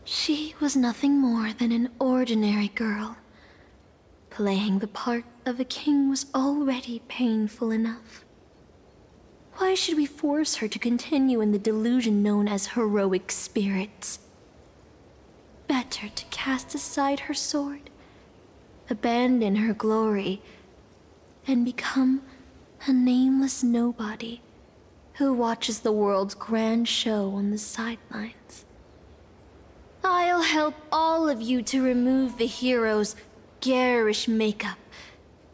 She was nothing more than an ordinary girl. Playing the part of a king was already painful enough. Why should we force her to continue in the delusion known as heroic spirits? Better to cast aside her sword, abandon her glory, and become a nameless nobody who watches the world's grand show on the sidelines. I'll help all of you to remove the hero's garish makeup,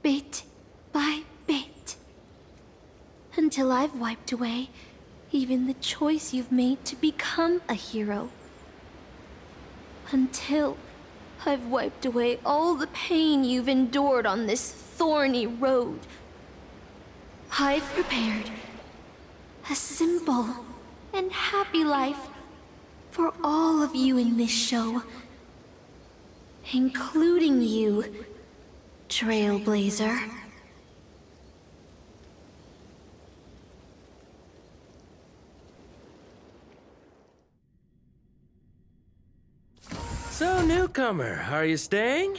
bit by bit, until I've wiped away even the choice you've made to become a hero. Until I've wiped away all the pain you've endured on this thorny road. I've prepared a simple and happy life for all of you in this show, including you, Trailblazer. So, newcomer, are you staying?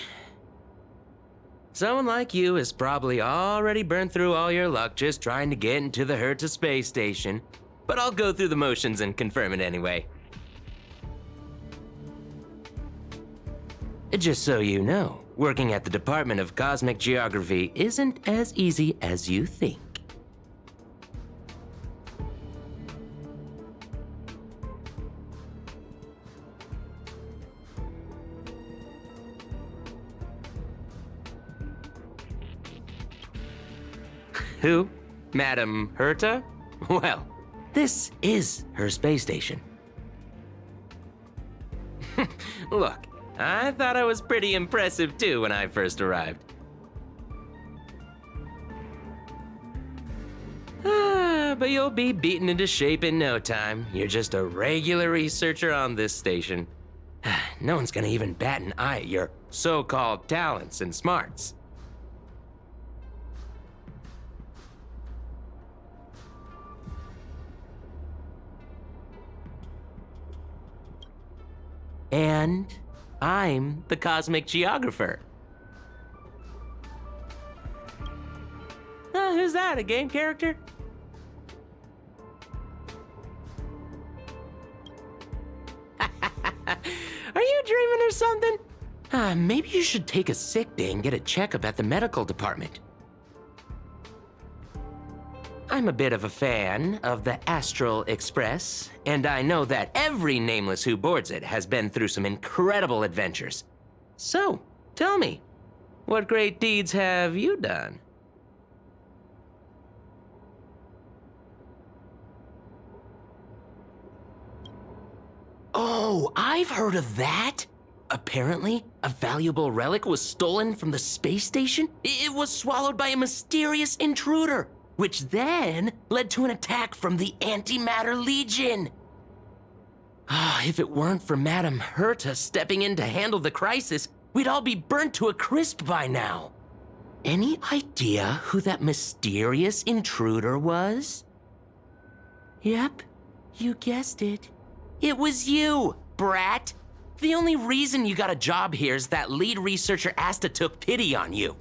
Someone like you has probably already burned through all your luck just trying to get into the Herta space station, but I'll go through the motions and confirm it anyway. Just so you know, working at the Department of Cosmic Geography isn't as easy as you think. Who? Madam Herta? Well, this is her space station. Look, I thought I was pretty impressive too when I first arrived. But you'll be beaten into shape in no time. You're just a regular researcher on this station. No one's gonna even bat an eye at your so-called talents and smarts. And I'm the cosmic geographer. Who's that, a game character? Are you dreaming or something? Maybe you should take a sick day and get a checkup at the medical department. I'm a bit of a fan of the Astral Express, and I know that every nameless who boards it has been through some incredible adventures. So, tell me, what great deeds have you done? Oh, I've heard of that! Apparently, a valuable relic was stolen from the space station. It was swallowed by a mysterious intruder, which then led to an attack from the Antimatter Legion. If it weren't for Madame Herta stepping in to handle the crisis, we'd all be burnt to a crisp by now. Any idea who that mysterious intruder was? Yep, you guessed it. It was you, brat. The only reason you got a job here is that lead researcher Asta took pity on you.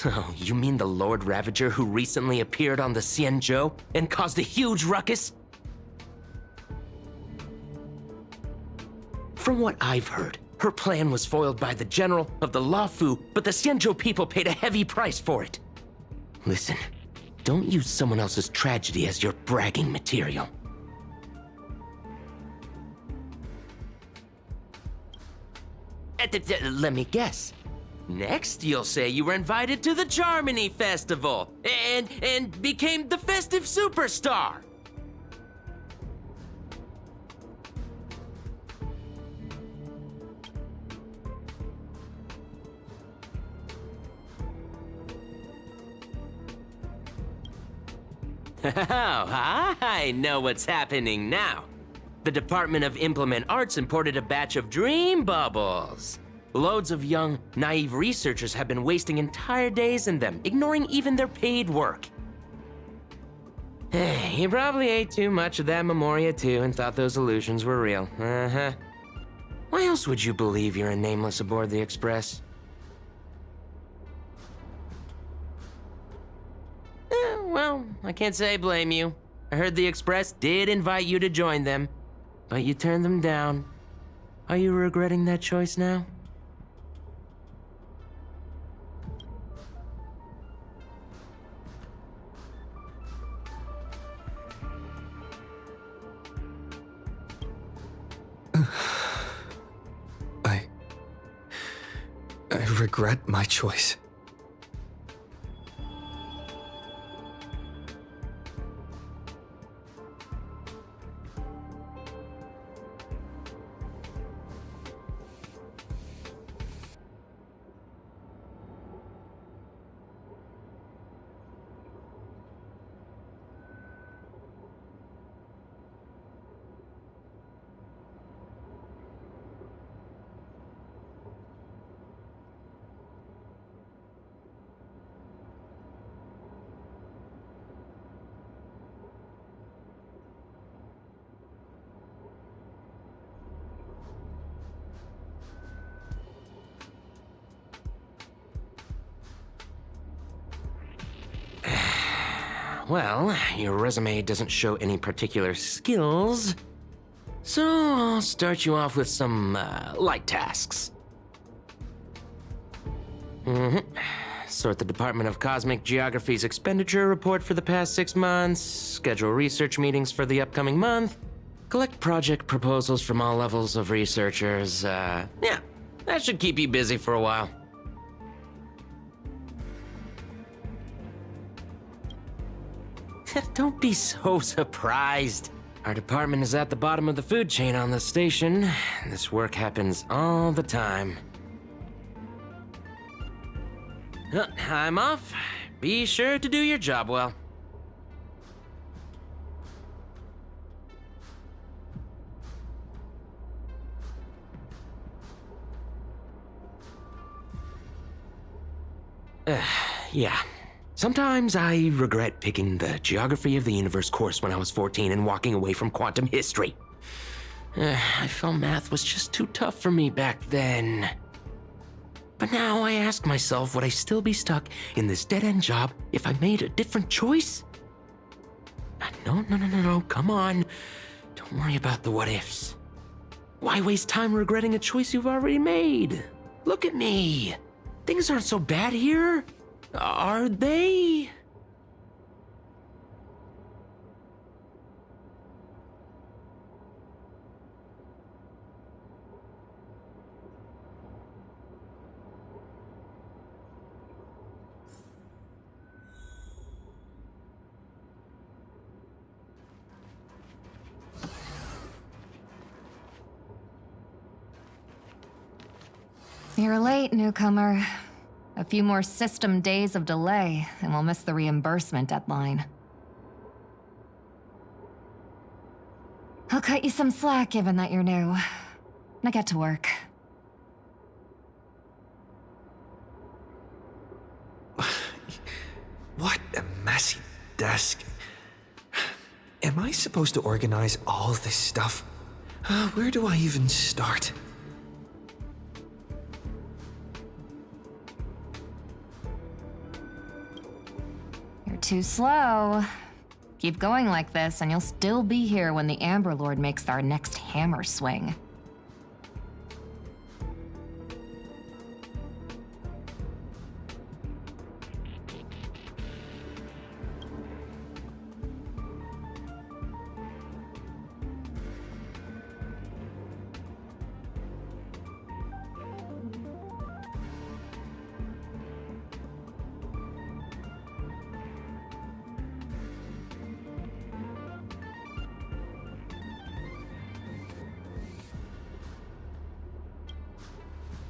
Oh, you mean the Lord Ravager who recently appeared on the Xianzhou and caused a huge ruckus? From what I've heard, her plan was foiled by the general of the Luofu, but the Xianzhou people paid a heavy price for it. Listen, don't use someone else's tragedy as your bragging material. Let me guess. Next, you'll say you were invited to the Charmony Festival and became the festive superstar. Oh, I know what's happening now. The Department of Implement Arts imported a batch of dream bubbles. Loads of young, naive researchers have been wasting entire days in them, ignoring even their paid work. You probably ate too much of that memoria too and thought those illusions were real. Why else would you believe you're a nameless aboard the Express? Well, I can't say I blame you. I heard the Express did invite you to join them, but you turned them down. Are you regretting that choice now? I regret my choice. Well, your resume doesn't show any particular skills, so I'll start you off with some light tasks. Sort the Department of Cosmic Geography's expenditure report for the past 6 months, schedule research meetings for the upcoming month, collect project proposals from all levels of researchers. Yeah, that should keep you busy for a while. Don't be so surprised. Our department is at the bottom of the food chain on the station. This work happens all the time. I'm off. Be sure to do your job well. Yeah. Sometimes I regret picking the Geography of the Universe course when I was 14 and walking away from quantum history. I felt math was just too tough for me back then. But now I ask myself, would I still be stuck in this dead-end job if I made a different choice? No, come on. Don't worry about the what-ifs. Why waste time regretting a choice you've already made? Look at me. Things aren't so bad here. Are they? You're late, newcomer. A few more system days of delay, and we'll miss the reimbursement deadline. I'll cut you some slack, given that you're new. Now get to work. What a messy desk. Am I supposed to organize all this stuff? Where do I even start? You're too slow. Keep going like this, and you'll still be here when the Amber Lord makes our next hammer swing.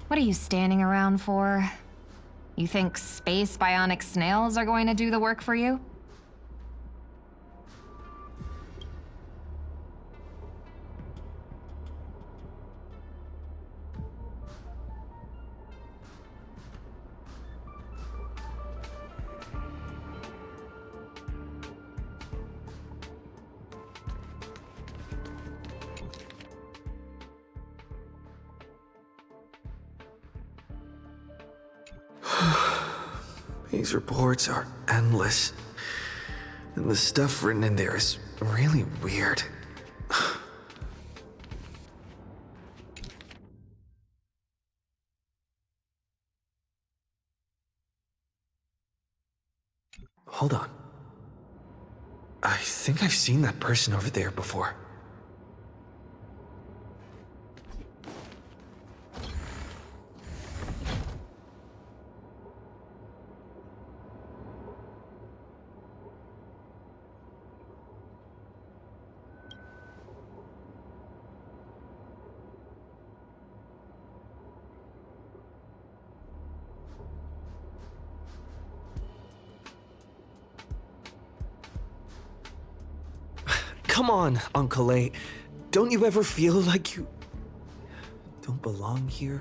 What are you standing around for? You think space bionic snails are going to do the work for you? These reports are endless. And the stuff written in there is really weird. Hold on. I think I've seen that person over there before. Come on, Uncle A. Don't you ever feel like you don't belong here?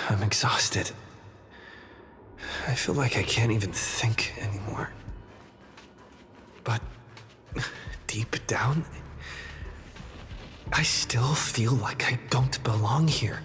I'm exhausted. I feel like I can't even think anymore. But deep down, I still feel like I don't belong here.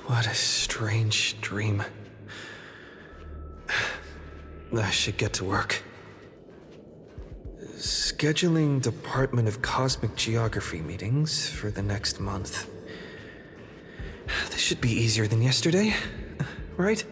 What a strange dream. I should get to work. Scheduling Department of Cosmic Geography meetings for the next month. This should be easier than yesterday, right?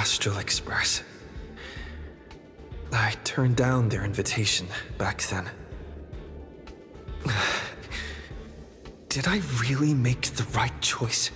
Astral Express. I turned down their invitation back then. Did I really make the right choice?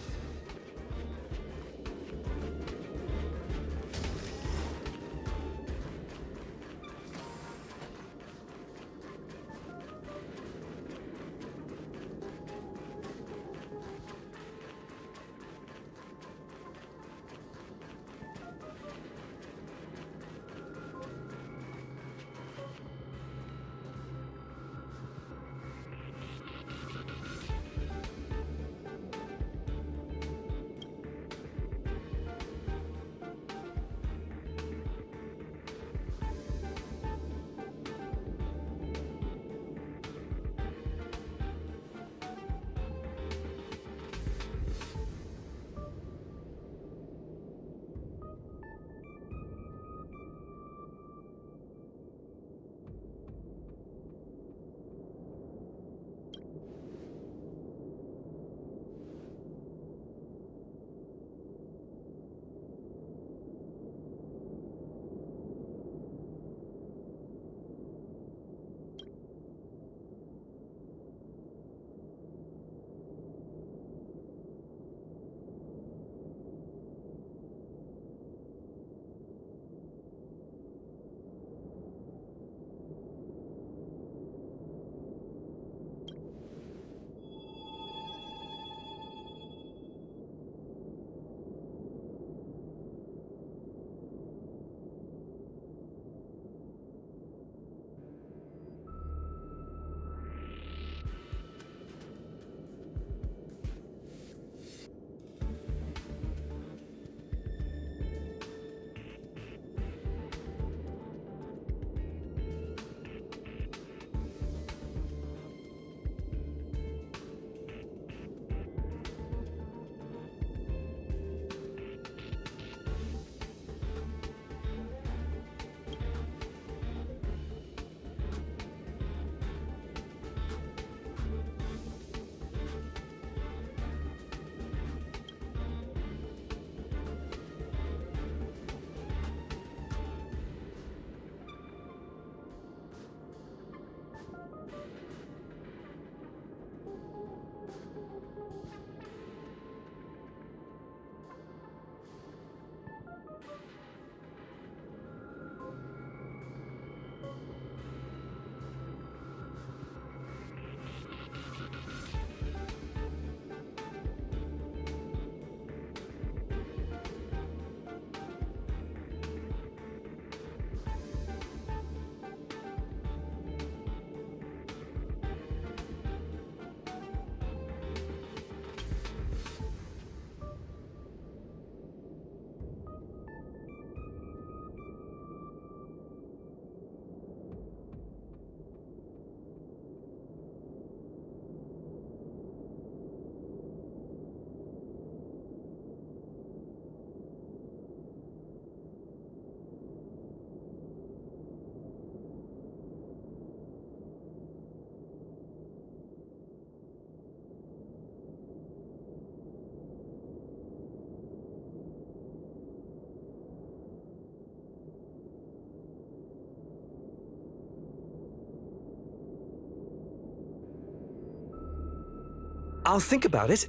I'll think about it.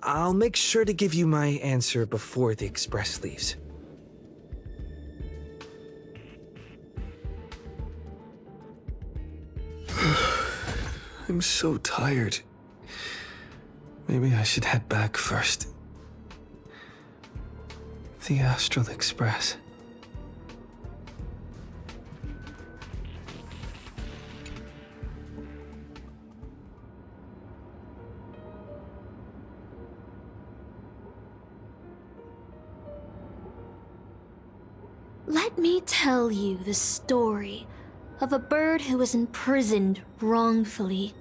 I'll make sure to give you my answer before the express leaves. I'm so tired. Maybe I should head back first. The Astral Express. Let me tell you the story of a bird who was imprisoned wrongfully.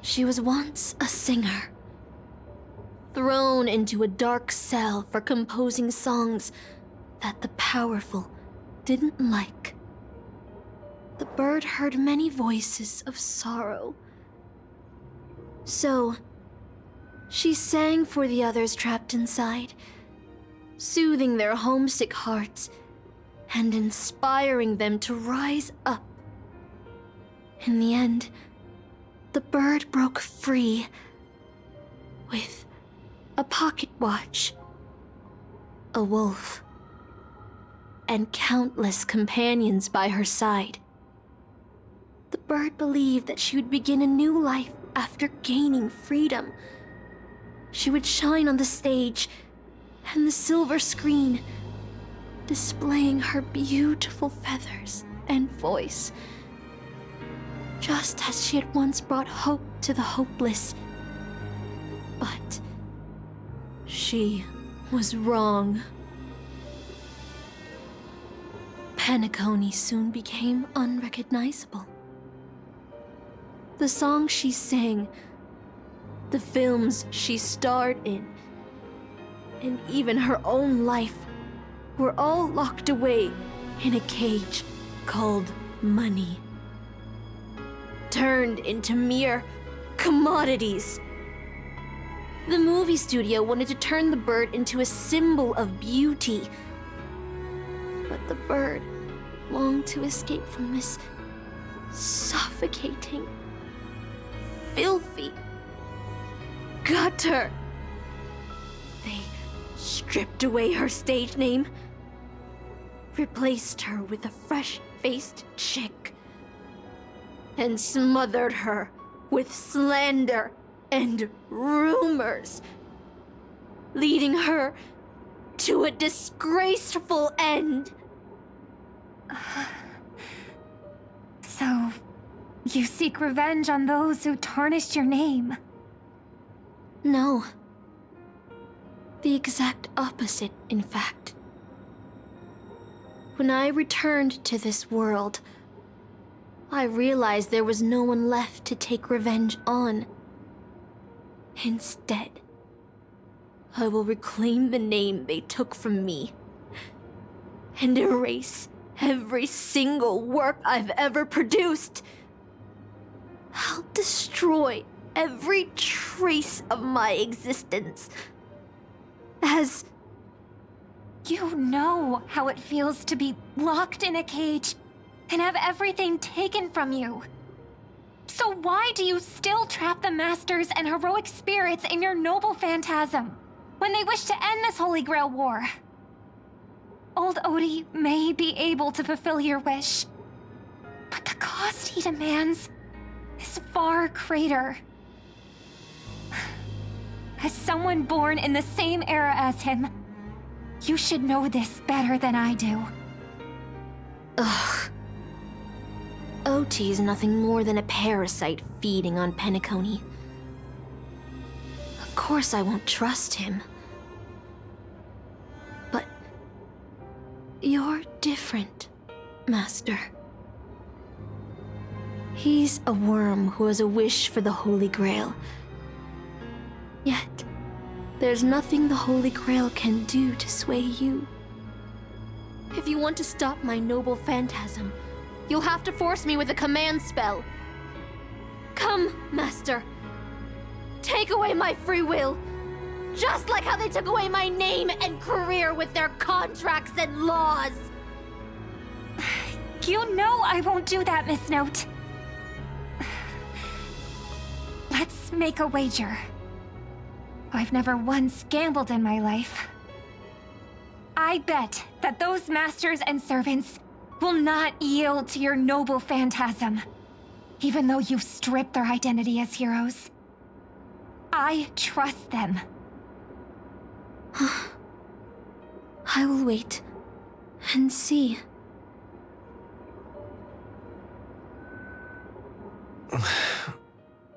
She was once a singer, thrown into a dark cell for composing songs that the powerful didn't like. The bird heard many voices of sorrow. So, she sang for the others trapped inside, soothing their homesick hearts and inspiring them to rise up. In the end, the bird broke free with a pocket watch, a wolf, and countless companions by her side. The bird believed that she would begin a new life after gaining freedom. She would shine on the stage and the silver screen, displaying her beautiful feathers and voice, just as she had once brought hope to the hopeless. But she was wrong. Penaconii soon became unrecognizable. The songs she sang, the films she starred in, and even her own life were all locked away in a cage called money, turned into mere commodities. The movie studio wanted to turn the bird into a symbol of beauty, but the bird longed to escape from this suffocating, filthy gutter. They stripped away her stage name, replaced her with a fresh-faced chick, and smothered her with slander and rumors, leading her to a disgraceful end. So, you seek revenge on those who tarnished your name? No. The exact opposite, in fact. When I returned to this world, I realized there was no one left to take revenge on. Instead, I will reclaim the name they took from me and erase every single work I've ever produced. I'll destroy every trace of my existence. As you know how it feels to be locked in a cage and have everything taken from you. So why do you still trap the masters and heroic spirits in your noble phantasm when they wish to end this Holy Grail war? Old Odie may be able to fulfill your wish, but the cost he demands is far greater. As someone born in the same era as him, you should know this better than I do. Ugh. Oti is nothing more than a parasite feeding on Penaconii. Of course I won't trust him. But you're different, Master. He's a worm who has a wish for the Holy Grail. Yet, there's nothing the Holy Grail can do to sway you. If you want to stop my noble phantasm, you'll have to force me with a command spell. Come, Master. Take away my free will. Just like how they took away my name and career with their contracts and laws. You know I won't do that, Miss Note. Let's make a wager. I've never once gambled in my life. I bet that those masters and servants will not yield to your noble phantasm, even though you've stripped their identity as heroes. I trust them. I will wait and see.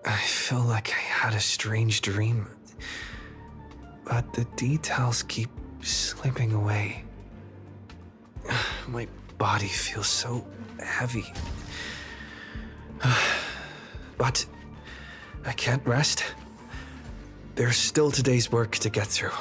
I feel like I had a strange dream, but the details keep slipping away. My body feels so heavy. But I can't rest. There's still today's work to get through.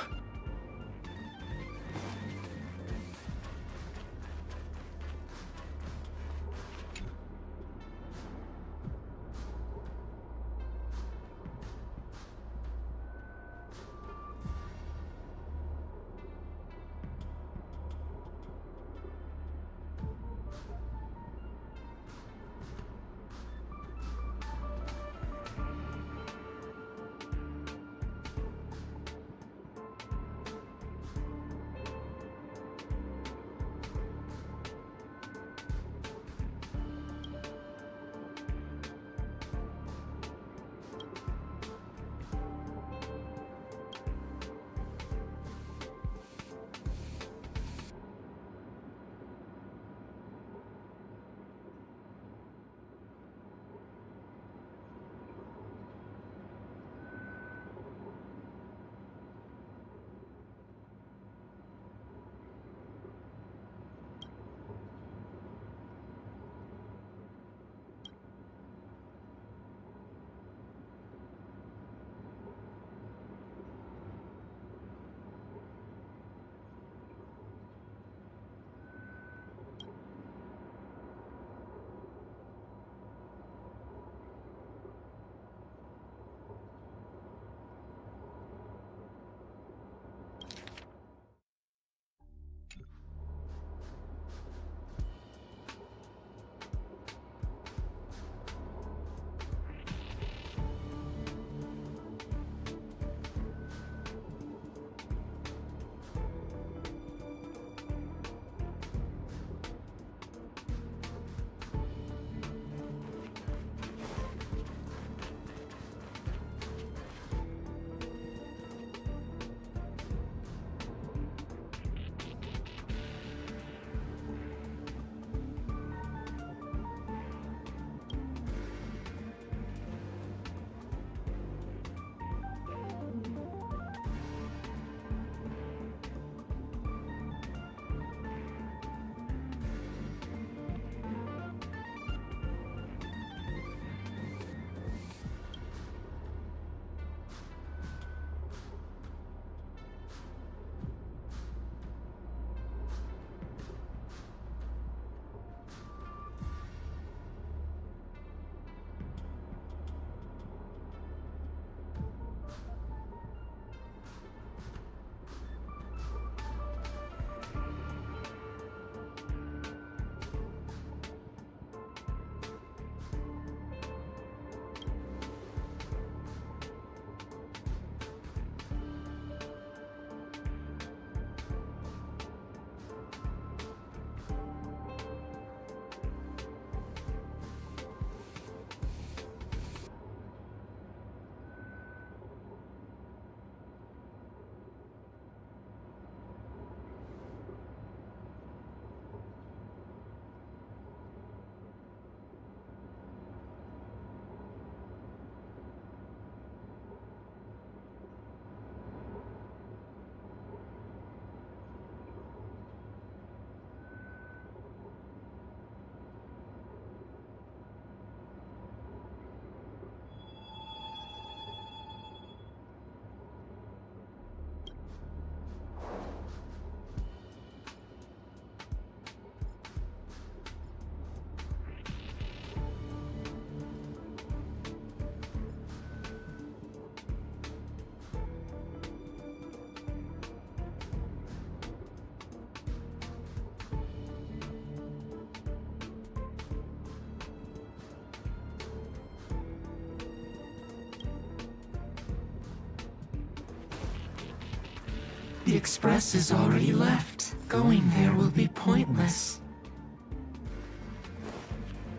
The express is already left. Going there will be pointless.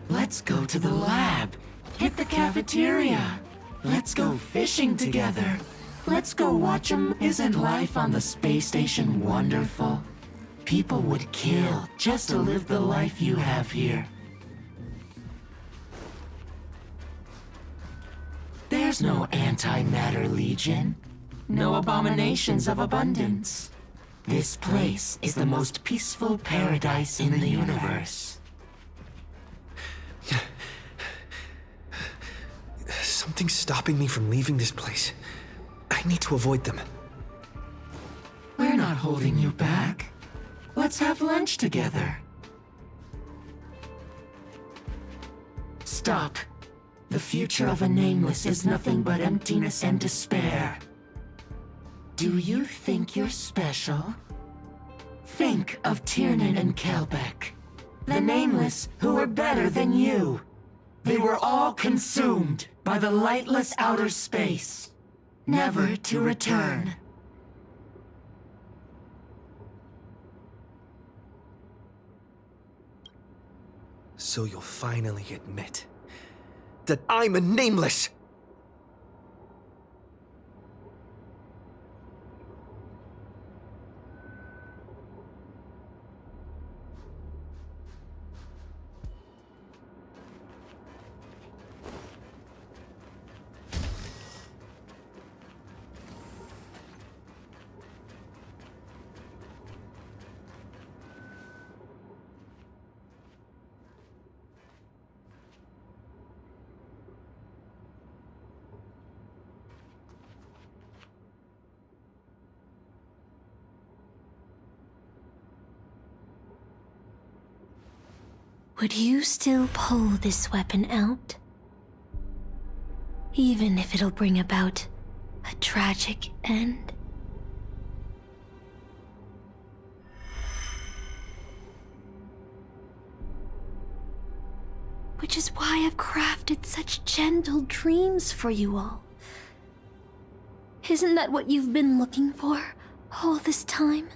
Let's go to the lab. Hit the cafeteria. Let's go fishing together. Let's go watch 'em. Isn't life on the space station wonderful? People would kill just to live the life you have here. There's no antimatter legion. No abominations of abundance. This place is the most peaceful paradise in the universe. Something's stopping me from leaving this place. I need to avoid them. We're not holding you back. Let's have lunch together. Stop. The future of a nameless is nothing but emptiness and despair. Do you think you're special? Think of Tiernan and Kelbeck. The nameless who were better than you. They were all consumed by the lightless outer space, never to return. So you'll finally admit that I'm a nameless! Would you still pull this weapon out? Even if it'll bring about a tragic end? Which is why I've crafted such gentle dreams for you all. Isn't that what you've been looking for all this time?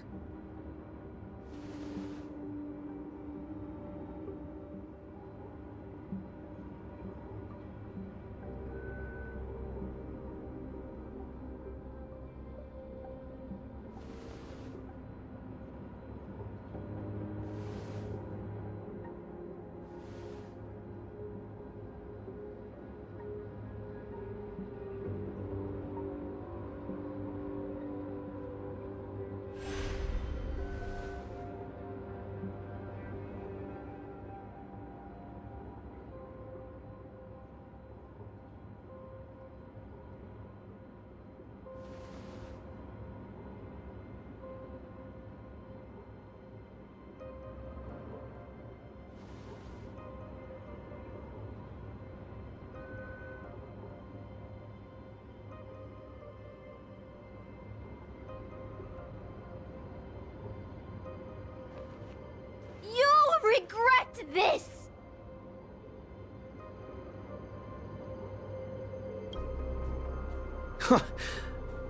Regret this!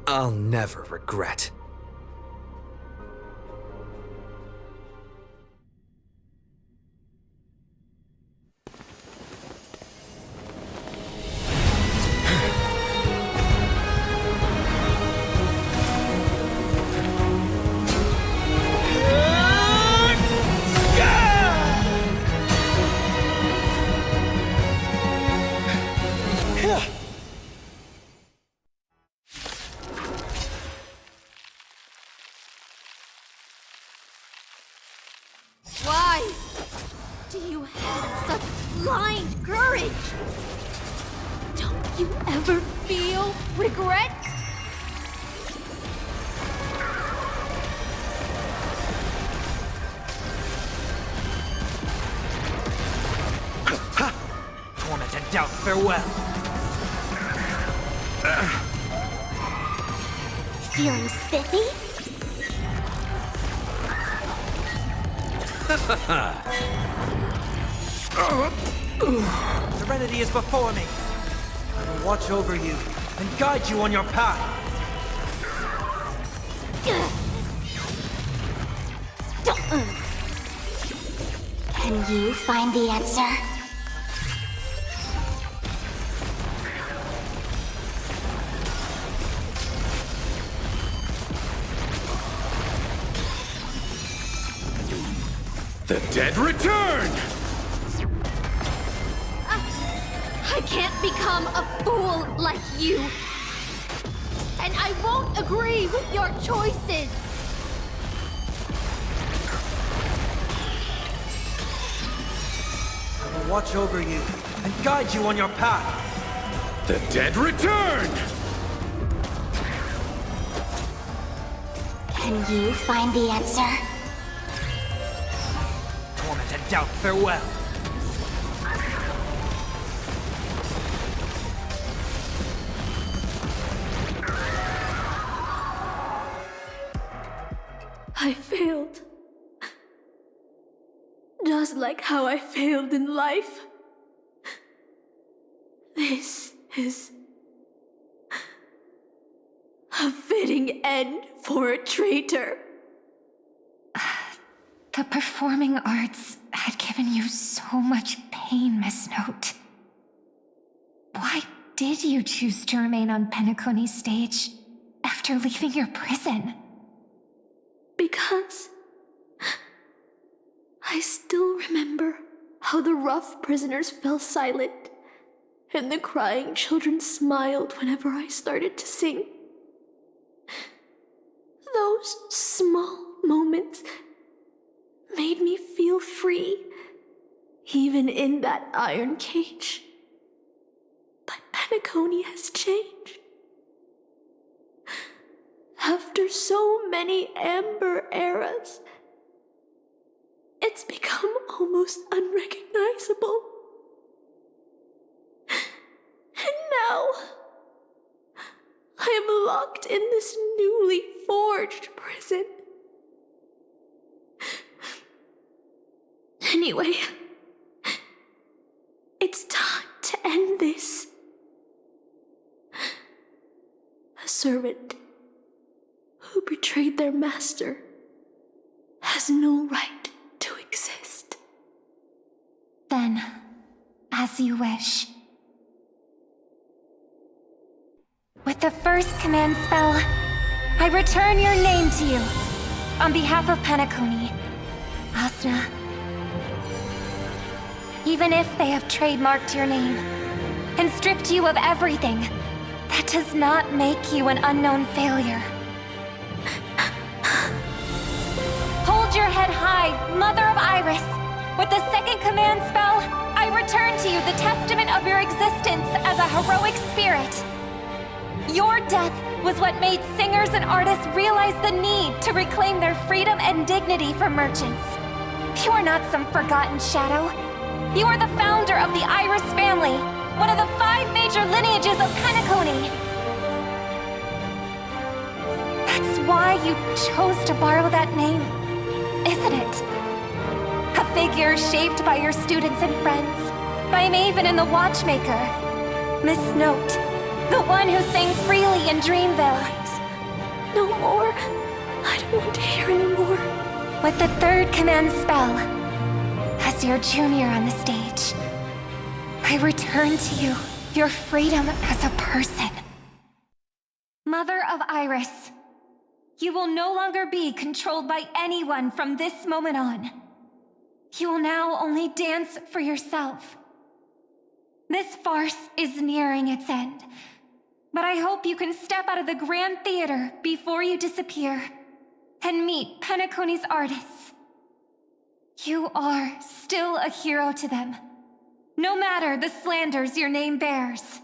I'll never regret. Why do you have such blind courage? Don't you ever feel regret? Torment and doubt, farewell. Feeling spiffy? Serenity is before me. I will watch over you and guide you on your path. Can you find the answer? The dead return! I can't become a fool like you. And I won't agree with your choices. I will watch over you and guide you on your path. The dead return! Can you find the answer? Torment and doubt, farewell. I failed. Just like how I failed in life. This is a fitting end for a traitor. The performing arts had given you so much pain, Miss Note. Why did you choose to remain on Penaconi's stage after leaving your prison? Because I still remember how the rough prisoners fell silent and the crying children smiled whenever I started to sing. Those small moments made me feel free, even in that iron cage. But Penacony has changed. After so many amber eras, it's become almost unrecognizable. And now, I am locked in this newly forged prison. Anyway, it's time to end this. A servant who betrayed their master has no right to exist. Then, as you wish. With the first command spell, I return your name to you. On behalf of Penacony, Asna. Even if they have trademarked your name and stripped you of everything, that does not make you an unknown failure. Hold your head high, Mother of Iris. With the second command spell, I return to you the testament of your existence as a heroic spirit. Your death was what made singers and artists realize the need to reclaim their freedom and dignity from merchants. You are not some forgotten shadow. You are the founder of the Iris family, one of the 5 major lineages of Penacony. That's why you chose to borrow that name, isn't it? A figure shaped by your students and friends, by Maven and the Watchmaker, Miss Note, the one who sang freely in Dreamville. No more. I don't want to hear anymore. With the third command spell, as your junior on the stage, I return to you your freedom as a person. Mother of Iris, you will no longer be controlled by anyone from this moment on. You will now only dance for yourself. This farce is nearing its end, but I hope you can step out of the Grand Theater before you disappear and meet Penacony's artists. You are still a hero to them, no matter the slanders your name bears.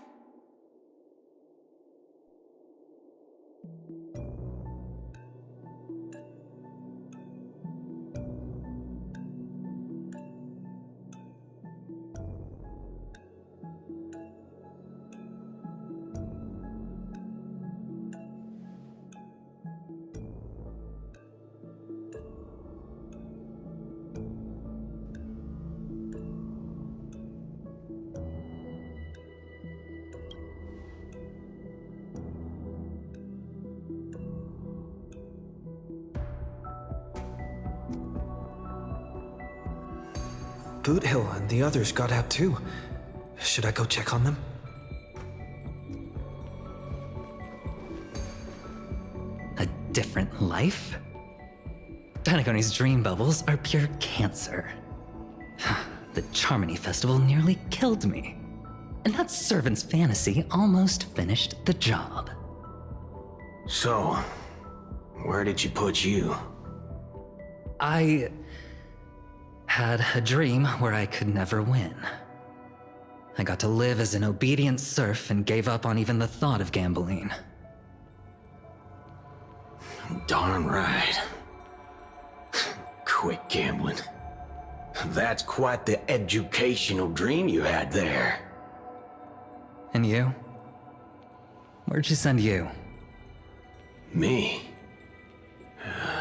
Boot Hill and the others got out too. Should I go check on them? A different life? Penaconi's dream bubbles are pure cancer. The Charmony Festival nearly killed me. And that servant's fantasy almost finished the job. So, where did she put you? I had a dream where I could never win. I got to live as an obedient serf and gave up on even the thought of gambling. Darn right. Quit gambling. That's quite the educational dream you had there. And you? Where'd you send you? Me?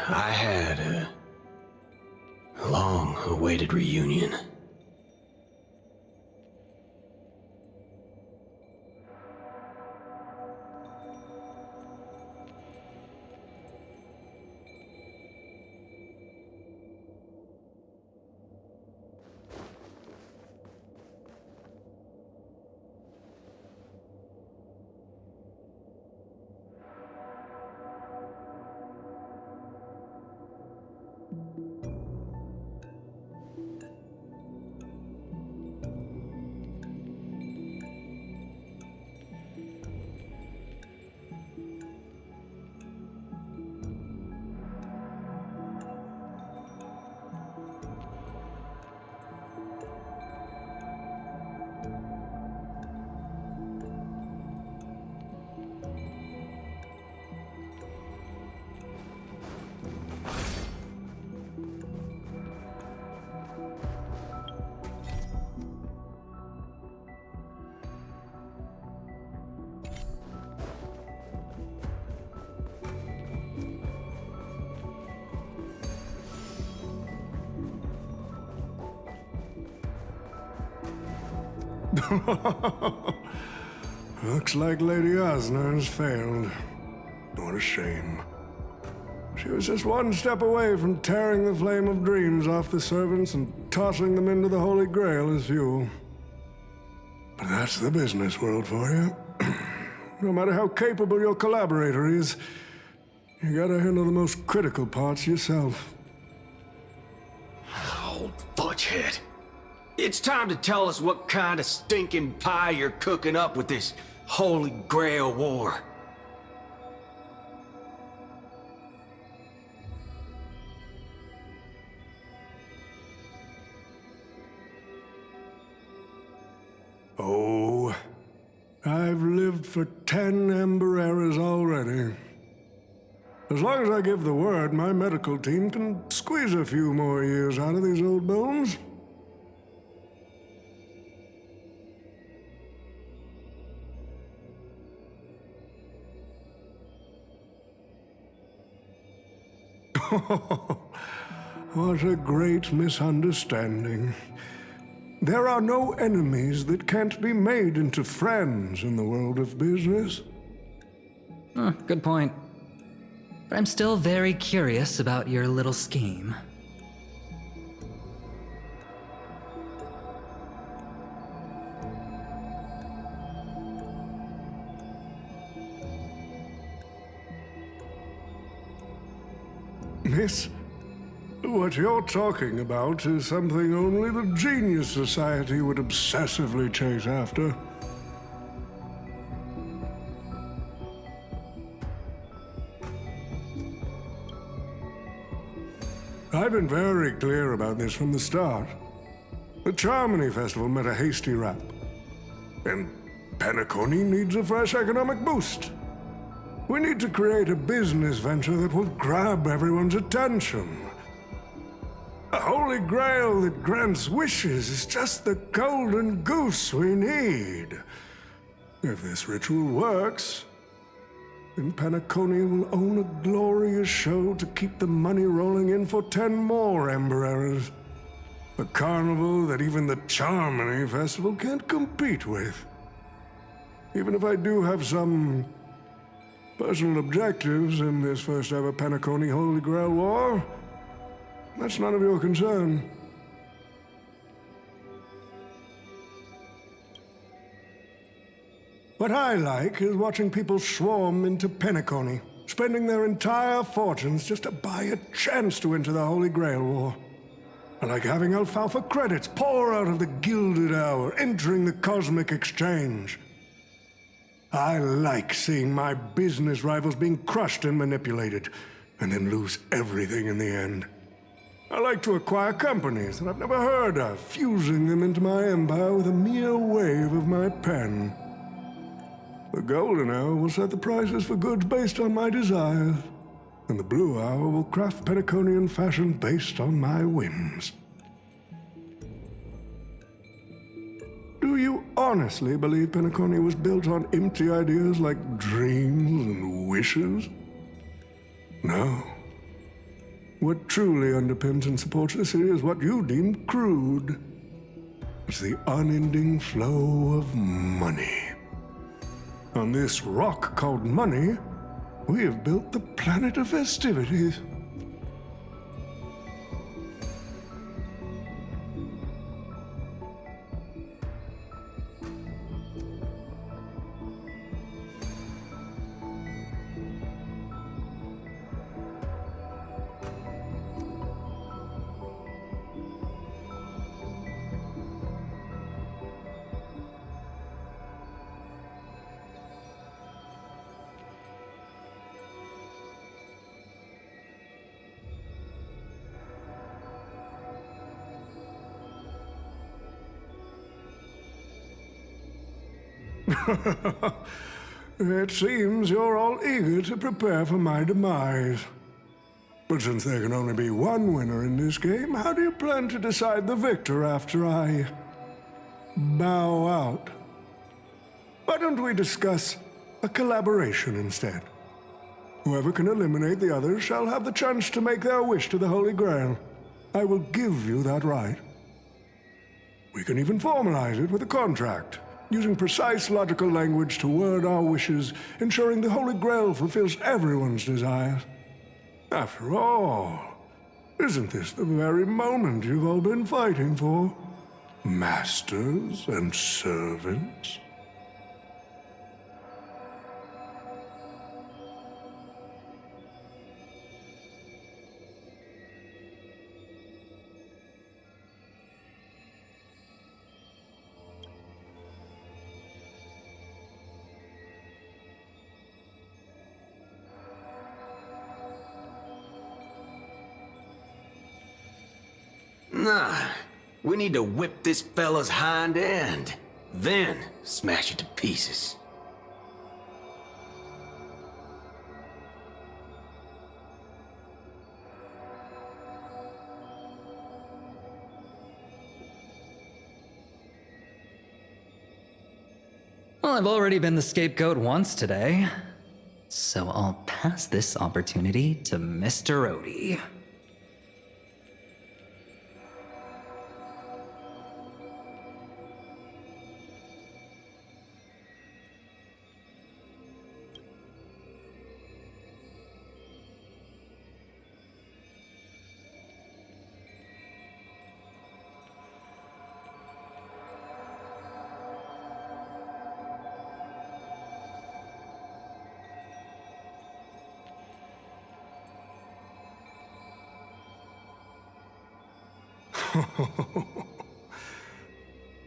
I had a long-awaited reunion. Looks like Lady Osner has failed. What a shame. She was just one step away from tearing the flame of dreams off the servants and tossing them into the Holy Grail as fuel. But that's the business world for you. No matter how capable your collaborator is, you gotta handle the most critical parts yourself. Oh, Butchhead. It's time to tell us what kind of stinking pie you're cooking up with this Holy Grail war. Oh, I've lived for 10 Ember Eras already. As long as I give the word, my medical team can squeeze a few more years out of these old bones. What a great misunderstanding. There are no enemies that can't be made into friends in the world of business. Good point. But I'm still very curious about your little scheme. Miss, what you're talking about is something only the Genius Society would obsessively chase after. I've been very clear about this from the start. The Charmony Festival met a hasty rap. And Peniconii needs a fresh economic boost. We need to create a business venture that will grab everyone's attention. A holy grail that grants wishes is just the golden goose we need. If this ritual works, then Peniconii will own a glorious show to keep the money rolling in for 10 more Ember Eras. A carnival that even the Charmony Festival can't compete with. Even if I do have some personal objectives in this first ever Peniconii Holy Grail War, that's none of your concern. What I like is watching people swarm into Penaconi, spending their entire fortunes just to buy a chance to enter the Holy Grail War. I like having alfalfa credits pour out of the gilded hour, entering the cosmic exchange. I like seeing my business rivals being crushed and manipulated, and then lose everything in the end. I like to acquire companies that I've never heard of, fusing them into my empire with a mere wave of my pen. The golden hour will set the prices for goods based on my desires, and the blue hour will craft Penaconian fashion based on my whims. Do you honestly believe Penaconi was built on empty ideas like dreams and wishes? No. What truly underpins and supports the city is what you deem crude. It's the unending flow of money. On this rock called money, we have built the planet of festivities. It seems you're all eager to prepare for my demise. But since there can only be one winner in this game, how do you plan to decide the victor after I bow out? Why don't we discuss a collaboration instead? Whoever can eliminate the others shall have the chance to make their wish to the Holy Grail. I will give you that right. We can even formalize it with a contract, using precise logical language to word our wishes, ensuring the Holy Grail fulfills everyone's desires. After all, isn't this the very moment you've all been fighting for? Masters and servants? Nah, we need to whip this fella's hind end, then smash it to pieces. Well, I've already been the scapegoat once today, so I'll pass this opportunity to Mr. Odie.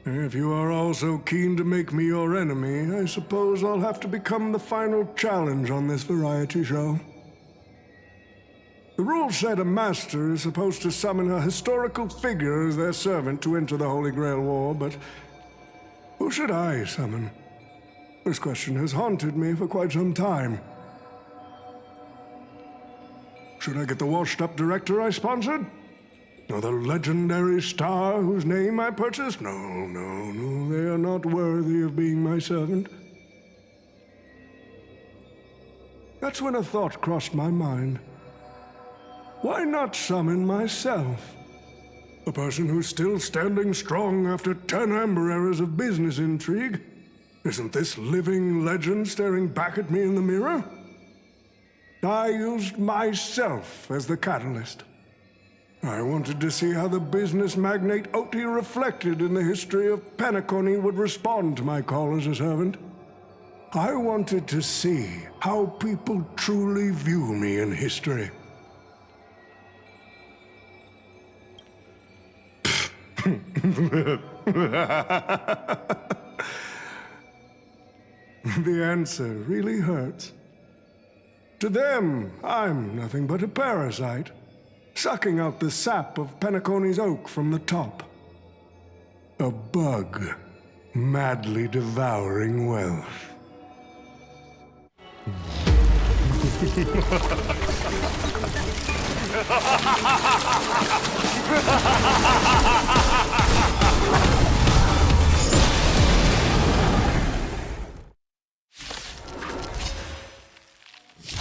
If you are all so keen to make me your enemy, I suppose I'll have to become the final challenge on this variety show. The rules said a master is supposed to summon a historical figure as their servant to enter the Holy Grail War, but who should I summon? This question has haunted me for quite some time. Should I get the washed-up director I sponsored? Or the legendary star whose name I purchased? No, they are not worthy of being my servant. That's when a thought crossed my mind. Why not summon myself? A person who's still standing strong after 10 amber eras of business intrigue? Isn't this living legend staring back at me in the mirror? I used myself as the catalyst. I wanted to see how the business magnate Oti reflected in the history of Penaconi would respond to my call as a servant. I wanted to see how people truly view me in history. The answer really hurts. To them, I'm nothing but a parasite, sucking out the sap of Penicone's oak from the top. A bug, madly devouring wealth. Do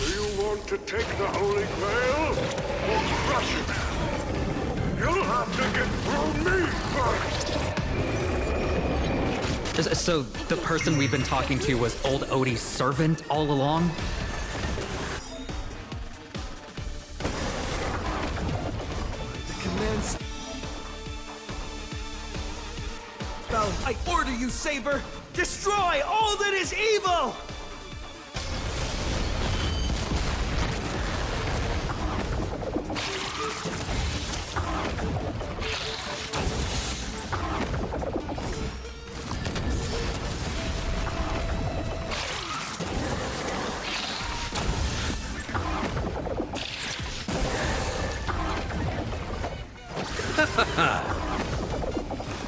you want to take the Holy Grail or crush it? You'll have to get through me first. So the person we've been talking to was old Odie's servant all along? I order you, Saber! Destroy all that is evil!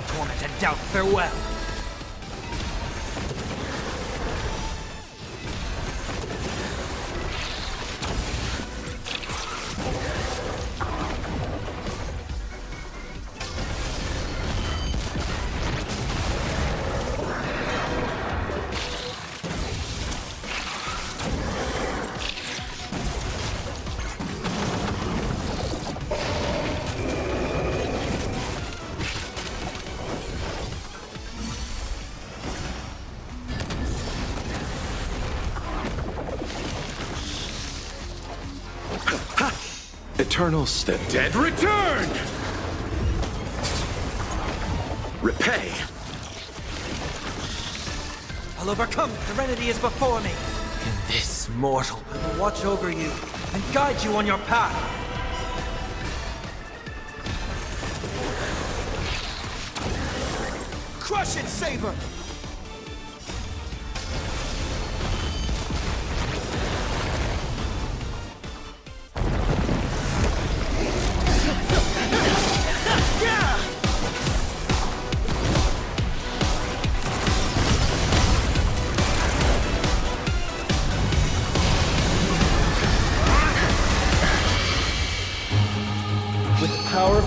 Torment and doubt, farewell! Eternals, the dead return! Repay! I'll overcome. Serenity is before me. In this mortal, I will watch over you and guide you on your path. Crush it, Saber!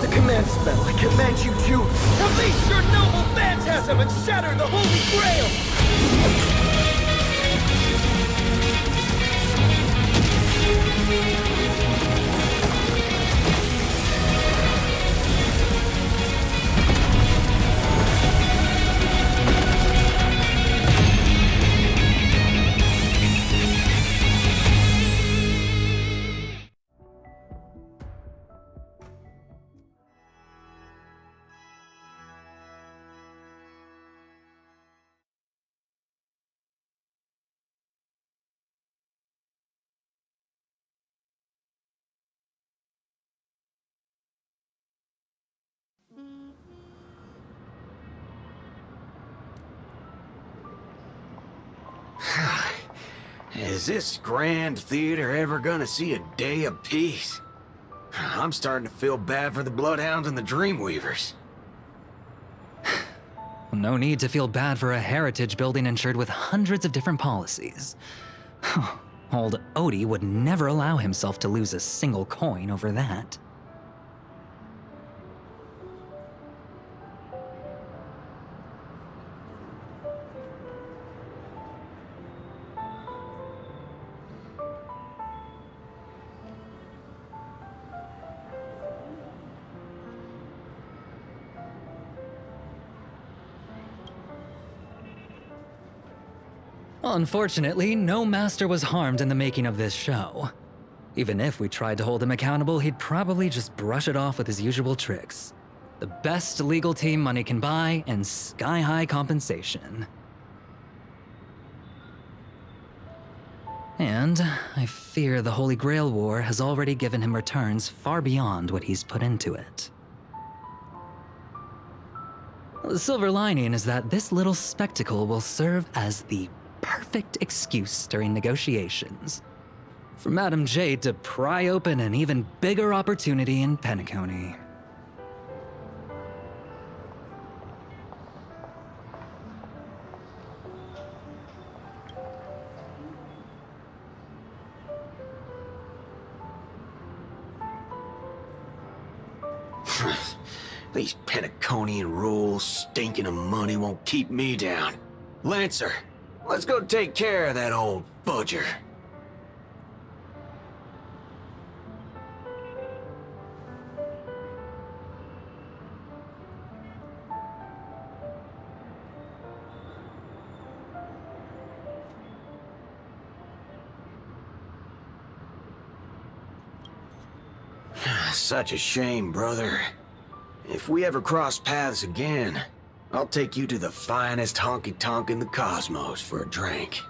The command spell, I command you to release your noble phantasm and shatter the Holy Grail! Is this grand theater ever gonna see a day of peace? I'm starting to feel bad for the Bloodhounds and the Dreamweavers. No need to feel bad for a heritage building insured with hundreds of different policies. Old Odie would never allow himself to lose a single coin over that. Unfortunately, no master was harmed in the making of this show. Even if we tried to hold him accountable, he'd probably just brush it off with his usual tricks. The best legal team money can buy, and sky-high compensation. And I fear the Holy Grail War has already given him returns far beyond what he's put into it. The silver lining is that this little spectacle will serve as the perfect excuse during negotiations for Madame Jade to pry open an even bigger opportunity in Peniconii. These Penaconian rules, stinking of money won't keep me down. Lancer, let's go take care of that old fudger. Such a shame, brother. If we ever cross paths again, I'll take you to the finest honky-tonk in the cosmos for a drink.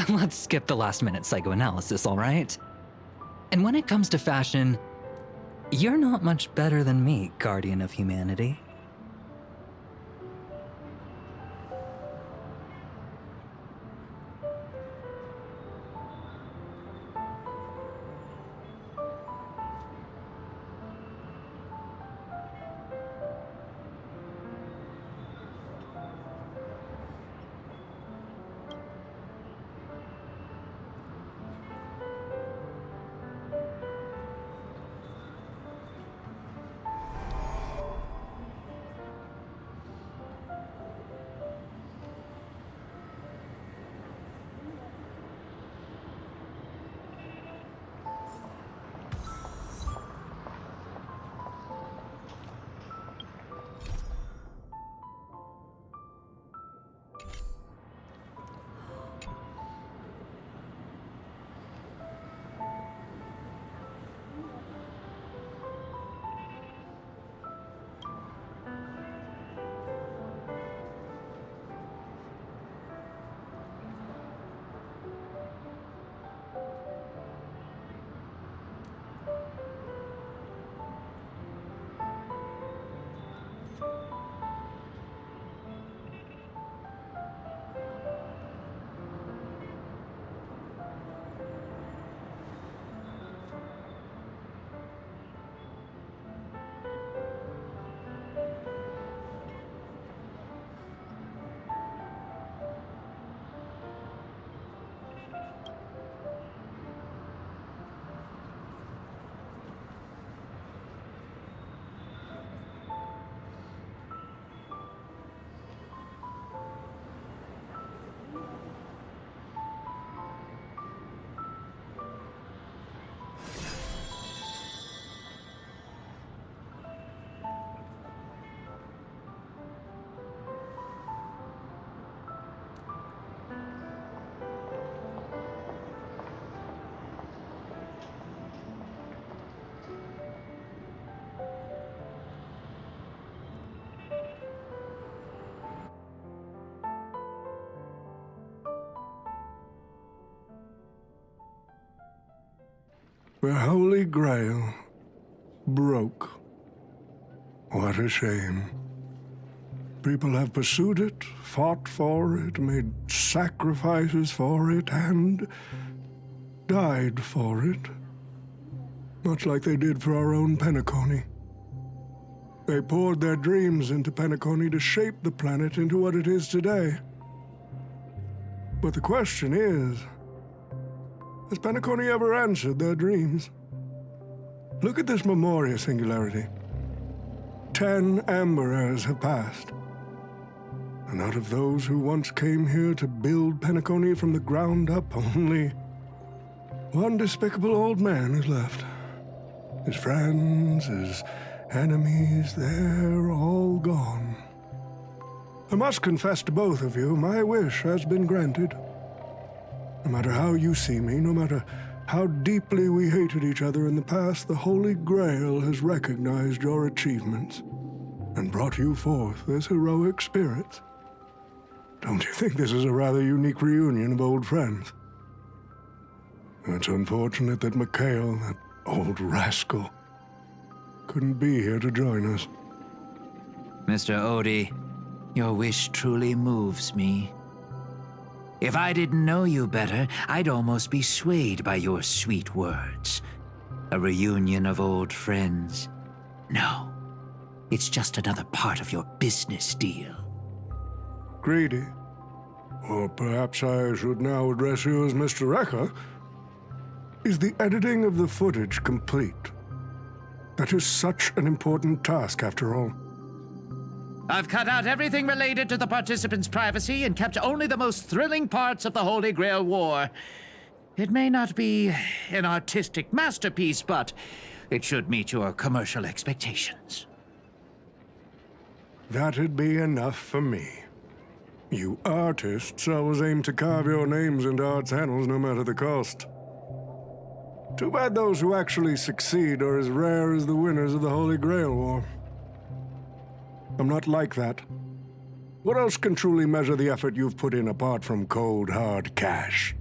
Let's skip the last-minute psychoanalysis, all right? And when it comes to fashion, you're not much better than me, Guardian of Humanity. The Holy Grail broke. What a shame. People have pursued it, fought for it, made sacrifices for it, and died for it. Much like they did for our own Penaconi. They poured their dreams into Penaconi to shape the planet into what it is today. But the question is, has Penaconi ever answered their dreams? Look at this Memoria singularity. 10 amber eras have passed. And out of those who once came here to build Penaconi from the ground up, only one despicable old man is left. His friends, his enemies, they're all gone. I must confess to both of you, my wish has been granted. No matter how you see me, no matter how deeply we hated each other in the past, the Holy Grail has recognized your achievements and brought you forth as heroic spirits. Don't you think this is a rather unique reunion of old friends? It's unfortunate that Mikhail, that old rascal, couldn't be here to join us. Mr. Odie, your wish truly moves me. If I didn't know you better, I'd almost be swayed by your sweet words. A reunion of old friends. No, it's just another part of your business deal. Greedy? Or perhaps I should now address you as Mr. Rekka. Is the editing of the footage complete? That is such an important task, after all. I've cut out everything related to the participants' privacy and kept only the most thrilling parts of the Holy Grail War. It may not be an artistic masterpiece, but it should meet your commercial expectations. That'd be enough for me. You artists always aim to carve your names into art's annals no matter the cost. Too bad those who actually succeed are as rare as the winners of the Holy Grail War. I'm not like that. What else can truly measure the effort you've put in apart from cold, hard cash?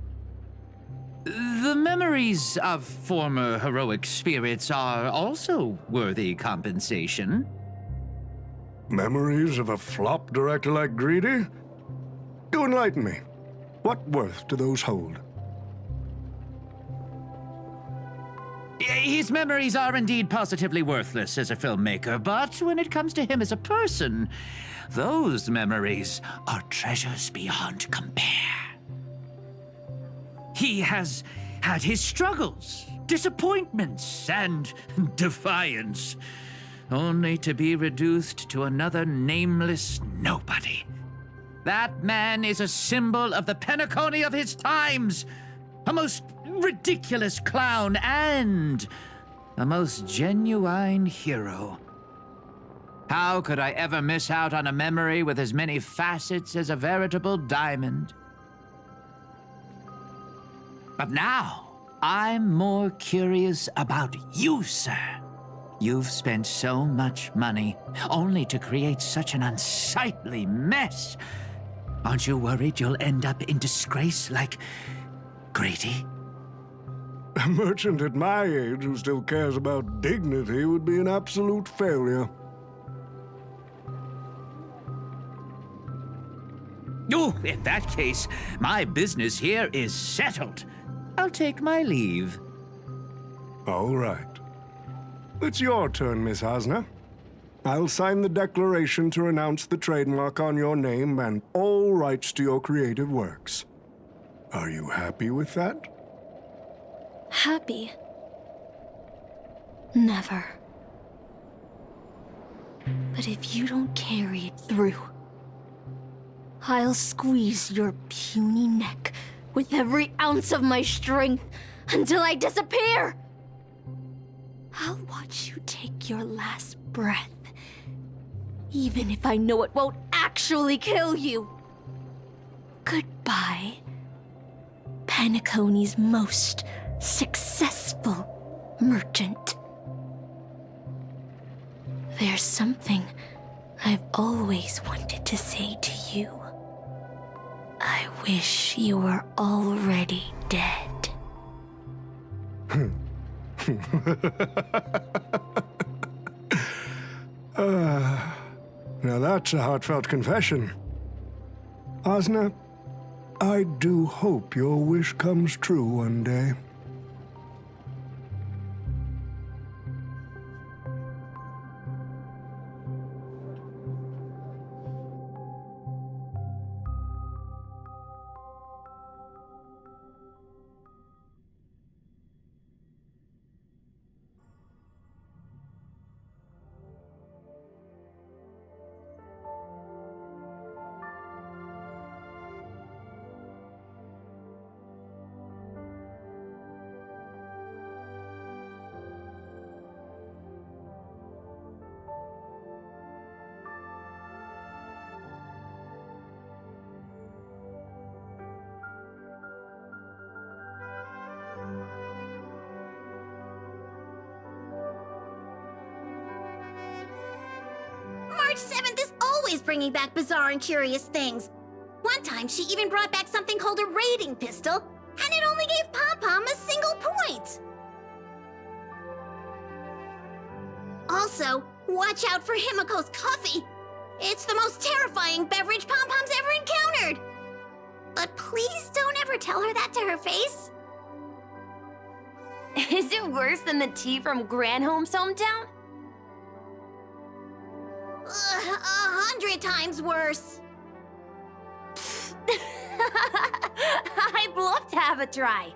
The memories of former heroic spirits are also worthy compensation. Memories of a flop director like Greedy? Do enlighten me. What worth do those hold? His memories are indeed positively worthless as a filmmaker, but when it comes to him as a person, those memories are treasures beyond compare. He has had his struggles, disappointments, and defiance, only to be reduced to another nameless nobody. That man is a symbol of the Penaconi of his times, a most ridiculous clown and a most genuine hero. How could I ever miss out on a memory with as many facets as a veritable diamond? But now, I'm more curious about you, sir. You've spent so much money, only to create such an unsightly mess. Aren't you worried you'll end up in disgrace like Grady? A merchant at my age who still cares about dignity would be an absolute failure. Oh, in that case, my business here is settled. I'll take my leave. All right. It's your turn, Miss Hasna. I'll sign the declaration to renounce the trademark on your name and all rights to your creative works. Are you happy with that? Happy? Never. But if you don't carry it through, I'll squeeze your puny neck with every ounce of my strength until I disappear! I'll watch you take your last breath, even if I know it won't actually kill you. Goodbye, Penicone's most successful merchant. There's something I've always wanted to say to you. I wish you were already dead. Now that's a heartfelt confession. Osna, I do hope your wish comes true one day. March 7th is always bringing back bizarre and curious things. One time, she even brought back something called a raiding pistol, and it only gave Pom-Pom a single point. Also, watch out for Himiko's coffee. It's the most terrifying beverage Pom-Pom's ever encountered. But please don't ever tell her that to her face. Is it worse than the tea from Granholm's hometown? 100 times worse. I'd love to have a try.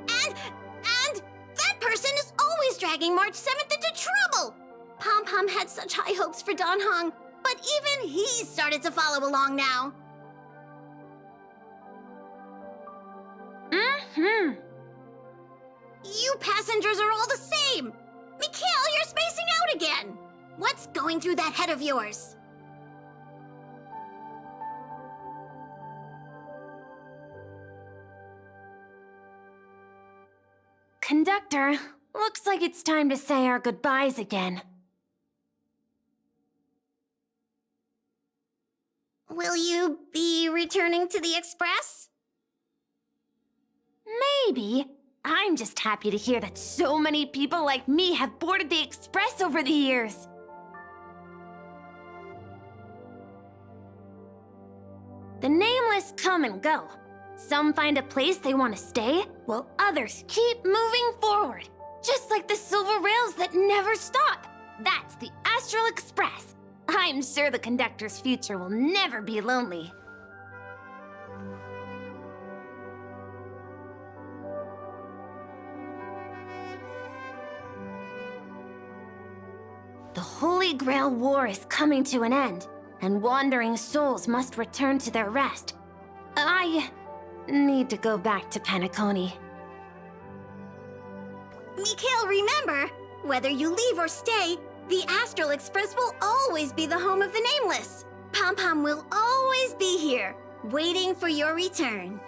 And that person is always dragging March 7th into trouble. Pom-Pom had such high hopes for Dan Heng, but even he started to follow along now. Mm-hmm. You passengers are all the same. Mikhail, you're spacing out again. What's going through that head of yours? Conductor, looks like it's time to say our goodbyes again. Will you be returning to the Express? Maybe. I'm just happy to hear that so many people like me have boarded the Express over the years. The nameless come and go. Some find a place they want to stay, while others keep moving forward. Just like the silver rails that never stop. That's the Astral Express. I'm sure the conductor's future will never be lonely. The Holy Grail War is coming to an end, and wandering souls must return to their rest. I need to go back to Peniconii. Mikhail, remember, whether you leave or stay, the Astral Express will always be the home of the Nameless. Pom-Pom will always be here, waiting for your return.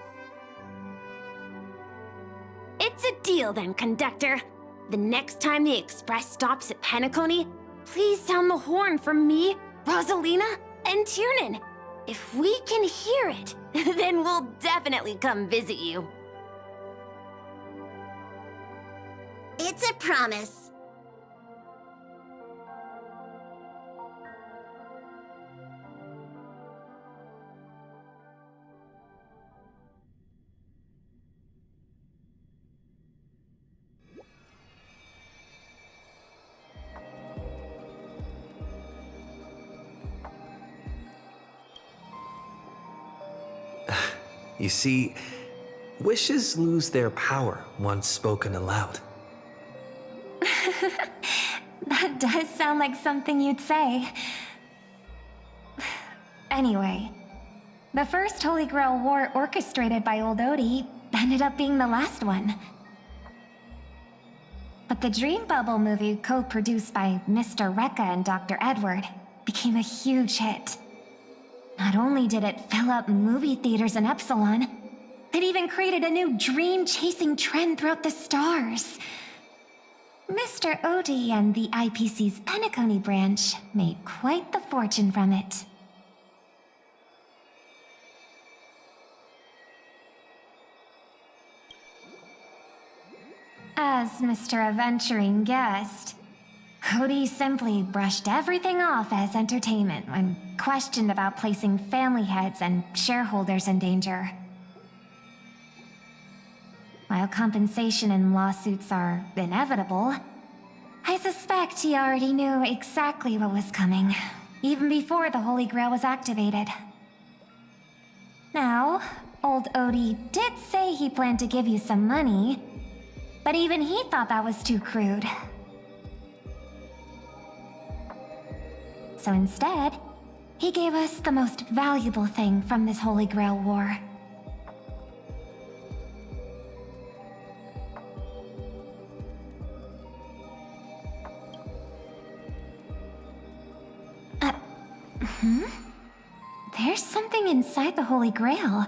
It's a deal then, conductor. The next time the Express stops at Peniconii, please sound the horn for me, Rosalina, and Tiernan. If we can hear it, then we'll definitely come visit you. It's a promise. You see, wishes lose their power once spoken aloud. That does sound like something you'd say. Anyway, the first Holy Grail War orchestrated by Old Odie ended up being the last one. But the Dream Bubble movie, co-produced by Mr. Rekka and Dr. Edward, became a huge hit. Not only did it fill up movie theaters in Epsilon, it even created a new dream-chasing trend throughout the stars. Mr. Odie and the IPC's Peniconii branch made quite the fortune from it. As Mr. Adventuring guest, Odie simply brushed everything off as entertainment when questioned about placing family heads and shareholders in danger. While compensation and lawsuits are inevitable, I suspect he already knew exactly what was coming, even before the Holy Grail was activated. Now, old Odie did say he planned to give you some money, but even he thought that was too crude. So instead, he gave us the most valuable thing from this Holy Grail war. There's something inside the Holy Grail.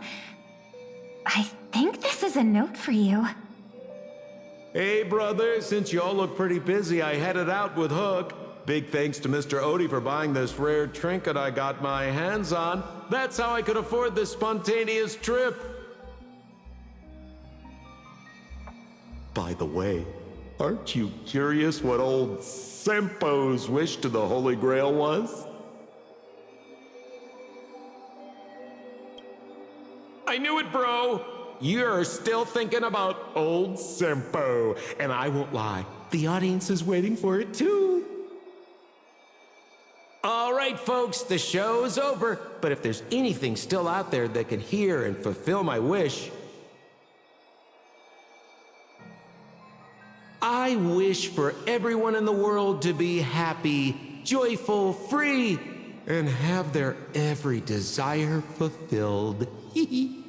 I think this is a note for you. Hey, brother, since you all look pretty busy, I headed out with Hook. Big thanks to Mr. Odie for buying this rare trinket I got my hands on. That's how I could afford this spontaneous trip. By the way, aren't you curious what old Sempo's wish to the Holy Grail was? I knew it, bro! You're still thinking about old Sempo, and I won't lie, the audience is waiting for it too. All right, folks, the show's over, but if there's anything still out there that can hear and fulfill my wish, I wish for everyone in the world to be happy, joyful, free, and have their every desire fulfilled. Hee hee.